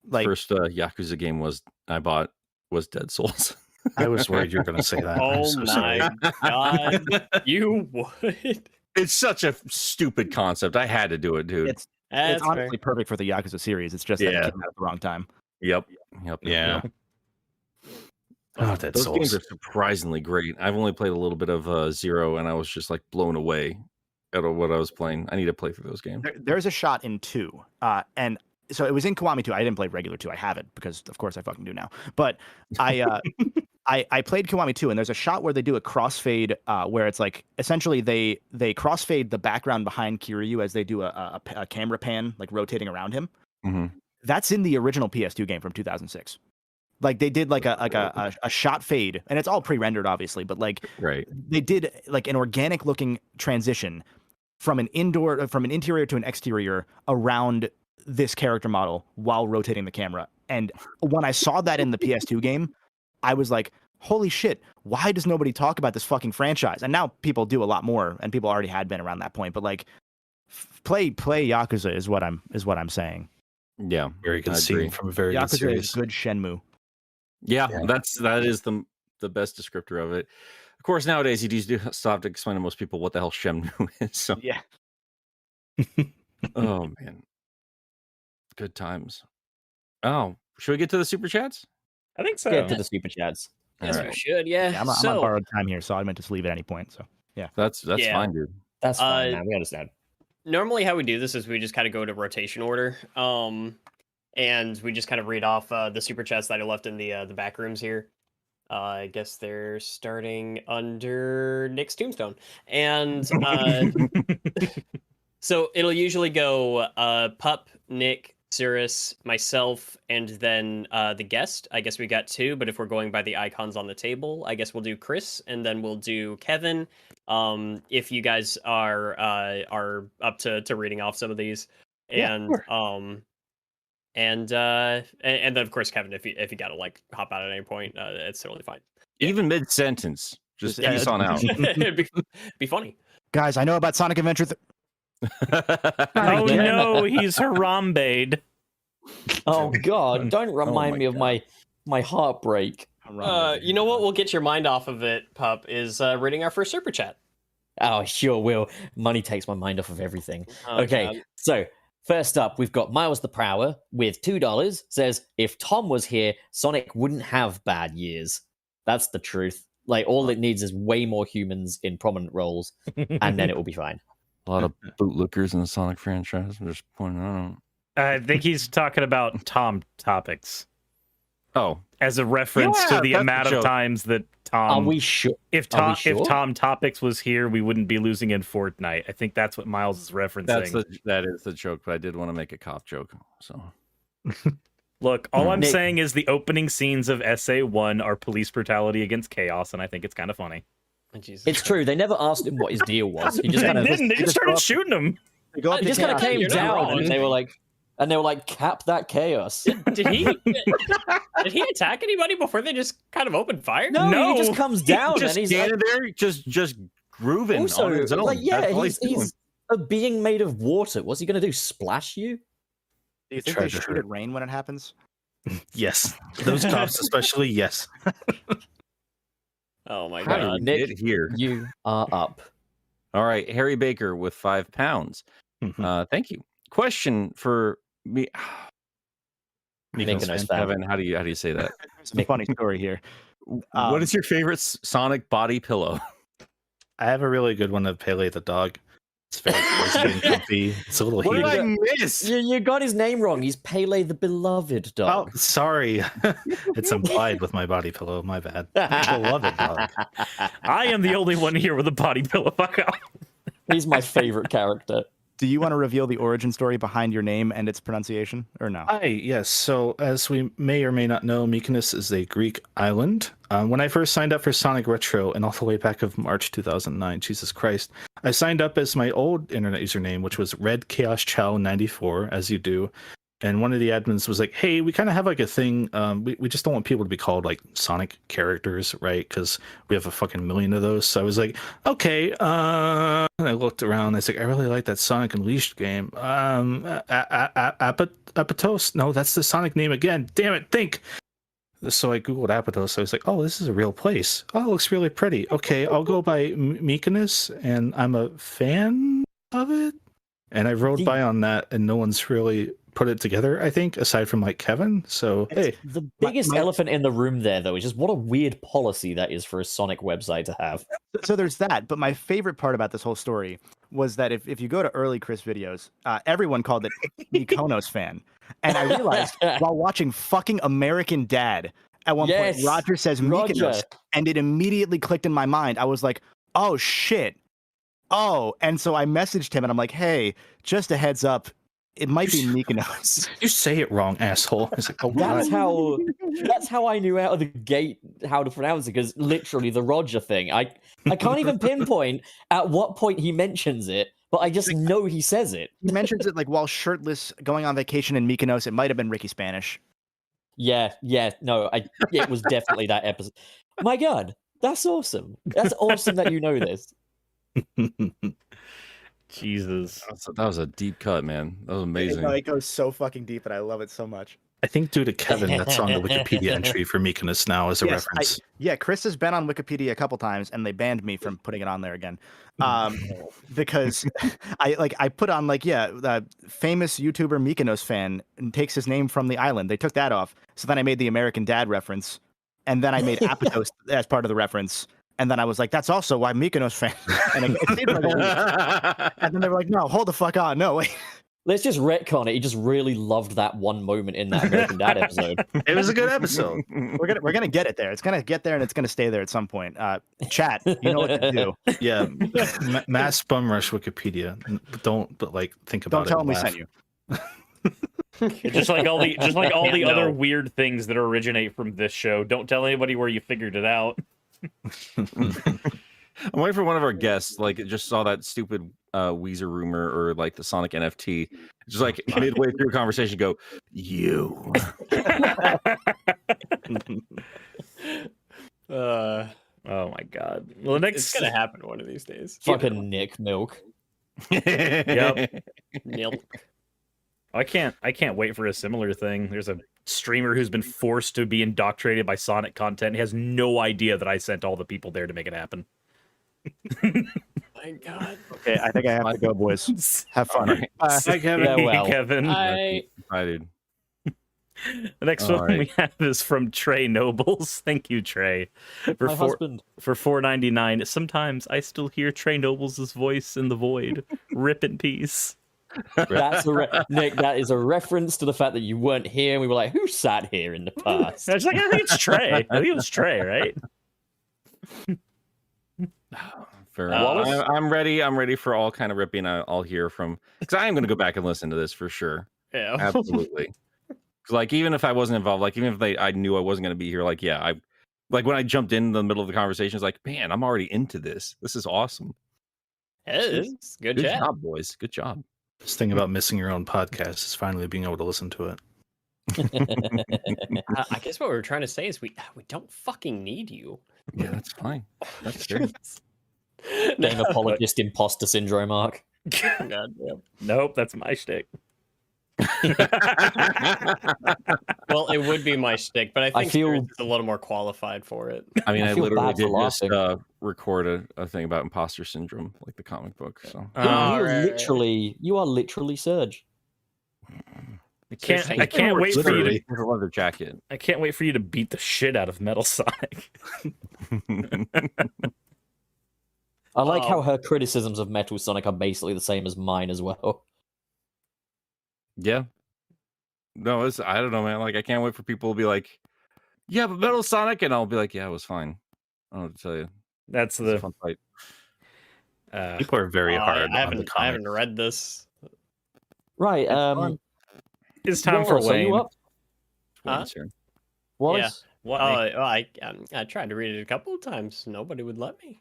Like first Yakuza game I bought was Dead Souls. I was worried you were going to say that. I'm Oh so sorry. my god, you would. It's such a stupid concept. I had to do it, dude. it's That's fair. honestly perfect for the Yakuza series. It's just that it Yeah. came out at the wrong time. Yep. Yeah. Oh, Dead Those Souls. games are surprisingly great. I've only played a little bit of Zero, and I was just like blown away at what I was playing. I need to play through those games. There's a shot in 2, and so it was in Kiwami 2. I didn't play regular 2. I have it because, of course, I fucking do now. But I played Kiwami 2, and there's a shot where they do a crossfade, where it's like essentially they crossfade the background behind Kiryu as they do a camera pan, like rotating around him. Mm-hmm. That's in the original PS2 game from 2006. Like they did like a shot fade, and it's all pre-rendered, obviously, but like Right. they did like an organic looking transition from an interior to an exterior around this character model while rotating the camera. And when I saw that in the PS2 game, I was like, holy shit, why does nobody talk about this fucking franchise? And now people do a lot more, and people already had been around that point, but like play Yakuza is what I'm saying. Yeah. Very good I scene agree. from a very good Yakuza series. is good Shenmue. Yeah, Yeah. that is the best descriptor of it. Of course, nowadays you do still have to explain to most people what the hell Shemnu is. So, Yeah. oh man, good times. Oh, should we get to the super chats? I think so. Get to the super chats. Yes, All we right. should. Yeah. I'm on So, borrowed time here, so I meant to just leave at any point. So That's Yeah. fine, dude. That's fine, Uh, man. We understand. normally how we do this is we just kind of go to rotation order. And we just kind of read off the super chats that I left in the back rooms here. I guess they're starting under Nick's tombstone. And so it'll usually go Pup, Nick, Cirrus, myself, and then the guest. I guess we got 2, but if we're going by the icons on the table, I guess we'll do Chris, and then we'll do Kevin. If you guys are up to reading off some of these, and and then of course Kevin, if you gotta like hop out at any point, it's totally fine. Even mid sentence, just Yeah, peace on out. It'd be funny. guys, I know about Sonic Adventure. Oh again. no, he's Harambe'd. Oh God! Don't my remind me of my heartbreak. You know what? We'll get your mind off of it, Pup. Is reading our first super chat. Oh, sure will. Money takes my mind off of everything. Oh, Okay, God. so first up, we've got Miles the Prower with $2. Says, if Tom was here, Sonic wouldn't have bad years. That's the truth. Like, all it needs is way more humans in prominent roles, and then it will be fine. A lot of bootlickers in the Sonic franchise. I'm just pointing out. I think he's talking about Tom Topics Oh, as a reference Yeah, to the that's amount a of joke. times that Are Tom. we sure? If are we Tom sure? if Tom Topics was here, we wouldn't be losing in Fortnite. I think that's what Miles is referencing. that is the joke, but I did want to make a cop joke. So Look, all I'm Nick- saying is the opening scenes of SA1 are police brutality against chaos, and I think it's kind of funny. Oh, Jesus It's true. They never asked him what his deal was. He just They kind of didn't. They just started shooting him. They go up He to just kind of chaos. came You're not down, wrong. and they were like, cap that chaos. Did he attack anybody before they just kind of opened fire? No, he just comes down just and he's like, standing there, just grooving also, on his own. like, yeah, That's all he's doing. a being made of water. What's he gonna do? Splash you? Do you think Try they to shoot hurt. at rain when it happens? Yes, those cops especially. Yes. Oh my How god. did Nick, we get here? You are up. All right, Harry Baker with £5. Mhm. Thank you. Question for me, Mykonos fan. Kevin. How do you say that? It's a funny story here. What is your favorite Sonic body pillow? I have a really good one of Pele the dog. It's very cozy and comfy. It's a little What did heated. I miss? You got his name wrong. He's Pele the beloved Oh, dog. sorry. It's implied with my body pillow. My bad. Beloved dog. I am the only one here with a body pillow. Fuck off. He's my favorite character. Do you want to reveal the origin story behind your name and its pronunciation, or no? Hi, yes. So, as we may or may not know, Mykonos is a Greek island. When I first signed up for Sonic Retro, and all the way back of March 2009, Jesus Christ, I signed up as my old internet username, which was Red Chaos Chow 94, as you do. And one of the admins was like, "Hey, we kind of have like a thing. We just don't want people to be called like Sonic characters, right? Because we have a fucking million of those." So I was like, "Okay." And I looked around. I was like, "I really like that Sonic Unleashed game. Apatos? No, that's the Sonic name again. Damn it! Think." So I googled Apatos. I was like, "Oh, this is a real place. Oh, it looks really pretty. Okay, I'll go by Mykonos, and I'm a fan of it." And I rode by on that, and no one's really put it together, I think, aside from like Kevin. So hey, The biggest elephant in the room there, though, is just what a weird policy that is for a Sonic website to have. So there's that. But my favorite part about this whole story was that if you go to early Chris videos, everyone called it Mykonos fan. And I realized while watching fucking American Dad, at one Yes, point, Roger says Roger. Mykonos, and it immediately clicked in my mind. I was like, oh shit. Oh, and so I messaged him and I'm like, hey, just a heads up, it might be Mykonos. you say it wrong, asshole. It's like, oh, That's God. that's how I knew out of the gate how to pronounce it, because literally the Roger thing. I can't even pinpoint at what point he mentions it, but I just know he says it. He mentions it like while shirtless going on vacation in Mykonos. It might have been Ricky Spanish. Yeah, no, it was definitely that episode. My God, that's awesome. That's awesome that you know this. Jesus. That was a deep cut, man. That was amazing. It goes so fucking deep, and I love it so much. I think due to Kevin, that's on the Wikipedia entry for Mykonos now as a Yes, reference. Chris has been on Wikipedia a couple times, and they banned me from putting it on there again, because I put on famous YouTuber Mykonos fan and takes his name from the island. They took that off, so then I made the American Dad reference, and then I made Apatos as part of the reference, and then I was like, that's also why Mykonos fan. And it seemed like and then they were like, no, hold the fuck on, no wait. Let's just retcon it. He just really loved that one moment in that American Dad episode. It was a good episode. We're gonna get it there. It's gonna get there, and it's gonna stay there at some point. Chat, you know what to do. Yeah, mass bum rush Wikipedia. Think about Don't it. tell them we laugh. sent you. Just like all the Can't other know. weird things that originate from this show. Don't tell anybody where you figured it out. I'm waiting for one of our guests. Like, just saw that stupid Weezer rumor or like the Sonic NFT. Just like midway through a conversation, go you. Uh, Oh my god. Well, the next it's gonna happen one of these days. Fucking Nick Milk. Yep. Milk. I can't wait for a similar thing. There's a streamer who's been forced to be indoctrinated by Sonic content. He has no idea that I sent all the people there to make it happen. My God. Okay, I think I have to go, boys. Have fun. Alright. Hi, Kevin. Farewell. Kevin. Hi, dude. The next All one we right. have is from Trey Nobles. Thank you, Trey. For My husband. for $4.99. Sometimes I still hear Trey Nobles' voice in the void. Rip in peace. That's Nick. That is a reference to the fact that you weren't here. And we were like, who sat here in the past? I was like, I think it's Trey. I think it was Trey, right? Fair Wallace? enough. I'm ready. I'm ready for all kind of ripping I'll hear from, because I am going to go back and listen to this for sure. Yeah. Absolutely. 'Cause, like, even if I wasn't involved, like even if I knew I wasn't going to be here, like like when I jumped in the middle of the conversation, it's like, man, I'm already into this. This is awesome. It's good Good chat. job, boys. Good job. This thing about missing your own podcast is finally being able to listen to it. I guess what we're trying to say is we don't fucking need you. Yeah, that's fine. That's fair. Game apologist imposter syndrome arc. God, yeah. Nope, that's my shtick. Well, it would be my shtick, but I think feel- Spirits is a little more qualified for it. I mean, I I feel literally bad for did just laughing. record a thing about imposter syndrome, like the comic book. So You Oh, are right. you are literally Surge. I can't wait for you to Literally. There's a leather jacket. I can't wait for you to beat the shit out of Metal Sonic. I like Oh. how her criticisms of Metal Sonic are basically the same as mine as well. Yeah. No, I don't know, man. Like, I can't wait for people to be like, yeah, but Metal Sonic, and I'll be like, yeah, it was fine. I don't know what to tell you. That's It's a the fun fight. People are very hard I on the haven't comic. read this. Right. fun. it's time for Wallace, are you Wayne. up? Huh? Wayne's turn. Wallace? What? Well, I tried to read it a couple of times. Nobody would let me.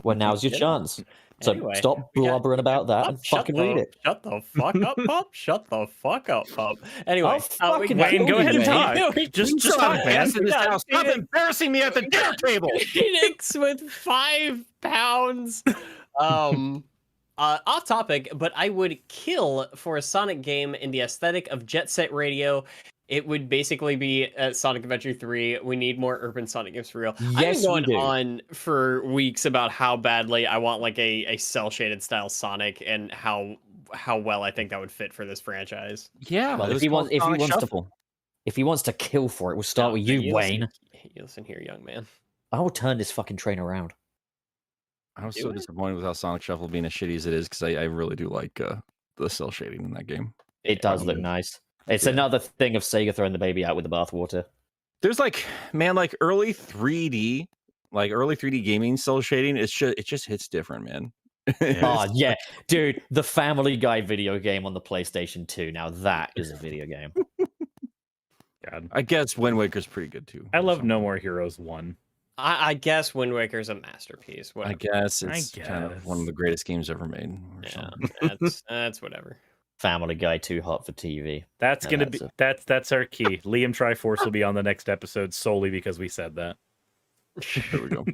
Well, now's your Yeah. chance. So Anyway, stop we got- blubbering about that and fucking read it. Shut the fuck up, pup. Shut the fuck up, pup. Anyway, I'll fucking Wayne, go ahead and Wayne. talk. Just talk, man. Stop embarrassing me at the dinner table. Phoenix with 5 pounds. Off topic, but I would kill for a Sonic game in the aesthetic of Jet Set Radio. It would basically be Sonic Adventure 3. We need more urban Sonic games for real. Yes, I've we been do. going on for weeks about how badly I want like a cell shaded style Sonic and how well I think that would fit for this franchise. Yeah. Well, it if was he called wants- if he Sonic wants to- Shuffle. If he wants to kill for it, we'll start with you, Wayne. You listen here, young man. I will turn this fucking train around. I was Do so it. disappointed with how Sonic Shuffle being as shitty as it is, because I really do like the cell shading in that game. It does look nice. It's another thing of Sega throwing the baby out with the bathwater. There's like, man, like early 3D gaming cell shading. It just hits different, man. Oh yeah, dude, the Family Guy video game on the PlayStation 2. Now that is a video game. God. I guess Wind Waker's pretty good too. I love so. No More Heroes 1. I guess Wind Waker's a masterpiece. I Whatever. guess I it's kind of one guess. of the greatest games ever made. or Yeah, something. that's whatever. Family Guy too hot for TV. That's No, gonna that's be that's our key. Liam Triforce will be on the next episode solely because we said that. There we go.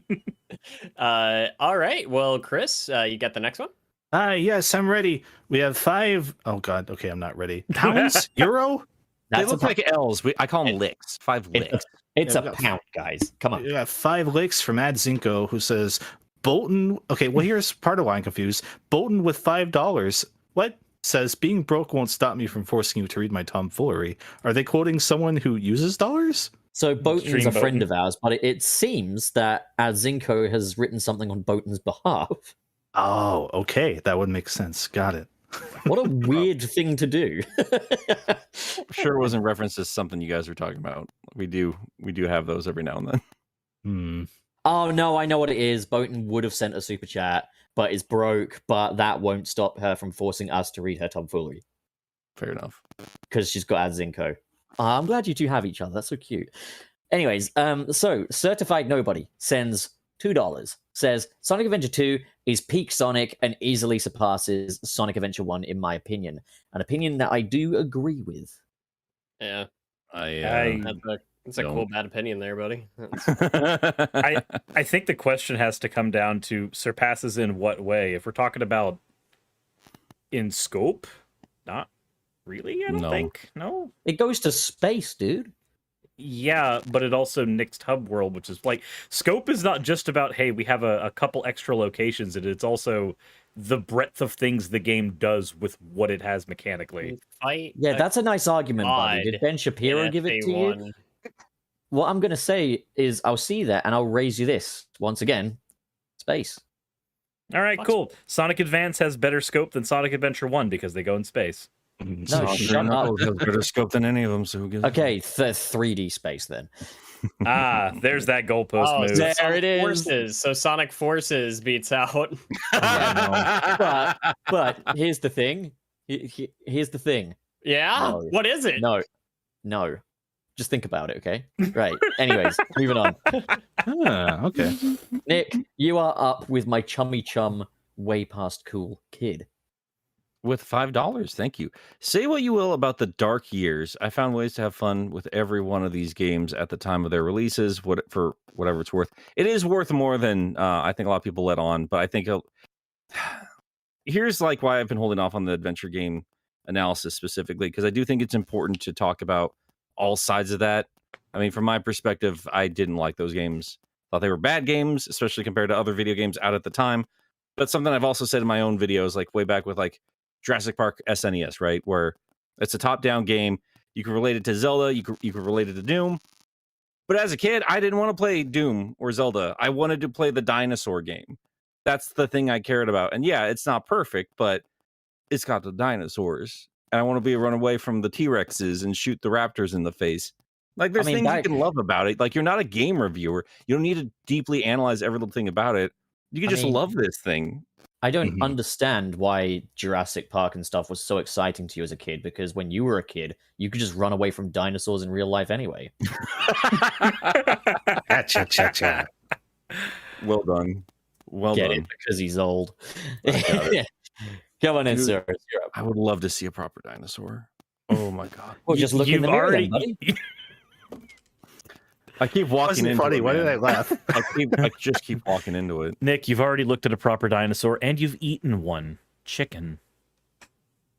All right. Well, Chris, you got the next one? Yes, I'm ready. We have 5. Oh God. Okay, I'm not ready. Pounds? Euro? They That's look a, like L's. I call them licks. 5 licks. it's Yeah, a we got- pound, guys. Come on. We got 5 licks from Adzinko, who says Bolton. Okay, well, here's part of why I'm confused. Bolton with $5. What? Says being broke won't stop me from forcing you to read my tomfoolery. Are they quoting someone who uses dollars? So Boaton's Extreme a friend Boaton. of ours, but it seems that Adzinko has written something on Boaton's behalf. Oh, okay, that would make sense. Got it. What a weird thing to do. Sure, it wasn't referenced as something you guys were talking about. We do have those every now and then. Hmm. Oh no, I know what it is. Boaton would have sent a super chat, but is broke. But that won't stop her from forcing us to read her tomfoolery Fair enough. because she's got Adzinko. I'm glad you two have each other. That's so cute. Anyways, so Certified Nobody sends $2. Says Sonic Adventure 2 is peak Sonic and easily surpasses Sonic Adventure 1 in my opinion. An opinion that I do agree with. Yeah, I that's a cool Don't. bad opinion there, buddy. That's- I think the question has to come down to surpasses in what way. If we're talking about in scope, not really. I don't No. think. No. It goes to space, dude. Yeah, but it also nixed Hub World, which is like scope is not just about hey, we have a couple extra locations, and it's also the breadth of things the game does with what it has mechanically. Fight. Yeah, that's a nice argument, buddy. Did God Ben Shapiro give it to you? FA1. What I'm going to say is I'll see that and I'll raise you this once again. Space. All right, Watch- cool. Sonic Advance has better scope than Sonic Adventure 1 because they go in space. No, shut up. Has better scope than any of them. So who gives a Okay, 3D space then. Ah, there's that goalpost Oh, move. there Sonic it is. Forces. So Sonic Forces beats out. But here's the thing. Here's the thing. Yeah. No. What is it? No. Just think about it, okay? Right. Anyways, moving on. Ah, okay. Nick, you are up with my chummy chum way past cool kid. With $5, thank you. Say what you will about the dark years. I found ways to have fun with every one of these games at the time of their releases. For whatever it's worth, it is worth more than I think a lot of people let on. But I think here's like why I've been holding off on the adventure game analysis specifically, because I do think it's important to talk about all sides of that. I mean, from my perspective, I didn't like those games. Thought they were bad games, especially compared to other video games out at the time. But something I've also said in my own videos, like way back with like Jurassic Park SNES, right? Where it's a top-down game. You can relate it to Zelda. You can relate it to Doom. But as a kid, I didn't want to play Doom or Zelda. I wanted to play the dinosaur game. That's the thing I cared about. And yeah, it's not perfect, but it's got the dinosaurs. And I want to be run away from the T-Rexes and shoot the raptors in the face. Like, there's things you can love about it. Like, you're not a game reviewer. You don't need to deeply analyze every little thing about it. You can just love this thing. I don't Mhm. understand why Jurassic Park and stuff was so exciting to you as a kid, because when you were a kid, you could just run away from dinosaurs in real life anyway. Cha-cha-cha-cha. Well done. Well Get done. it? Because he's old. I got it. Come on in, Dude, sir. You're up. I would love to see a proper dinosaur. Oh my god. Well, just look in You've the mirror, already. then, buddy. I keep walking Wasn't into funny. it. Why did I man. laugh? I just keep walking into it. Nick, you've already looked at a proper dinosaur and you've eaten one. Chicken.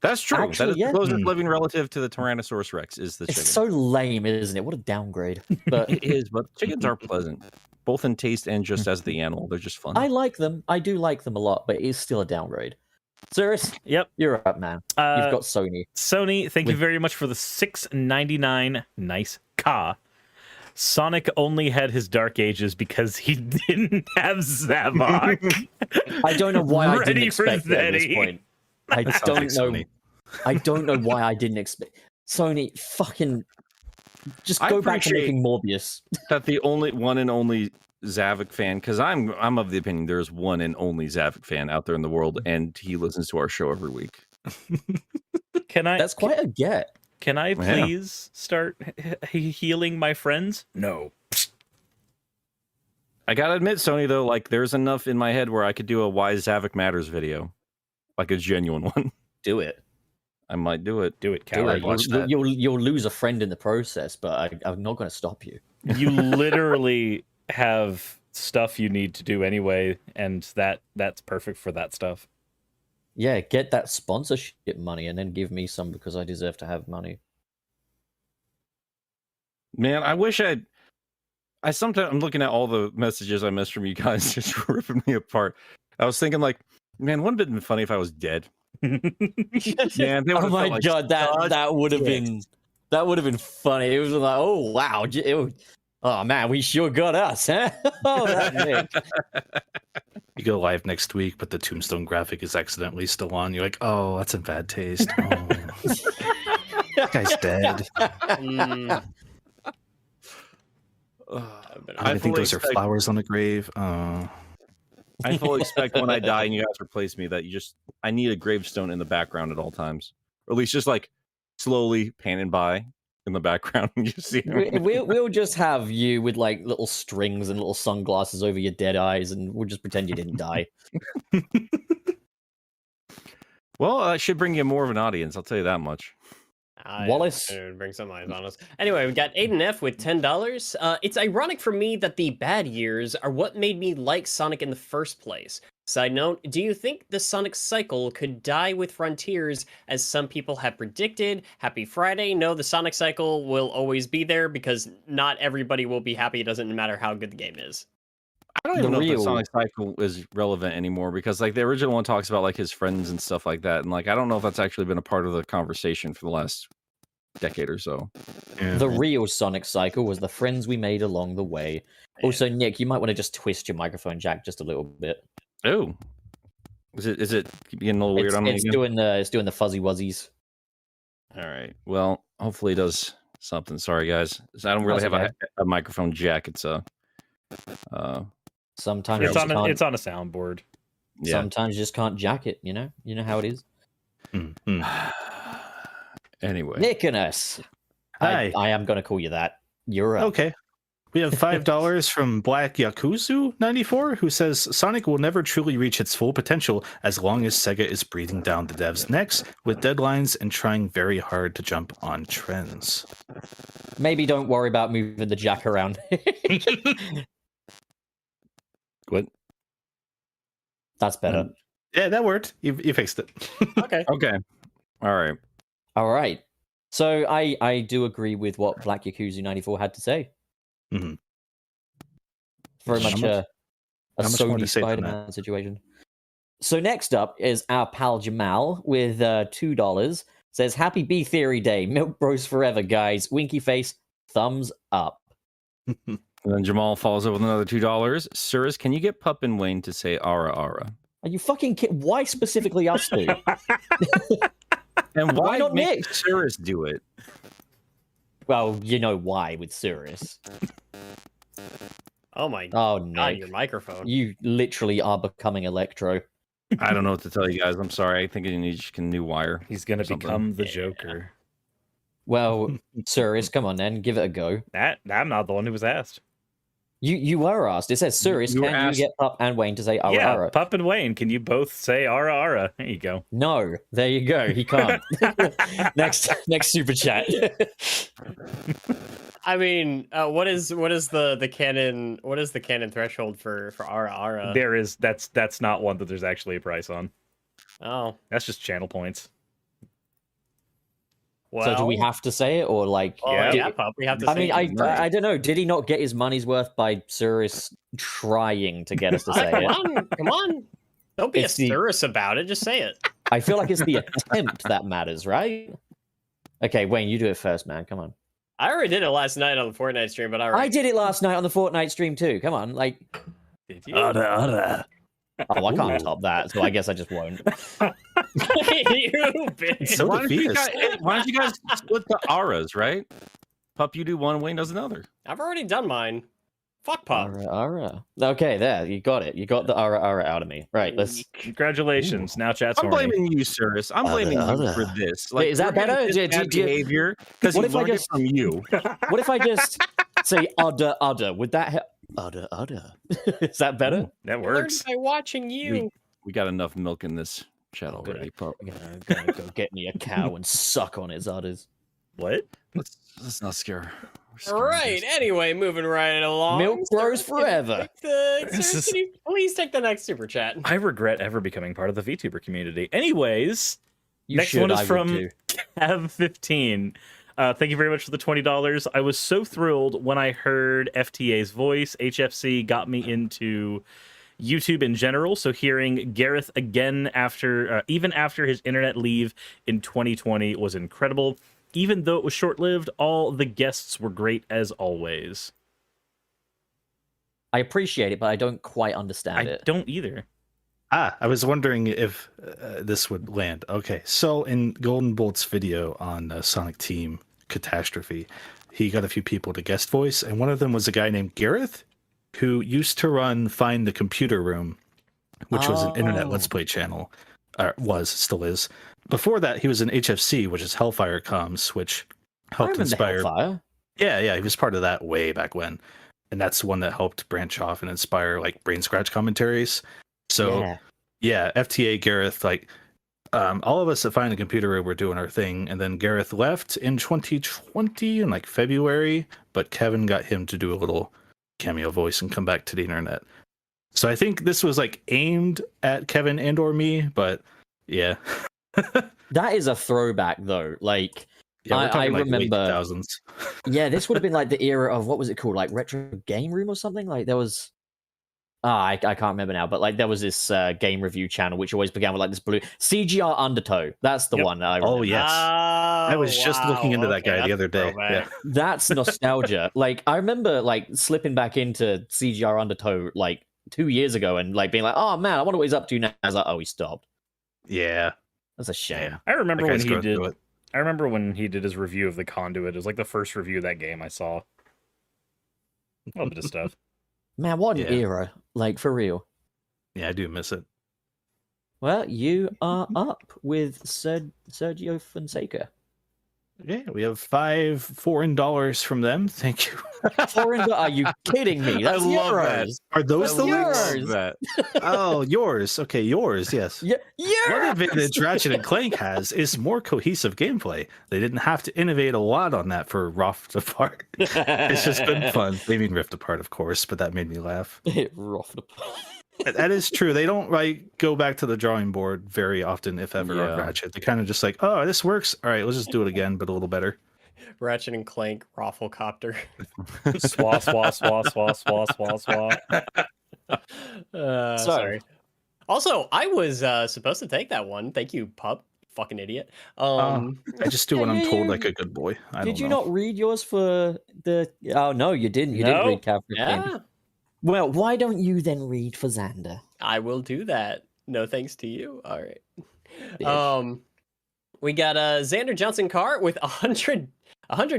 That's true. Actually, that is yeah. the closest living relative to the Tyrannosaurus Rex is the chicken. It's so lame, isn't it? What a downgrade. But It is, but chickens are pleasant, both in taste and just as the animal. They're just fun. I like them. I do like them a lot, but it is still a downgrade. Cyrus, Yep. you're up, man. You've got Sony. Sony, thank you With- very much for the $6.99 nice car. Sonic only had his Dark Ages because he didn't have Zavok. I don't know why I didn't Ready for expect it at this Zeddy. point. I That sounds don't like know. Sony. I don't know why I didn't expect. Sony, fucking, just I go back to appreciate- making Morbius. that the only one and only Zavok fan, because I'm of the opinion there's one and only Zavok fan out there in the world, and he listens to our show every week. Can I? That's quite a get. Can I Yeah. please start healing my friends? No. I gotta admit, Sony, though, like there's enough in my head where I could do a Why Zavok Matters video, like a genuine one. Do it. I might do it. Do it, Do coward. it. watch that. You'll lose a friend in the process, but I'm not going to stop you. You literally have stuff you need to do anyway, and that's perfect for that stuff. Yeah, get that sponsorship money and then give me some because I deserve to have money. Man, I wish I sometimes I'm looking at all the messages I missed from you guys, just ripping me apart. I was thinking, like, man, wouldn't it have been funny if I was dead? Man, they Oh would've my felt like god, such that would have dicks. been funny. It was like, oh wow, oh man, we sure got us, huh? Oh, that Nick. You go live next week, but the Tombstone graphic is accidentally still on. You're like, oh, that's in bad taste. Oh. That guy's dead. Mm, I think fully those are expect- flowers on the grave. Oh. I fully expect when I die and you guys replace me that I need a gravestone in the background at all times, or at least just like slowly panning by in the background. You see, We'll just have you with like little strings and little sunglasses over your dead eyes, and we'll just pretend you didn't die. well, I should bring you more of an audience. I'll tell you that much. Wallace? I would bring some eyes on us. Anyway, we got Aiden F with $10. It's ironic for me that the bad years are what made me like Sonic in the first place. Side note, do you think the Sonic cycle could die with Frontiers as some people have predicted? Happy Friday. No, the Sonic cycle will always be there because not everybody will be happy. It doesn't matter how good the game is. I don't even know if the Sonic cycle is relevant anymore because like the original one talks about like his friends and stuff like that, and like I don't know if that's actually been a part of the conversation for the last decade or so. Yeah. The real Sonic cycle was the friends we made along the way. Also, Nick, you might want to just twist your microphone jack just a little bit. Oh, is it getting a little weird on me It's again? doing the fuzzy wuzzies. All right. Well, hopefully it does something. Sorry, guys. I don't really That's have okay. a microphone jack. It's Sometimes you It's just on can't. it's on a soundboard. yeah. Sometimes you just can't jack it. You know how it is. Anyway, Nicholas. Hi. I am going to call you that. You're up. Okay. We have $5 from Black Yakuzu 94, who says Sonic will never truly reach its full potential as long as Sega is breathing down the devs' necks with deadlines and trying very hard to jump on trends. Maybe don't worry about moving the jack around. what? That's better. Yeah, that worked. You fixed it. Okay. Okay. All right. All right. So I do agree with what Black Yakuza 94 had to say. Mhm. Very How much much- a how much more to Sony say from that? Spider-Man situation. So next up is our pal Jamal with $2. Says, Happy B Theory Day. Milk Bros forever, guys. Winky face, thumbs up. And then Jamal follows up with another $2. Sirs, can you get Pup and Wayne to say "ara ara"? Are you fucking kidding? Why specifically us two? And Why why not make Nick? Sirs do it? Well, you know why with Cirrus. Oh my Oh, god, Nick. your microphone. You literally are becoming Electro. I don't know what to tell you guys. I'm sorry. I think you need a new wire. He's gonna Something. become the Yeah. Joker. Well, Cirrus, come on then, give it a go. I'm not the one who was asked. You were asked. It says, Cirrus, You were can asked- you get Pup and Wayne to say ara Yeah, ara? Pup and Wayne, can you both say ara ara? There you go. No, there you go. He can't. next super chat. I mean, what is the canon threshold for ara ara? There is that's not one that there's actually a price on. Oh, That's just channel points. well. So do we have to say it or like? Oh, Yeah. yeah, Pup, we have to. I mean, say it. I don't know. Did he not get his money's worth by Cirrus trying to get us to say Come it? on, come on. Don't be It's a the- Cirrus about it. Just say it. I feel like it's the attempt that matters, right? Okay, Wayne, you do it first, man. Come on. I already did it last night on the Fortnite stream, but I did it last night on the Fortnite stream too. Come on, like, Did you? oh, I can't top that, so I guess I just won't. you bitch. So Why don't, you defeatist. guys, why don't you guys split the auras, right? Pup, you do one, Wayne does another. I've already done mine. Fuck Pup. Ara. Okay, there, you got it. You got the ara out of me. Right, let's. Congratulations. Now chat's I'm horny. blaming you, Cirrus. I'm blaming you for this. Wait, is that we're getting better? this Do- bad do you- behavior because What you if I learned it just- from you. What if I just say udder? Would that help? Udder. Is that better? That I learned works. by watching you. We got enough milk in this chat already, Pup. I'm gonna go get me a cow and suck on its udders. What? Let's not scare. All right. Anyway, moving right along. Milk bros Cirrus, forever. This Cirrus, is- can you please take the next super chat? I regret ever becoming part of the VTuber community. Anyways, You next should, one is I would from too. Cav15. Thank you very much for the $20. I was so thrilled when I heard FTA's voice. HFC got me into YouTube in general. So hearing Gareth again after, even after his internet leave in 2020 was incredible. Even though it was short-lived, all the guests were great as always. I appreciate it, but I don't quite understand I it. don't either. I was wondering if this would land. Okay, so in Golden Bolt's video on Sonic Team Catastrophe, he got a few people to guest voice, and one of them was a guy named Gareth, who used to run Find the Computer Room, which was an internet Let's Play channel. Still is. Before that, he was in HFC, which is Hellfire Comms, which helped inspire. Hellfire. Yeah, he was part of that way back when, and that's the one that helped branch off and inspire like Brain Scratch commentaries. So yeah, FTA Gareth, like all of us at Find the Computer Room were doing our thing, and then Gareth left in 2020 in like February, but Kevin got him to do a little cameo voice and come back to the internet. So I think this was like aimed at Kevin and or me, but yeah. That is a throwback though. Like Yeah, we're talking I like late remember 2000s. Yeah, this would have been like the era of what was it called? Like Retro Game Room or something? Like there was I can't remember now, but like there was this game review channel which always began with like this blue CGR Undertow. That's the one that I remember. Oh yes. I was just looking into that guy the other day. Yeah. That's nostalgia. Like I remember like slipping back into CGR Undertow like 2 years ago and like being like, oh man, I wonder what he's up to now. I was like, oh, he stopped. Yeah. That's a shame. Yeah. I remember That when guy's he going did. through it. I remember when he did his review of the Conduit. It was like the first review of that game I saw. A little bit of stuff. Man, what an Yeah. era. Like for real. Yeah, I do miss it. Well, you are up with Sergio Fonseca. Yeah, we have $5 foreign from them. Thank you. Foreign, are you kidding me? That's love that. euros. Are those the Yours. links? That. Oh, yours. Okay, yours. Yes. Yeah, One yeah. advantage Ratchet and Clank has is more cohesive gameplay. They didn't have to innovate a lot on that for Rift Apart. It's just been fun. They mean Rift Apart, of course, but that made me laugh. It roughed up. That is true. They don't like go back to the drawing board very often, if ever, on Yeah. Ratchet. They kind of just like, oh, this works. All right, let's just do it again, but a little better. Ratchet and Clank Rafflecopter. Swa, swa, swa, swa, swa, swa, swa. Sorry. Also, I was supposed to take that one. Thank you, pup. Fucking idiot. I just do what I'm told Yeah. like a good boy. I Did don't you know. not read yours for the? Oh no, you didn't. You didn't No. read Captain. yeah, Well, why don't you then read for Xander? I will do that. No thanks to you. All right. Bitch. We got Xander Johnson Carr with $100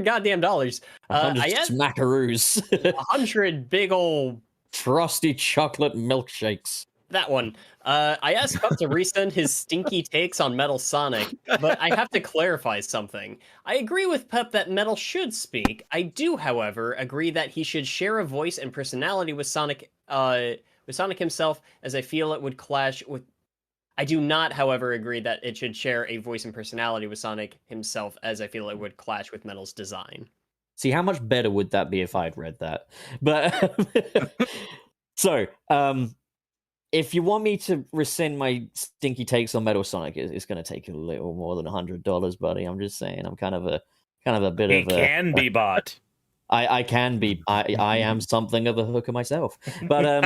goddamn dollars. I asked Smackaroos, 100 big old frosty chocolate milkshakes. that one. I asked Pup to resend his stinky takes on Metal Sonic, but I have to clarify something. I agree with Pup that Metal should speak. I do, however, agree that he should share a voice and personality with Sonic himself, as I feel it would clash with. I do not, however, agree that it should share a voice and personality with Sonic himself, as I feel it would clash with Metal's design. See, how much better would that be if I'd read that? But so, if you want me to rescind my stinky takes on Metal Sonic, it's going to take a little more than $100, buddy. I'm just saying. I'm kind of a bit It of a. can be bought. I can be. I am something of a hooker myself. But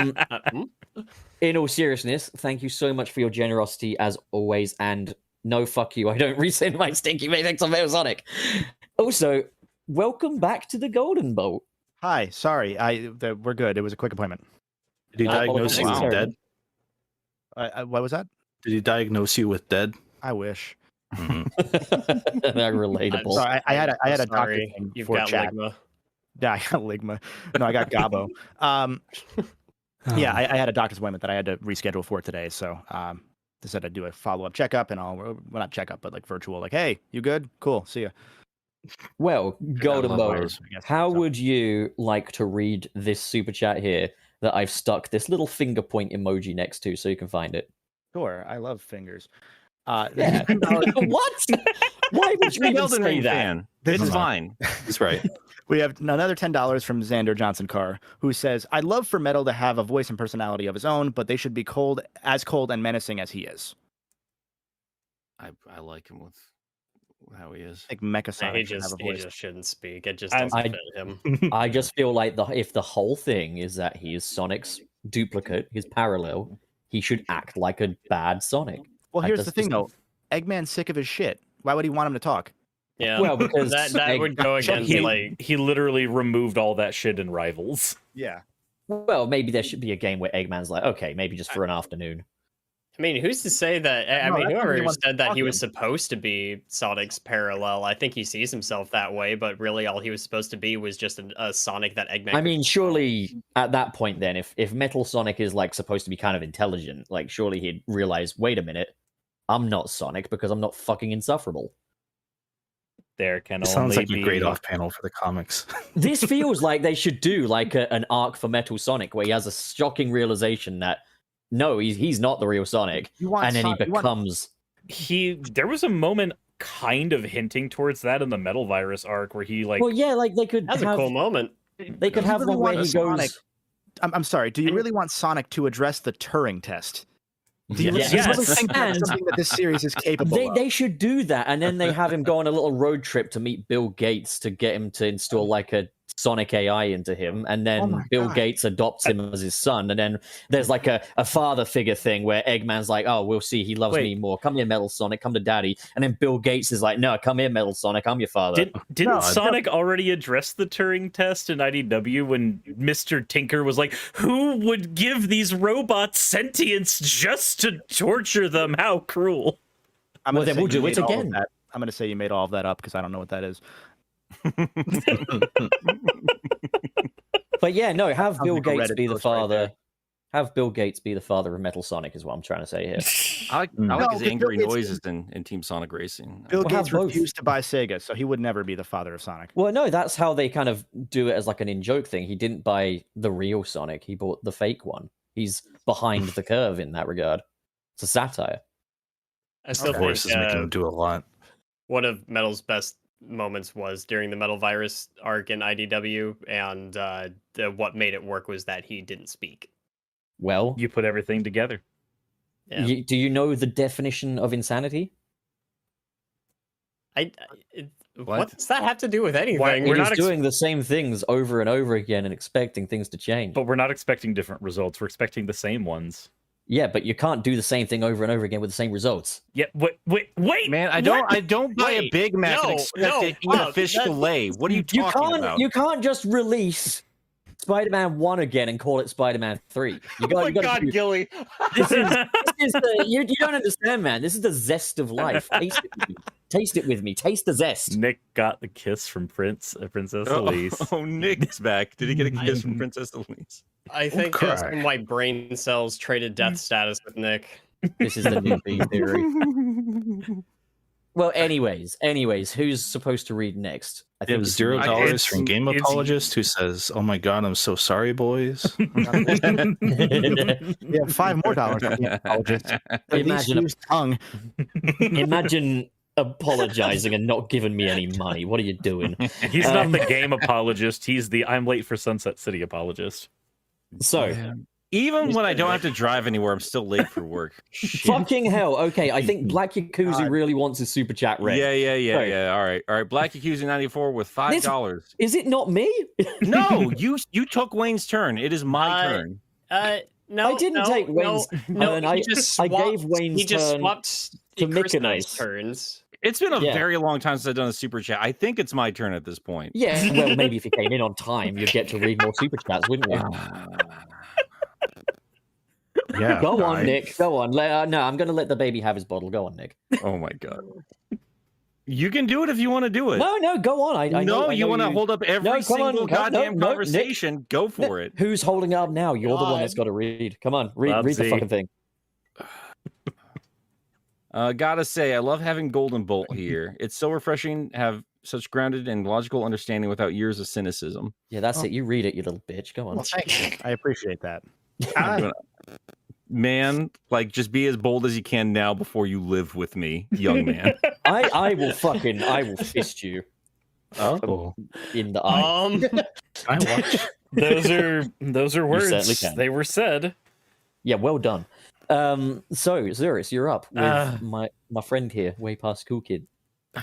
in all seriousness, thank you so much for your generosity as always. And no, fuck you. I don't resend my stinky takes on Metal Sonic. Also, welcome back to the Golden Bolt. Hi, sorry. We're good. It was a quick appointment. Did he diagnose you apologies, with sir. dead? What was that? Did he diagnose you with dead? I wish. Mhm. They're relatable. Sorry, I had a doctor Sorry, thing you've for got chat. Ligma. Yeah, I got Ligma. No, I got Gabo. Yeah, I had a doctor's appointment that I had to reschedule for today. So they said I'd do a follow-up checkup and well, not checkup, but like virtual. Like, hey, you good? Cool. See ya. Well, Golden love Bolt, those. I guess. how So, would you like to read this super chat here that I've stuck this little finger point emoji next to so you can find it? Sure, I love fingers. Yeah. What? Why would you even Elden say Ring that? fan. This It's is fine. He's right. We have another $10 from Xander Johnson Carr, who says, I'd love for Metal to have a voice and personality of his own, but they should be cold and menacing as he is. I like him how he is. I think Mecha He Sonic should have just a he voice. just shouldn't speak. It just I'm- doesn't I- fit him. I just feel like if the whole thing is that he is Sonic's duplicate, his parallel, he should act like a bad Sonic. Well, Like, here's that's the thing just- though. Eggman's sick of his shit. Why would he want him to talk? Yeah. Well, because that Egg- would go against he, like he literally removed all that shit in Rivals. Yeah. Well, maybe there should be a game where Eggman's like, okay, maybe just for an afternoon. I mean, who's to say that? I No, mean, that's when whoever he wants to said that talk he to was him. supposed to be Sonic's parallel, I think he sees himself that way, but really all he was supposed to be was just a Sonic that Eggman. I could mean, control. surely at that point, then, if Metal Sonic is like supposed to be kind of intelligent, like surely he'd realize, wait a minute, I'm not Sonic because I'm not fucking insufferable. There can It only sounds like be a great off panel for the comics. This feels like they should do like an arc for Metal Sonic where he has a shocking realization that no, he's not the real Sonic, You want and then he Son- you want- becomes. There was a moment kind of hinting towards that in the Metal Virus arc where he like Well, yeah, like they could That's have, a cool moment. they could You have really one where want he Sonic- goes. I'm sorry. Do you really want Sonic to address the Turing test? Do you, Yes. do you really Yes. think that's And- something that this series is capable of? They should do that, and then they have him go on a little road trip to meet Bill Gates to get him to install like a Sonic AI into him, and then my Bill God. Gates adopts him as his son, and then there's like a father figure thing where Eggman's like, "Oh, we'll see, he loves Wait. me more. Come here, Metal Sonic, come to Daddy," and then Bill Gates is like, "No, come here, Metal Sonic, I'm your father." Didn't No, Sonic already address the Turing test in IDW when Mr. Tinker was like, "Who would give these robots sentience just to torture them? How cruel!" I'm Well, gonna then say we'll you do it made all of again. that. I'm going to say you made all of that up because I don't know what that is. But yeah, no, have Sounds Bill like a Gates Reddit be the post right father. there. Have Bill Gates be the father of Metal Sonic, is what I'm trying to say here. I like No, his because angry Bill Gates- noises in Team Sonic Racing. Bill Well, have Gates both. refused to buy Sega, so he would never be the father of Sonic. Well, no, that's how they kind of do it as like an in-joke thing. He didn't buy the real Sonic; he bought the fake one. He's behind the curve in that regard. It's a satire. I still The voice think is making him do a lot. one of Metal's best moments was during the Metal Virus arc in IDW, and what made it work was that he didn't speak. Well, You put everything together. Yeah. do you know the definition of insanity? What does that have to do with anything? Why- It We're is not ex- doing the same things over and over again and expecting things to change. But we're not expecting different results. We're expecting the same ones. Yeah, but you can't do the same thing over and over again with the same results. Yeah. Wait. Man, I don't buy a Wait, Big Mac and no, expect no, it to eat a fuck, fish that- fillet. What are you talking about? You can't just release Spider-Man 1 again and call it Spider-Man 3. You got, you got to do, Gilly. this is the, you don't understand, man. This is the zest of life. Taste it with me. Taste it with me. Taste the zest. Nick got the kiss from Princess Elise. Oh, Nick's back. Did he get a kiss from Princess Elise? I think cry. some of my brain cells traded death status with Nick. This is the new B theory. Well, anyways, who's supposed to read next? I It was it's you. $0 it's- from Game it's- Apologist who says, "Oh my god, I'm so sorry, boys." Yeah, $5 more from the apologist. For these Imagine a- used tongue. Imagine apologizing and not giving me any money. What are you doing? He's not the game apologist. He's the I'm late for Sunset City apologist. So, Even when I don't have to drive anywhere, I'm still late for work. fucking hell. Okay, I think Black Yakuza really wants his super chat read. Yeah. All right. Black Yakuza 94 with $5. Is it not me? No, you took Wayne's turn. It is my turn. No, I didn't no, take Wayne's no, turn. he I just gave swapped- Wayne's He just turn swapped to Chris and I's Mykonos. turns. It's been a Yeah. very long time since I've done a super chat. I think it's my turn at this point. Yeah, well, maybe if you came in on time, you'd get to read more super chats, wouldn't you? Yeah. Go on, right. Nick. Go on. No, I'm going to let the baby have his bottle. Go on, Nick. Oh my god. You can do it if you want to do it. No, go on. I no, know, you want to hold up every No, come on, single no, goddamn no, Nick. conversation. Go for it. Who's holding it up now? You're the one that's God. got to read. Come on, read the Bubsy. fucking thing. Gotta say, I love having Golden Bolt here. It's so refreshing to have such grounded and logical understanding without years of cynicism. Yeah, that's it. You read it, you little bitch. Go on. Well, thank you. I appreciate that. I'm gonna- Man, like, just be as bold as you can now before you live with me, young man. I will fist you Oh, in the eye. I watch. Those are certainly words. can. They were said. Yeah, well done. So, Zurus, you're up with Uh. my friend here, way past cool kid.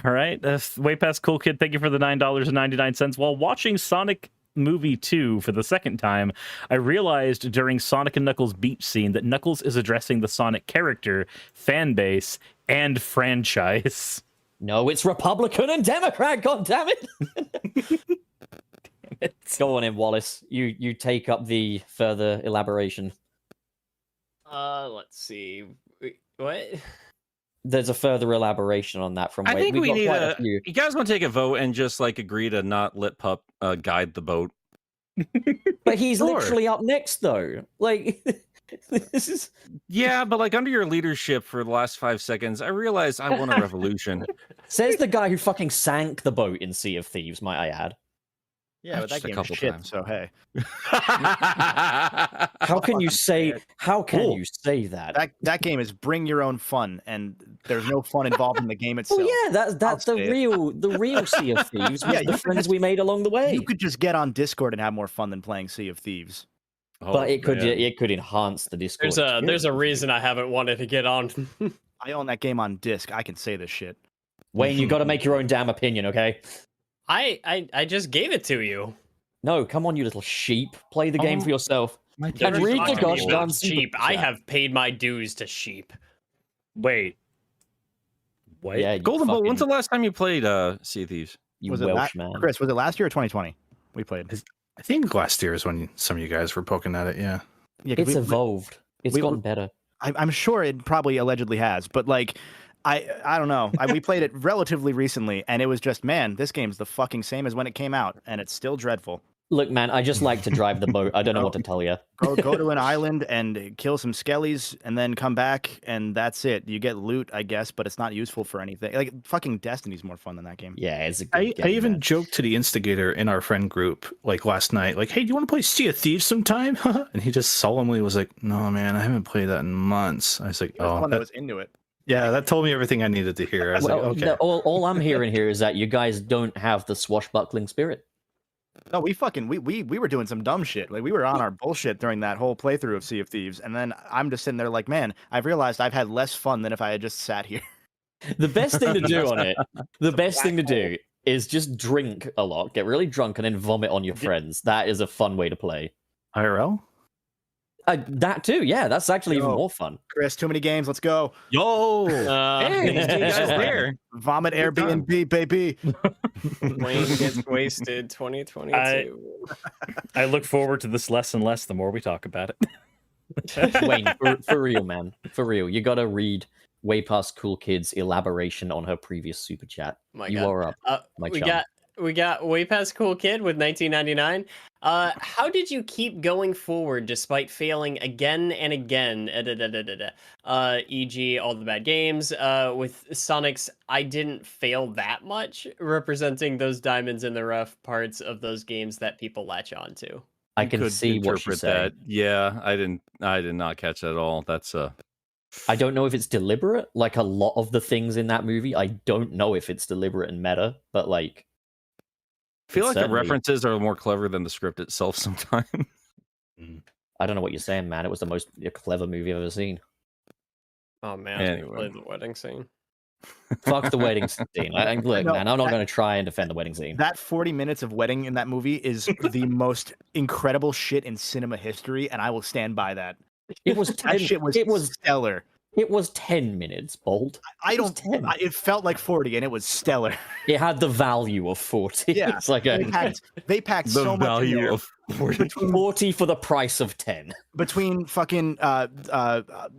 All right. Way past Cool Kid, thank you for the $9.99. While watching Sonic Movie 2 for the second time, I realized during Sonic and Knuckles beach scene that Knuckles is addressing the Sonic character, fan base, and franchise. No, it's Republican and Democrat, God damn it. Go on in, Wallace. You take up the further elaboration. Let's see. What? There's a further elaboration on that from I Wade. think We've we got need quite a few. You guys want to take a vote and just like agree to not let Pup guide the boat? But he's Sure. literally up next, though. Like, this is. Yeah, but like under your leadership for the last 5 seconds, I realized I want a revolution. Says the guy who fucking sank the boat in Sea of Thieves, might I add. Yeah, but Just that a game couple is shit. times. So hey, How can you say? How can Cool. you say that? that game is bring your own fun, and there's no fun involved in the game itself. Well, yeah, that's the say it. real Sea of Thieves. Yeah, Was you the could friends just- we made along the way. You could just get on Discord and have more fun than playing Sea of Thieves. But it could man. it could enhance the Discord. There's a experience. reason I haven't wanted to get on. I own that game on disc. I can say this shit. Wayne, you got to make your own damn opinion, okay? I just gave it to you. No, come on, you little sheep. Play the game for yourself. My And read the Talking gosh about darn sheep. super I chat. have paid my dues to sheep. Wait. What? Yeah, you Golden Bolt, when's the fucking- last time you played Sea of Thieves? you Was it Welsh man? Chris, was it last year or 2020? We played. I think last year is when some of you guys were poking at it. Yeah. Yeah, 'cause It's evolved. It's we- gotten better. I'm sure it probably allegedly has, but like, I don't know. We played it relatively recently, and it was just, man, this game's the fucking same as when it came out, and it's still dreadful. Look, man, I just like to drive the boat. I don't know what to tell you. Go to an island and kill some skellies, and then come back, and that's it. You get loot, I guess, but it's not useful for anything. Like fucking Destiny's more fun than that game. Yeah, it's a good I game. even man. joked to the instigator in our friend group like last night, like, "Hey, do you want to play Sea of Thieves sometime?" And he just solemnly was like, "No, man, I haven't played that in months." I was like, He was the "Oh, one that that- was into it. yeah, that told me everything I needed to hear." I was Well, like, "Okay." no, all I'm hearing here is that you guys don't have the swashbuckling spirit. No, we were doing some dumb shit. Like we were on our bullshit during that whole playthrough of Sea of Thieves, and then I'm just sitting there like, man, I've realized I've had less fun than if I had just sat here. The best thing to do on it, the best thing to do is just drink a lot, get really drunk, and then vomit on your friends. That is a fun way to play. IRL? That too, yeah, that's actually even Yo. more fun. Chris, too many games. Let's go. Yo! Hey, you guys there. Vomit Good time. Airbnb, baby. Wayne gets wasted 2022. I look forward to this less and less the more we talk about it. Wayne, for real, man, for real, you gotta read Way Past Cool Kid's elaboration on her previous super chat. My You God. are up, my we chum. got way past Cool Kid with 1999. How did you keep going forward despite failing again and again? E.g., all the bad games. With Sonic's, I didn't fail that much, representing those diamonds in the rough parts of those games that people latch onto. I You can could see what she's saying. Yeah, I did not catch that at all. That's I don't know if it's deliberate. Like a lot of the things in that movie, I don't know if it's deliberate and meta, but like, I feel It's like the certainly- references are more clever than the script itself sometimes. I don't know what you're saying, man. It was the most clever movie I've ever seen. Oh man, Anyway. play the wedding scene. Fuck the wedding scene. Look, No, man, I'm not that- going to try and defend the wedding scene. That 40 minutes of wedding in that movie is the most incredible shit in cinema history, and I will stand by that. It was That 10, shit was it was stellar. it was 10 minutes, Bolt. I It was don't. 10. It felt like 40, and it was stellar. It had the value of 40. Yeah, It's like They packed so much in there. 40 for the price of 10. Between fucking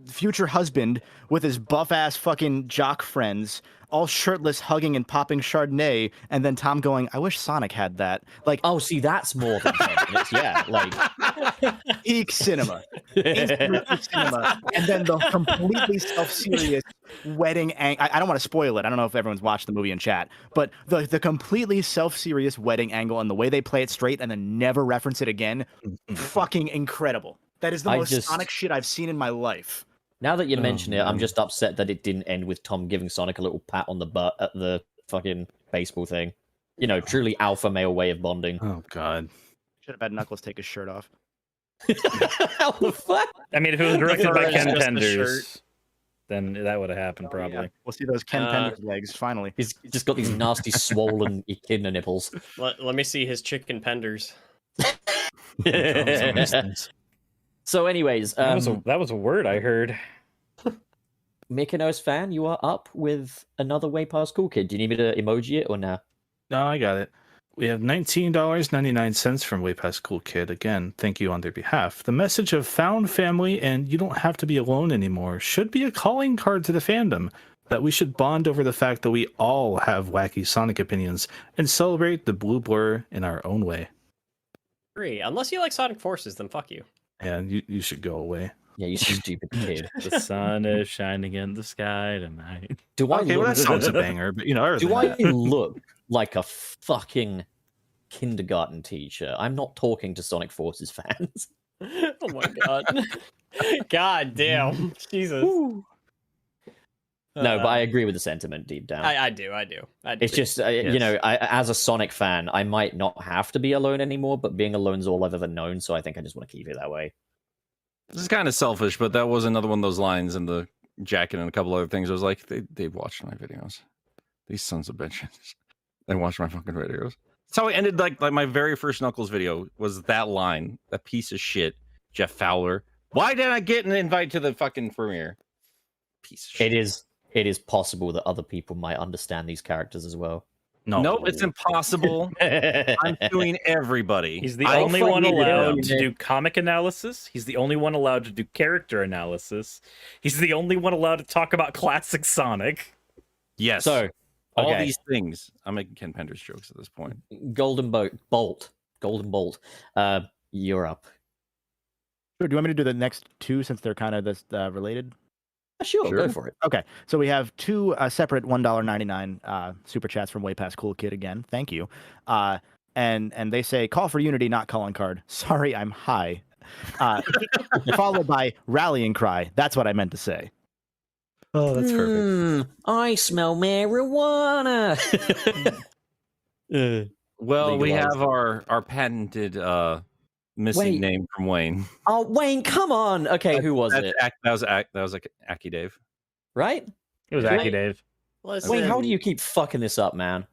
future husband with his buff ass fucking jock friends, all shirtless, hugging and popping Chardonnay, and then Tom going, "I wish Sonic had that." Like Oh, see, that's more than 10 minutes. Yeah, like peak cinema, Instant peak cinema, and then the completely self-serious wedding. I don't want to spoil it. I don't know if everyone's watched the movie in chat, but the completely self-serious wedding angle and the way they play it straight and then never reference it again, fucking incredible. That is the I most just- Sonic shit I've seen in my life. now that you Oh, mention it, I'm man. just upset that it didn't end with Tom giving Sonic a little pat on the butt at the fucking baseball thing. You know, truly alpha male way of bonding. Oh God. Should have had Knuckles take his shirt off. How the fuck? I mean, if it was directed by It's Ken just the Penders, then that would have happened Oh, yeah. probably. We'll see those Ken Penders legs finally. He's just got these nasty, swollen echidna nipples. Let me see his chicken penders. So, anyways, That was a word I heard. Mykonos fan, you are up with another Way Past Cool Kid. Do you need me to emoji it or nah? No, I got it. We have $19.99 from Way Past Cool Kid. Again, thank you on their behalf. The message of found family and you don't have to be alone anymore should be a calling card to the fandom that we should bond over the fact that we all have wacky Sonic opinions and celebrate the blue blur in our own way. Agree. Unless you like Sonic Forces, then fuck you. And you should go away. Yeah, you stupid kid. The sun is shining in the sky tonight. Do I Okay, look, well, that sounds a banger, but other do than I that- look like a fucking kindergarten teacher? I'm not talking to Sonic Forces fans. Oh my god. God damn. Jesus. No, but I agree with the sentiment deep down. I do. It's just, as a Sonic fan, I might not have to be alone anymore, but being alone is all I've ever known, so I think I just want to keep it that way. This is kind of selfish, but that was another one of those lines in the jacket and a couple other things. I was like, they watched my videos. These sons of bitches. They watched my fucking videos. That's how I ended like my very first Knuckles video was that line. That piece of shit, Jeff Fowler. Why didn't I get an invite to the fucking premiere? Piece of shit. It is possible that other people might understand these characters as well. Nope, it's impossible. I'm suing everybody. He's the I only one fucking allowed know, to do comic analysis. He's the only one allowed to do character analysis. He's the only one allowed to talk about classic Sonic. Yes. So, all okay. these things. I'm making Ken Penders jokes at this point. Golden Bolt. You're up. Sure, do you want me to do the next two since they're kind of this related? Sure, go for it. Okay, so we have two separate $1.99 super chats from Way Past Cool Kid again. Thank you. And they say, call for unity, not calling card. Sorry, I'm high. Followed by rallying cry. That's what I meant to say. Oh, that's perfect. I smell marijuana. Well, we Legalized. have our patented missing Wait. name from Wayne. Oh, Wayne, come on. Okay, who was it? That was like Aki Dave. Right? It was Wait. Aki Dave. Listen, Wayne, how do you keep fucking this up, man?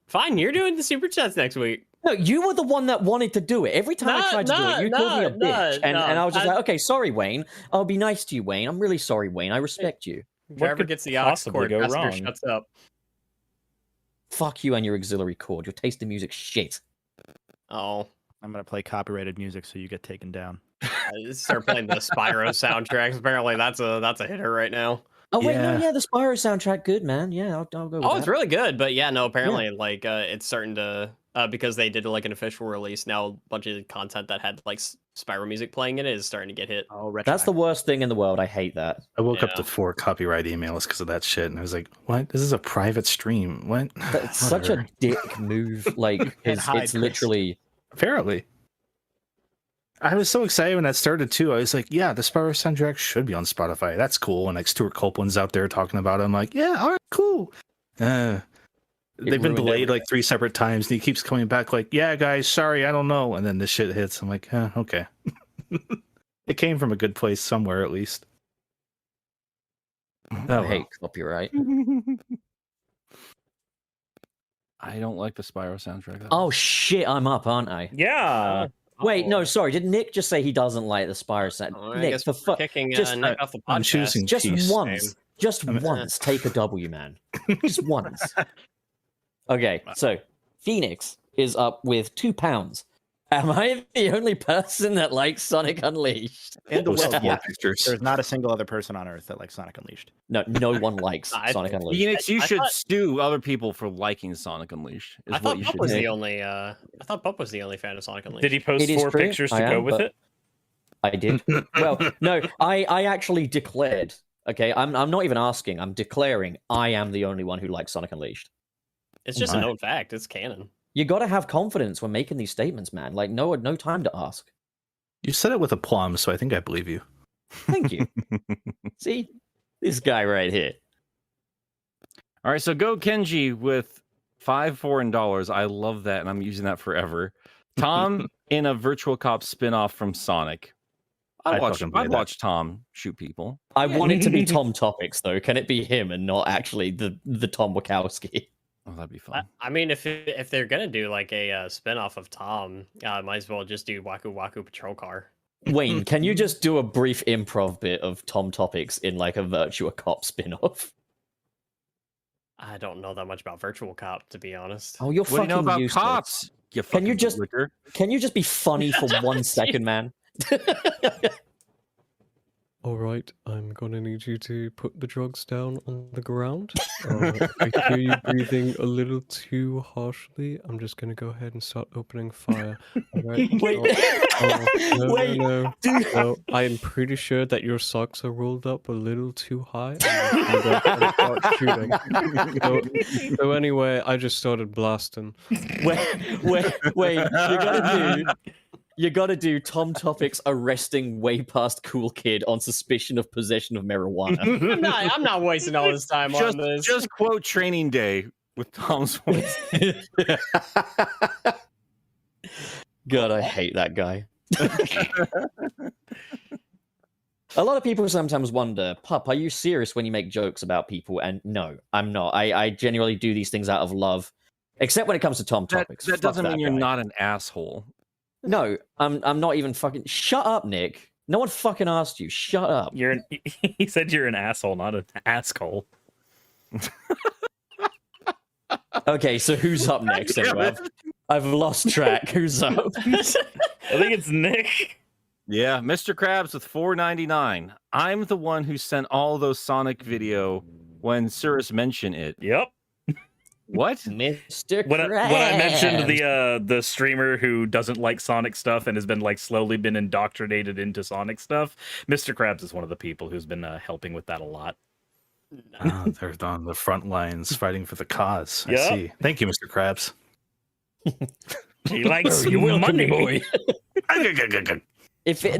Fine, you're doing the super chats next week. No, you were the one that wanted to do it. Every time I tried to do it, you called me a bitch. And I was just like, okay, sorry, Wayne. I'll be nice to you, Wayne. I'm really sorry, Wayne. I respect you. Whoever could gets the aux possibly cord go faster wrong? shuts up. Fuck you and your auxiliary cord. Your taste in music shit. Oh, I'm going to play copyrighted music so you get taken down. start playing the Spyro soundtracks. Apparently, that's a hitter right now. Oh, wait, no, Yeah. yeah, the Spyro soundtrack, good, man. Yeah, I'll go with Oh, that. it's really good, but yeah, no. Apparently, like it's starting to because they did like an official release. Now, a bunch of content that had like Spyro music playing in it is starting to get hit. Oh, That's the worst thing in the world. I hate that. I woke up Yeah. to 4 copyright emails because of that shit, and I was like, "What? This is a private stream. What?" That's such a Whatever. dick move. Like, it's hide, it's Chris. literally... Apparently. I was so excited when that started too. I was like, "Yeah, the Spyro soundtrack should be on Spotify. That's cool." And like Stuart Copeland's out there talking about it. I'm like, "Yeah, all right, cool." They've been ruined delayed like 3 separate times, and he keeps coming back like, "Yeah, guys, sorry, I don't know." And then this shit hits. I'm like, okay. It came from a good place somewhere, at least. I Oh, well. hate copyright. I don't like the Spyro soundtrack. Oh, shit, I'm up, aren't I? Yeah. Wait, no, sorry. Did Nick just say he doesn't like the Spyro sound? Oh, I Nick, guess for we're fuck, kicking just- Nick off the I'm podcast. choosing just peace. once, just once, take a W, man. Just once. Okay, so Phoenix is up with £2. Am I the only person that likes Sonic Unleashed? In the Post world, more yeah. pictures. There's not a single other person on Earth that likes Sonic Unleashed. No, no one likes I- Sonic Unleashed. Phoenix, you I should thought- sue other people for liking Sonic Unleashed. Is I what thought you Pup should was do. the only. I thought Pup was the only fan of Sonic Unleashed. Did he post It is 4 true, pictures to I go am, with but- it? I did. Well, no, I actually declared. Okay, I'm not even asking. I'm declaring I am the only one who likes Sonic Unleashed. It's just a My. known fact. It's canon. You got to have confidence when making these statements, man. Like, no time to ask. You said it with aplomb, so I think I believe you. Thank you. See, this guy right here. All right, so go Kenji with 5 foreign dollars. I love that, and I'm using that forever. Tom in a Virtual Cop spinoff from Sonic. I'd watch. fucking play I'd that. watch Tom shoot people. I want it to be Tom Topics though. Can it be him and not actually the Tom Wachowski? Oh, that'd be fun. I mean, if they're gonna do like a spin-off of Tom, might as well just do Waku Waku Patrol Car. Wayne, can you just do a brief improv bit of Tom Topics in like a Virtua Cop spin-off? I don't know that much about Virtual Cop, to be honest. Oh, you're What do fucking you know about useless. cops? You Can you fucking just- liquor. Can you just be funny for 1 second, man? All right, I'm gonna need you to put the drugs down on the ground. I hear you breathing a little too harshly. I'm just gonna go ahead and start opening fire. All right? Wait. No, Wait, no. dude. No, I am pretty sure that your socks are rolled up a little too high. And I'm gonna start shooting. So anyway, I just started blasting. Wait, you gotta do Tom Topics arresting way past cool kid on suspicion of possession of marijuana. I'm not wasting all this time on this. Just quote Training Day with Tom's voice. God, I hate that guy. A lot of people sometimes wonder, Pup, are you serious when you make jokes about people? And no, I'm not. I genuinely do these things out of love. Except when it comes to Tom Topics. That Fuck doesn't mean you're guy. not an asshole. No, I'm not even fucking. Shut up, Nick. No one fucking asked you. Shut up. He said you're an asshole, not an asshole. Okay, so who's up next? Anyway, I've lost track. Who's up? I think it's Nick. Yeah, Mr. Krabs with $4.99. I'm the one who sent all those Sonic video when Cirrus mentioned it. Yep. What? Mr. When I mentioned Krabs. the streamer who doesn't like Sonic stuff and has been like slowly been indoctrinated into Sonic stuff, Mr. Krabs is one of the people who's been helping with that a lot. They're on the front lines fighting for the cause. I Yep. see. Thank you, Mr. Krabs. He likes You're welcome, money. boy.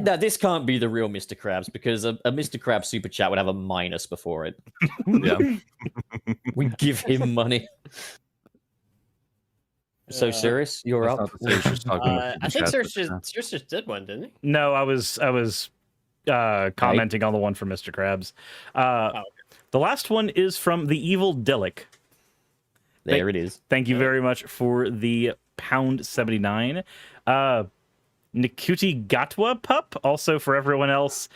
Now, this can't be the real Mr. Krabs because a Mr. Krabs super chat would have a minus before it. Yeah. We give him money. So, Cirrus, you're That's up. not the same. She's talking about I think Super Cirrus Chats. just did one, didn't he? No, I was commenting on the one from Mr. Krabs. okay. The last one is from the Evil Delic. There it is. Thank you very much for the £79. Nikuti Gatwa Pup, also for everyone else,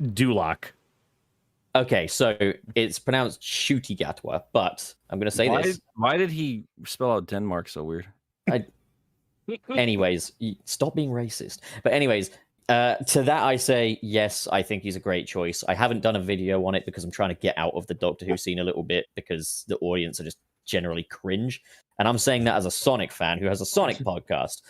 Dulak. Okay, so it's pronounced Shooty Gatwa, but I'm going to say this. Why did he spell out Denmark so weird? Anyways, stop being racist. But anyways, to that I say, yes, I think he's a great choice. I haven't done a video on it because I'm trying to get out of the Doctor Who scene a little bit because the audience are just generally cringe. And I'm saying that as a Sonic fan who has a Sonic podcast.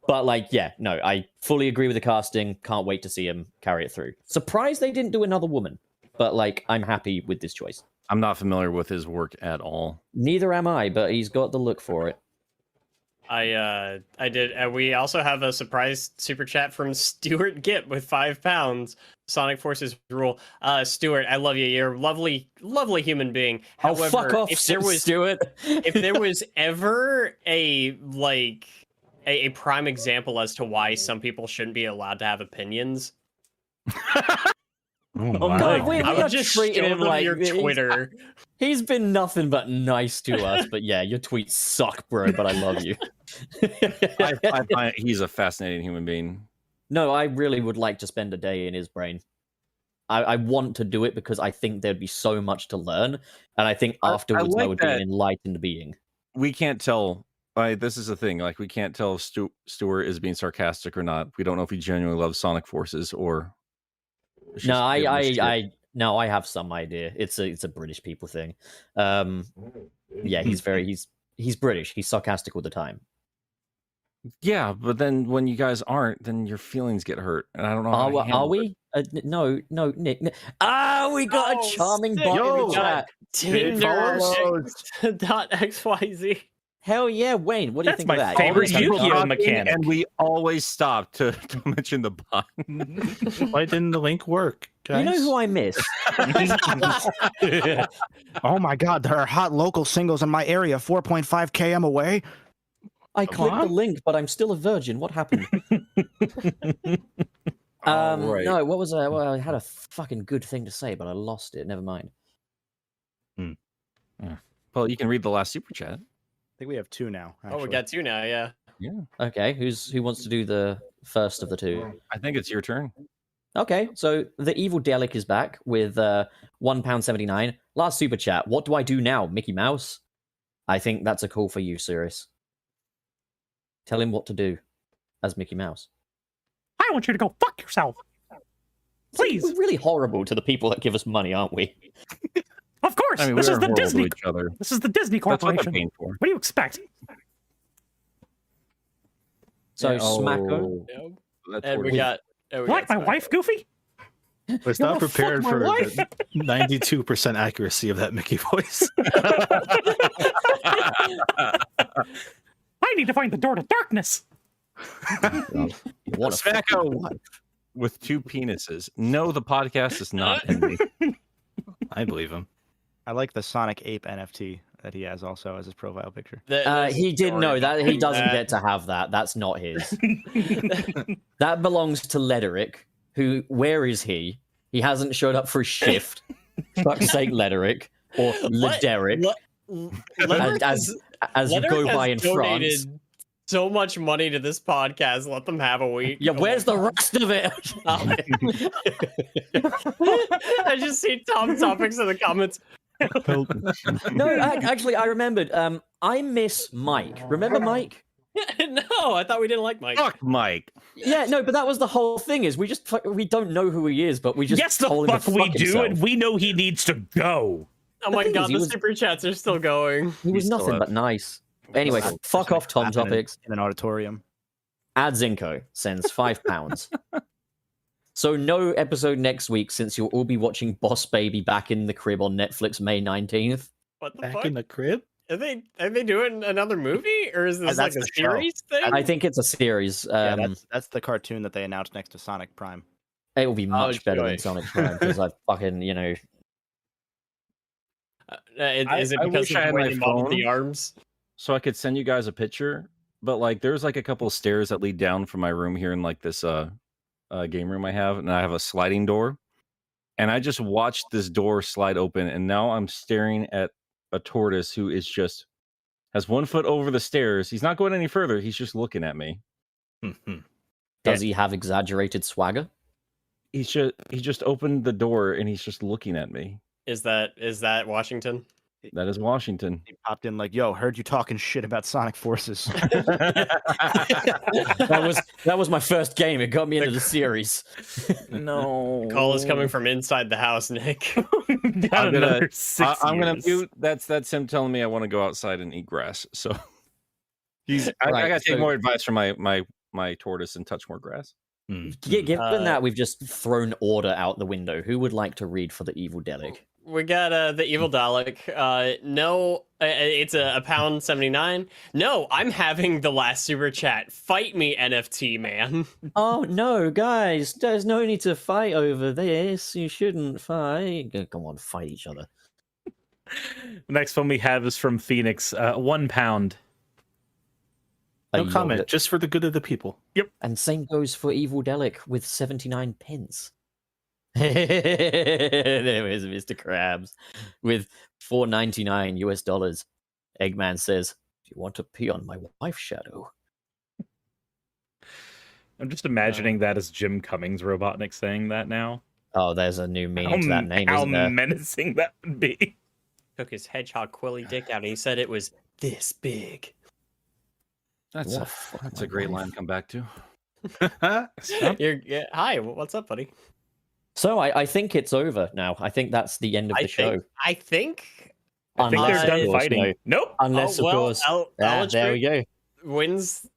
But like, yeah, no, I fully agree with the casting. Can't wait to see him carry it through. Surprised they didn't do another woman. But like, I'm happy with this choice. I'm not familiar with his work at all. Neither am I, but he's got the look for it. I did. We also have a surprise super chat from Stuart Gipp with £5. Sonic Forces rule. Stuart, I love you. You're a lovely, lovely human being. Oh, However, fuck off, if there was Stuart. if there was ever a prime example as to why some people shouldn't be allowed to have opinions, Oh, Oh, my. God, we I are would just treating show him them like your Twitter. He's been nothing but nice to us, but yeah, your tweets suck, bro. But I love you. I find he's a fascinating human being. No, I really would like to spend a day in his brain. I want to do it because I think there'd be so much to learn, and I think I afterwards I like would be that. an enlightened being. We can't tell. This is the thing. Like, we can't tell if Stuart is being sarcastic or not. We don't know if he genuinely loves Sonic Forces or. it's No, just giving us shit. I have some idea. It's a British people thing. Yeah, he's British. He's sarcastic all the time. Yeah, but then when you guys aren't, then your feelings get hurt, and I don't know. How to Are handle it. we? No, Nick. We got a Oh, charming sick. bot in Yo. the chat. Tinder follows. .xyz. Hell yeah, Wayne. What do you That's think my of that? favorite Always Yu-Gi-Oh talking, mechanic. and we always stop to mention the bot. Why didn't the link work, guys? You know who I miss? Oh my God, there are hot local singles in my area, 4.5 km away. I clicked the on. link, but I'm still a virgin. What happened? Right. No, what was I? Well, I had a fucking good thing to say, but I lost it. Never mind. Well, you can read the last super chat. I think we have 2 now. Oh, we actually. got 2 now. Yeah. Yeah, Okay, who wants to do the first of the 2? I think it's your turn. Okay, so the Evil Delic is back with £1.79. Last super chat. What do I do now, Mickey Mouse? I think that's a call for you, Cyrus. Tell him what to do as Mickey Mouse. I want you to go fuck yourself. Please. We're really horrible to the people that give us money, aren't we? Of course. I mean, This we're is the horrible to Disney. each other. This is the Disney That's what they're Corporation. paying for. What do you expect? So Yeah, Smacko. Yep. That's And we horrible. got. and we Like got my Smack. wife, Goofy? Was not You're gonna prepared fuck for my wife? the 92% accuracy of that Mickey voice. I need to find the door to darkness. You want to fuck Smacko. your wife. With 2 penises. No, the podcast is not ending. I believe him. I like the Sonic Ape NFT that he has also as his profile picture. He did know that he doesn't get to have that. That's not his. That belongs to Lederick. Who? Where is he? He hasn't showed up for his shift. Fuck's sake, Lederick or Lederick, as you go by in France. So much money to this podcast. Let them have a week. Yeah, where's the rest of it? I just see Tom Topics in the comments. No, actually, I remembered. I miss Mike. Remember Mike? No, I thought we didn't like Mike. Fuck Mike. Yeah, no, but that was the whole thing. Is we don't know who he is, but we just Yes, the told him to fuck we do, himself. and we know he needs to go. Oh my thing god, is, he the was- super chats are still going. He was He's still nothing up. but nice. Anyway, fuck off, Tom Clapping Topics. in an auditorium. Adzinko sends £5. So no episode next week since you'll all be watching Boss Baby back in the crib on Netflix May 19th. What the Back fuck? in the crib? Are they doing another movie, or is this like That's a the show. series thing? I think it's a series. Yeah, that's the cartoon that they announced next to Sonic Prime. It will be much better than joy. Sonic Prime because I fucking, Is it I because wish of I the had way my they modeled the phone. arms? So I could send you guys a picture, but like there's like a couple of stairs that lead down from my room here in like this game room I have, and I have a sliding door. And I just watched this door slide open, and now I'm staring at a tortoise who is just has 1 foot over the stairs. He's not going any further. He's just looking at me. does he have exaggerated swagger? He just opened the door and he's just looking at me. Is that Washington? That is Washington. He popped in like, "Yo, heard you talking shit about Sonic Forces." That was my first game. It got me into the series. No. Call is coming from inside the house, Nick. Got I'm gonna- another 6 I'm gonna years. mute. That's him telling me I want to go outside and eat grass. So I Right, gotta take so- more advice from my tortoise and touch more grass. Given that we've just thrown order out the window, who would like to read for the Evil Delic? We got the Evil Dalek. No, it's a £1.79. No, I'm having the last super chat. Fight me, NFT man. Oh no, guys! There's no need to fight over this. You shouldn't fight. Come on, fight each other. The next one we have is from Phoenix. £1. I No yelled comment, it. just for the good of the people. And same goes for Evil Delic with 79 pence. There is Mr. Krabs with $4.99 US. Eggman says, "Do you want to pee on my wife, Shadow?" I'm just imagining that as Jim Cummings Robotnik saying that now. Oh, there's a new meaning to that name, how isn't there? menacing that would be. Took his hedgehog quilly dick out and he said it was this big. That's What a, a fuck that's my a great wife. line to come back to. Hi, what's up, buddy? So I think it's over now. I think that's the end of the show. I think I think Unless, they're of done course, fighting. no. Nope. Unless, of course, there we go. Wins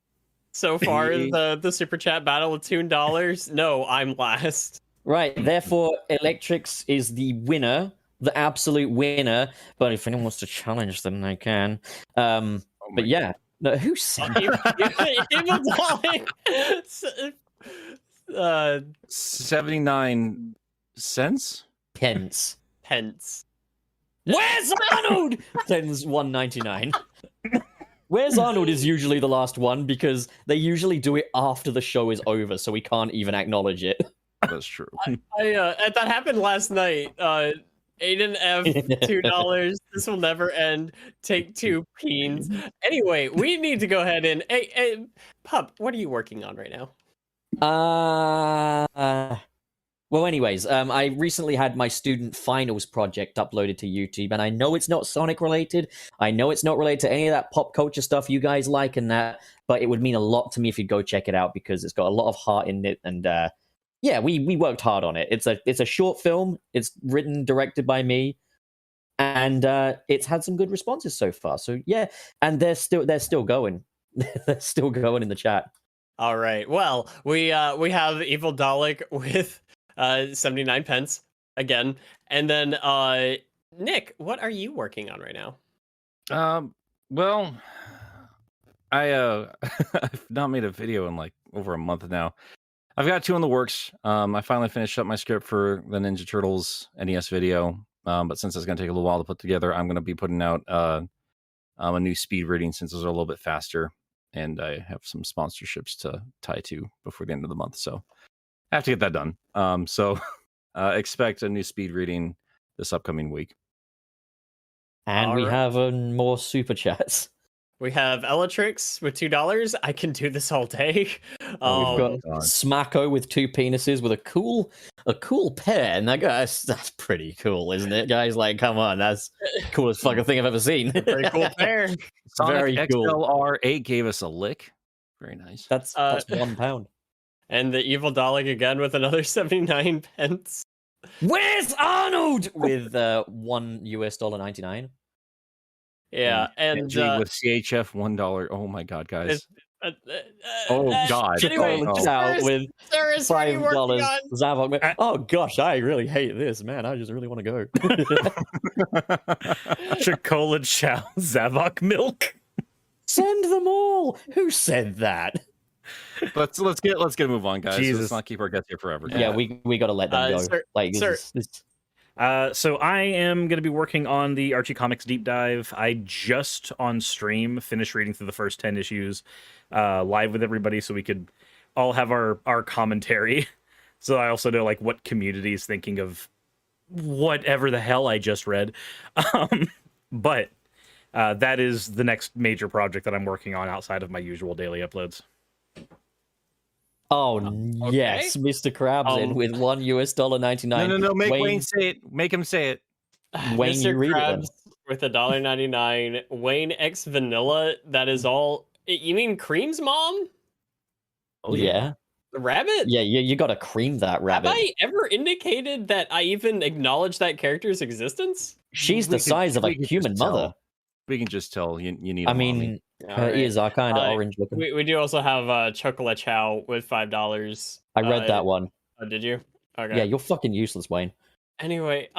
so far in the super chat battle with $2. No, I'm last. Right, therefore, Electrix is the winner, the absolute winner. But if anyone wants to challenge them, they can. But yeah, no, who said Evil Dalek. 79 cents. pence? Pence. Where's Arnold? Sends $1.99. Where's Arnold is usually the last one because they usually do it after the show is over, so we can't even acknowledge it. that's true. That happened last night. Aiden F, $2. This will never end. Take 2 peens. Anyway, we need to go ahead and hey, Pup, what are you working on right now? Well, anyways, I recently had my student finals project uploaded to YouTube, and I know it's not Sonic related. I know it's not related to any of that pop culture stuff you guys like and that, but it would mean a lot to me if you go check it out because it's got a lot of heart in it, and yeah, we worked hard on it. It's a short film. It's written, directed by me, and it's had some good responses so far. So yeah, and they're still going. They're still going in the chat. All right. Well, we have Evil Dalek with 79 pence again, and then Nick, what are you working on right now? Well, I've not made a video in like over a month now. I've got 2 in the works. I finally finished up my script for the Ninja Turtles NES video, but since it's going to take a little while to put together, I'm going to be putting out a new speed reading since those are a little bit faster, and I have some sponsorships to tie to before the end of the month, so I have to get that done. So expect a new speed reading this upcoming week. And we have more super chats. We have Ellatrix with $2. I can do this all day. We've got Smacko with 2 penises with a cool pair, and that's pretty cool, isn't it, guys? Like, come on, that's the coolest fucking thing I've ever seen. Very cool pair. Sonic Very cool. XLR8 gave us a lick. Very nice. That's £1. And the Evil Dalek again with another 79 pence. Where's Arnold? With $1.99. Yeah, and with CHF $1. Oh my god, guys! Oh god! Anyway, out with Cyrus, what are you working on? Zavok. Oh gosh, I really hate this, man. I just really want to go. Chocola Chow Zavok milk. Send them all. Who said that? Let's get a move on, guys. Jesus. Let's not keep our guests here forever. Yeah, we got to let them go. So I am going to be working on the Archie Comics deep dive. I just on stream finished reading through the first 10 issues live with everybody so we could all have our commentary. So I also know like what community is thinking of whatever the hell I just read. But that is the next major project that I'm working on outside of my usual daily uploads. Oh yes, Mr. Krabs in with $1.99. No. Make Wayne say it. Make him say it. Wayne, Mr. you read Krabs it with $1.99. Wayne X Vanilla. That is all. You mean Cream's mom? Oh yeah. The rabbit? Yeah, you got to cream that rabbit. Have I ever indicated that I even acknowledge that character's existence? She's the size of a human mother. We can just tell you need. I mean, her ears are kind of orange looking. We do also have Chocolate Chow with $5. I read that one. Oh, did you? Okay. Yeah, you're fucking useless, Wayne. Anyway,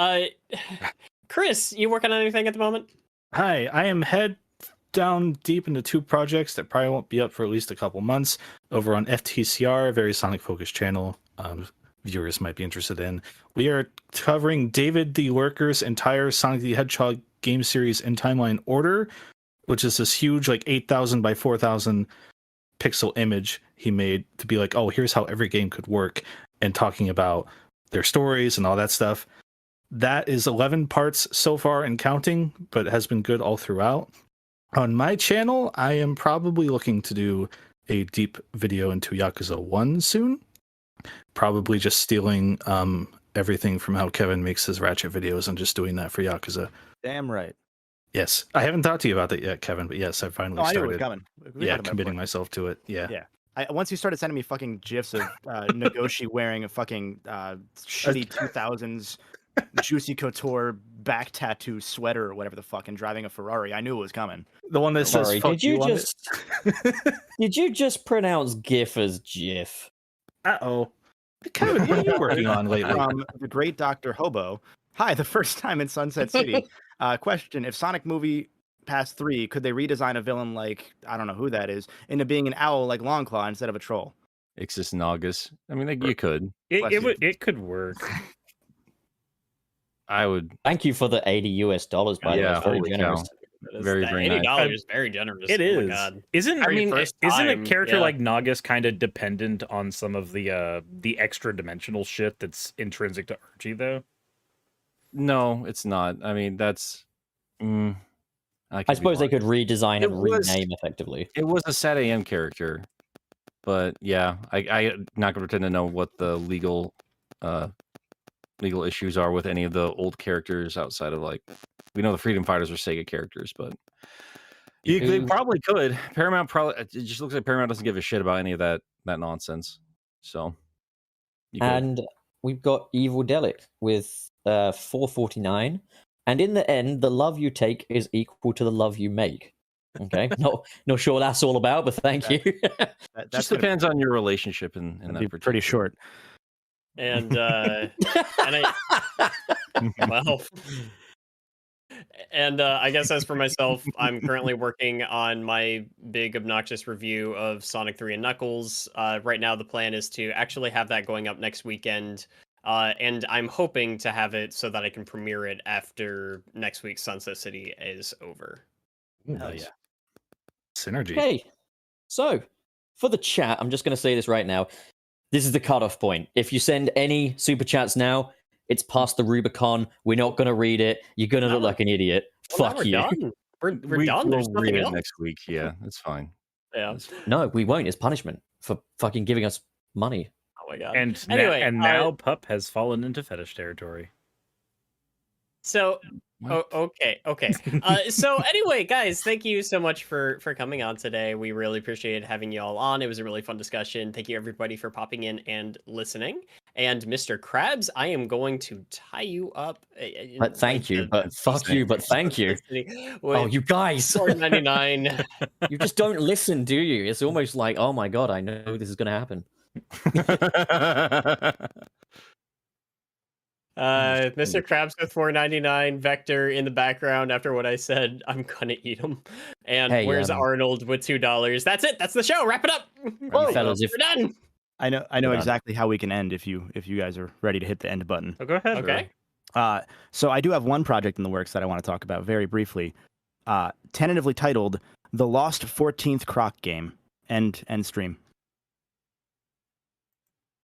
Chris, you working on anything at the moment? Hi, I am head down deep into 2 projects that probably won't be up for at least a couple months over on FTCR, a very Sonic focused channel viewers might be interested in. We are covering David the Lurker's entire Sonic the Hedgehog game series in timeline order, which is this huge like 8,000 by 4,000 pixel image he made to be like, oh, here's how every game could work, and talking about their stories and all that stuff. That is 11 parts so far and counting, but has been good all throughout. On my channel, I am probably looking to do a deep video into Yakuza 1 soon. Probably just stealing everything from how Kevin makes his Ratchet videos and just doing that for Yakuza. Damn right. Yes. I haven't talked to you about that yet, Kevin, but yes, I finally I knew it started. was coming. Yeah, committing myself to it. Yeah. Yeah. Once you started sending me fucking gifs of Nagoshi wearing a fucking shitty 2000s Juicy Couture back tattoo sweater or whatever the fuck and driving a Ferrari, I knew it was coming. The one that says fuck did you on just did you just pronounce GIF as GIF? Uh-oh. Kevin, what are you working on lately? From the great Dr. Hobo. Hi, the first time in Sunset City. Question, if Sonic Movie Pass 3, could they redesign a villain like, I don't know who that is, into being an owl like Longclaw instead of a troll? Ixis Naugus. I mean, like, you could. It could work. I would. Thank you for the $80 by the way. Very holy generous. cow. very, very nice. $80 is very generous. It Oh my is. God. Isn't For your first isn't a time, character yeah. like Nagus kind of dependent on some of the extra dimensional shit that's intrinsic to Archie though? No, it's not. I mean, that's. I suppose they could redesign It and was- rename effectively. It was a Sat AM character, but yeah, I'm not going to pretend to know what the legal issues are with any of the old characters outside of like we know the Freedom Fighters are Sega characters, but they probably could. Paramount probably it just looks like Paramount doesn't give a shit about any of that nonsense. So, you could. And we've got Evil Delic with $4.49. And in the end, the love you take is equal to the love you make. Okay, not sure what that's all about, but thank you. That's just gonna depends on your relationship in that be particular. pretty short. And well, and I guess as for myself, I'm currently working on my big obnoxious review of Sonic 3 and Knuckles. Right now, the plan is to actually have that going up next weekend. And I'm hoping to have it so that I can premiere it after next week's Sunset City is over. Hell yeah. Synergy. Okay, so for the chat, I'm just going to say this right now. This is the cutoff point. If you send any super chats now, it's past the Rubicon. We're not going to read it. You're going to look like an idiot. Well, now Fuck we're you. done. We're done. We'll There's read nothing it else. next week. Yeah, it's fine. Yeah. No, we won't. It's punishment for fucking giving us money. Oh my God. And Anyway, now Pup has fallen into fetish territory. So, okay. So anyway, guys, thank you so much for coming on today. We really appreciated having you all on. It was a really fun discussion. Thank you everybody for popping in and listening. And Mr. Krabs, I am going to tie you up. But thank you. But fuck you. But thank you. Oh, you guys. $4.99. You just don't listen, do you? It's almost like, oh my God, I know this is going to happen. Mr. Krabs with $4.99, Vector in the background after what I said. I'm gonna eat him. And Hey, where's Arnold with $2? That's it. That's the show. Wrap it up. Whoa, fellas, if We're done. I know Done. exactly how we can end if you guys are ready to hit the end button. Oh, go ahead. Okay. So I do have one project in the works that I want to talk about very briefly. Tentatively titled "The Lost 14th Croc Game." End stream.